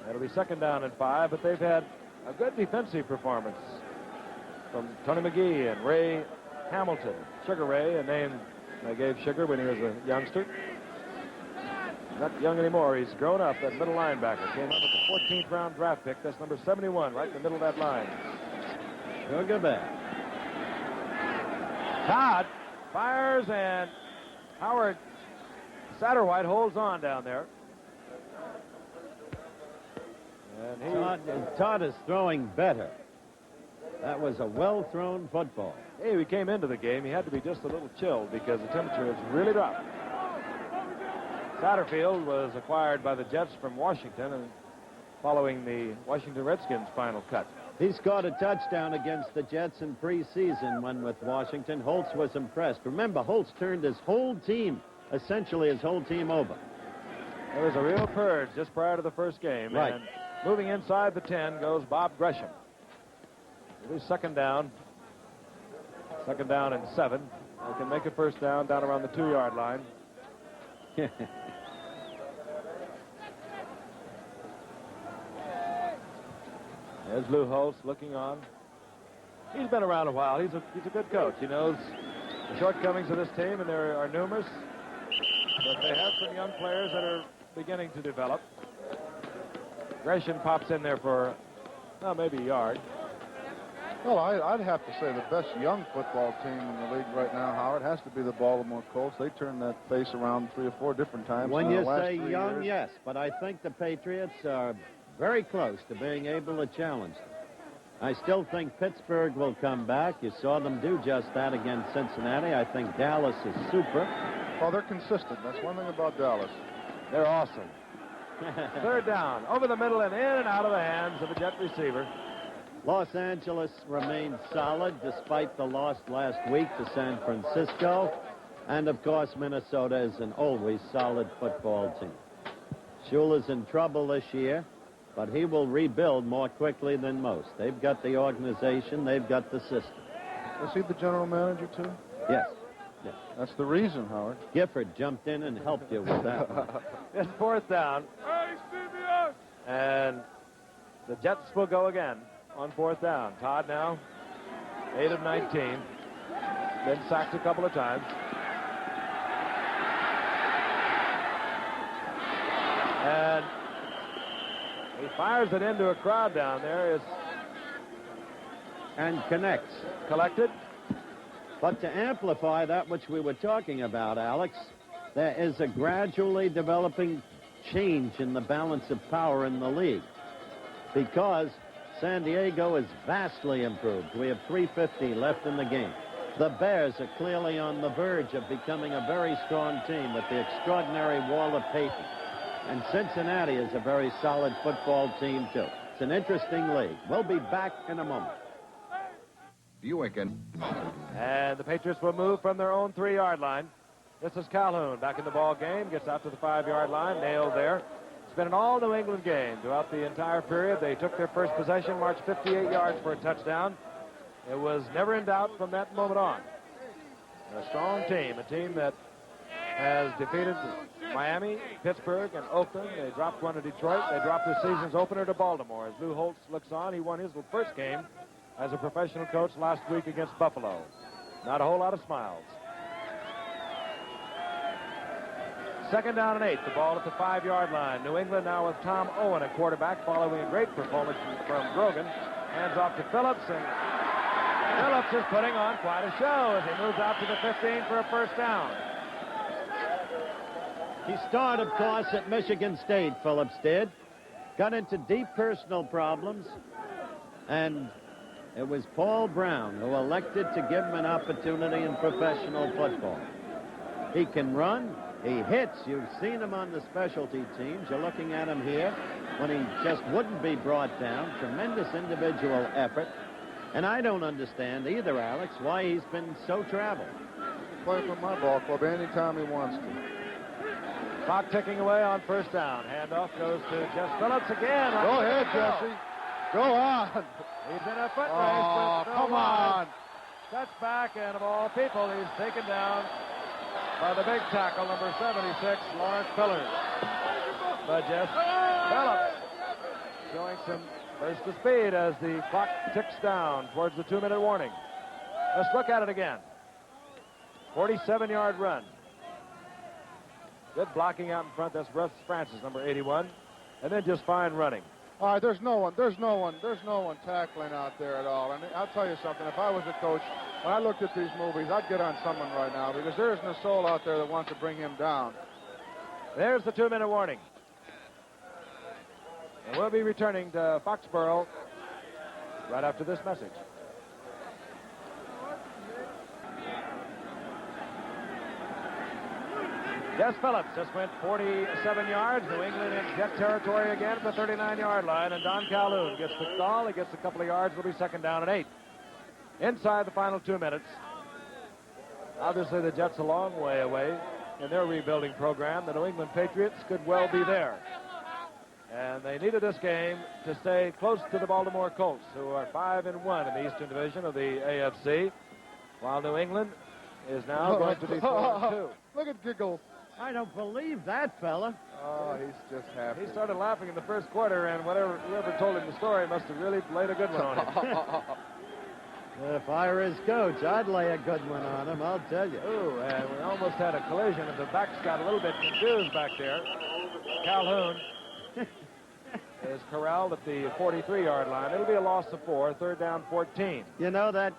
That'll be 2nd down and 5, but they've had a good defensive performance from Tony McGee and Ray Hamilton. Sugar Ray, a name they gave Sugar when he was a youngster. Not young anymore. He's grown up. That middle linebacker came up with the 14th round draft pick. That's number 71, right in the middle of that line. Sugar back. Todd fires, and Howard Satterwhite holds on down there. And Todd is throwing better. That was a well-thrown football. Hey, we came into the game. He had to be just a little chilled because the temperature has really dropped. Satterfield was acquired by the Jets from Washington and following the Washington Redskins final cut. He scored a touchdown against the Jets in preseason when with Washington. Holtz was impressed. Remember, Holtz turned his whole team, essentially his whole team over. There was a real purge just prior to the first game. Right. And moving inside the 10 goes Bob Gresham. It is 2nd down. 2nd down and 7. They can make a 1st down around the 2-yard line. There's Lou Holtz looking on. He's been around a while. He's a good coach. He knows the shortcomings of this team, and there are numerous. But they have some young players that are beginning to develop. Gresham pops in there for, maybe a yard. Well, I'd have to say the best young football team in the league right now, Howard, has to be the Baltimore Colts. They turned that face around 3 or 4 different times. When you say 3 young, years. yes, but I think the Patriots are very close to being able to challenge them. I still think Pittsburgh will come back. You saw them do just that against Cincinnati. I think Dallas is super. Well, they're consistent. That's one thing about Dallas. They're awesome. 3rd down, over the middle and in and out of the hands of the Jet receiver. Los Angeles remains solid despite the loss last week to San Francisco. And, of course, Minnesota is an always solid football team. Shula's in trouble this year, but he will rebuild more quickly than most. They've got the organization. They've got the system. Is he the general manager, too? Yes. That's the reason, Howard. Gifford jumped in and helped you with that one. It's 4th down. And the Jets will go again on 4th down. Todd now, 8 of 19. Been sacked a couple of times. And he fires it into a crowd down there. And connects. Collected. But to amplify that which we were talking about, Alex, there is a gradually developing change in the balance of power in the league because San Diego is vastly improved. We have 3:50 left in the game. The Bears are clearly on the verge of becoming a very strong team with the extraordinary Walter Payton. And Cincinnati is a very solid football team, too. It's an interesting league. We'll be back in a moment. And the Patriots will move from their own 3-yard line. This is Calhoun back in the ball game. Gets out to the 5-yard line. Nailed there. It's been an all New England game throughout the entire period. They took their first possession, marched 58 yards for a touchdown. It was never in doubt from that moment on. A strong team, a team that has defeated Miami, Pittsburgh, and Oakland. They dropped one to Detroit. They dropped the season's opener to Baltimore. As Lou Holtz looks on, he won his first game as a professional coach last week against Buffalo. Not a whole lot of smiles. 2nd down and 8. The ball at the 5-yard line. New England now with Tom Owen at quarterback, following a great performance from Grogan. Hands off to Phillips, and Phillips is putting on quite a show as he moves out to the 15 for a 1st down. He started, of course, at Michigan State, Phillips did. Got into deep personal problems, and it was Paul Brown who elected to give him an opportunity in professional football. He can run. He hits. You've seen him on the specialty teams. You're looking at him here when he just wouldn't be brought down. Tremendous individual effort. And I don't understand either, Alex, why he's been so traveled. Play for my ball club anytime he wants to. Clock ticking away on first down. Handoff goes to Jess Phillips again. Go ahead, Jesse. Go on. He's in a foot race. Oh, come on. Cuts back, and of all people, he's taken down by the big tackle, number 76, Lawrence Pillars. But Jess Phillips showing some burst of speed as the clock ticks down towards the 2-minute warning. Let's look at it again. 47-yard run. Good blocking out in front. That's Russ Francis, number 81. And then just fine running. All right, there's no one tackling out there at all. And I'll tell you something. If I was a coach, when I looked at these movies, I'd get on someone right now because there isn't a soul out there that wants to bring him down. There's the 2-minute warning. And we'll be returning to Foxborough right after this message. Jess Phillips just went 47 yards. New England in jet territory again at the 39-yard line. And Don Calhoun gets the call. He gets a couple of yards. It'll be second down and 8. Inside the final 2 minutes. Obviously, the Jets a long way away in their rebuilding program. The New England Patriots could well be there. And they needed this game to stay close to the Baltimore Colts, who are 5-1 in the Eastern Division of the AFC, while New England is now going to be 4-2. Look at Giggle. I don't believe that, fella. Oh, he's just happy. He started laughing in the first quarter, and whoever told him the story must have really laid a good one on him. If I were his coach, I'd lay a good one on him, I'll tell you. Ooh, and we almost had a collision, and the backs got a little bit confused back there. Calhoun is corralled at the 43-yard line. It'll be a loss of 4, third down 14. You know, that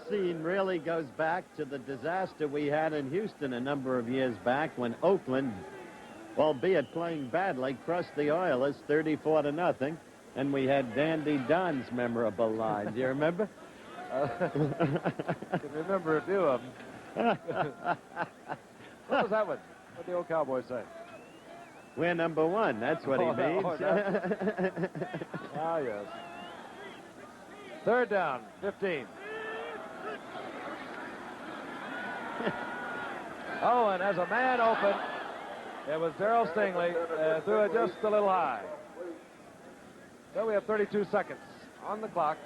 scene really goes back to the disaster we had in Houston a number of years back when Oakland, albeit playing badly, crushed the Oilers 34-0, and we had Dandy Don's memorable line. Do you remember? I can remember a few of them. What was that one? What did the old cowboy say? We're number 1. That's what he means. Ah, yes. Third down, 15. Oh, and as a man open, it was Darrell Stingley. Threw it just a little high. So we have 32 seconds on the clock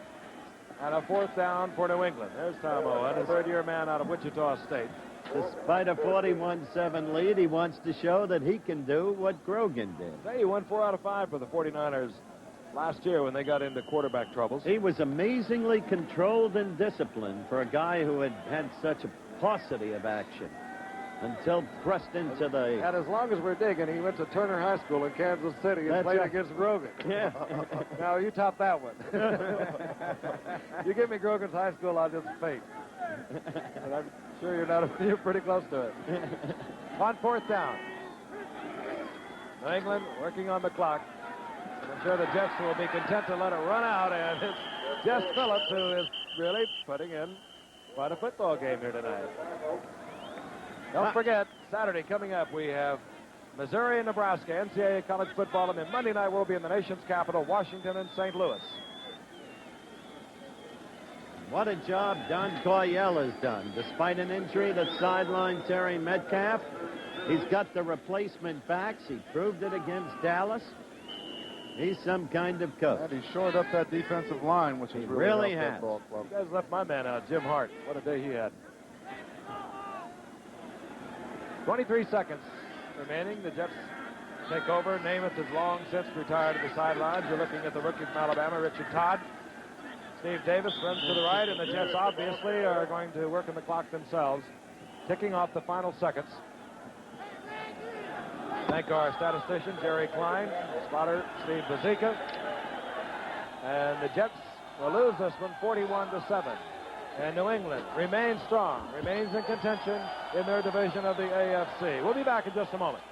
and a fourth down for New England. There's Tom Owen, a third-year man out of Wichita State. Despite a 41-7 lead, he wants to show that he can do what Grogan did. Say he won 4 out of 5 for the 49ers last year when they got into quarterback troubles. He was amazingly controlled and disciplined for a guy who had such a paucity of action until thrust into the... And as long as we're digging, he went to Turner High School in Kansas City and played against Grogan. Yeah. Now, you top that one. You give me Grogan's high school, I'll just faint. And I'm sure you're pretty close to it. On fourth down. New England working on the clock. And I'm sure the Jets will be content to let it run out. And it's Jess Phillips who is really putting in quite a football game here tonight. Don't forget, Saturday coming up, we have Missouri and Nebraska, NCAA college football. And then Monday night we'll be in the nation's capital, Washington and St. Louis. What a job Don Coryell has done. Despite an injury that sidelined Terry Metcalf, he's got the replacement backs. He proved it against Dallas. He's some kind of coach. And he shored up that defensive line, which is really helped has. that ball club. You guys left my man out, Jim Hart. What a day he had. 23 seconds remaining. The Jets take over. Namath has long since retired to the sidelines. You're looking at the rookie from Alabama, Richard Todd. Steve Davis runs to the right, and the Jets obviously are going to work on the clock themselves, ticking off the final seconds. Thank our statistician, Jerry Klein, spotter, Steve Bazika. And the Jets will lose this one 41-7. And New England remains strong, remains in contention in their division of the AFC. We'll be back in just a moment.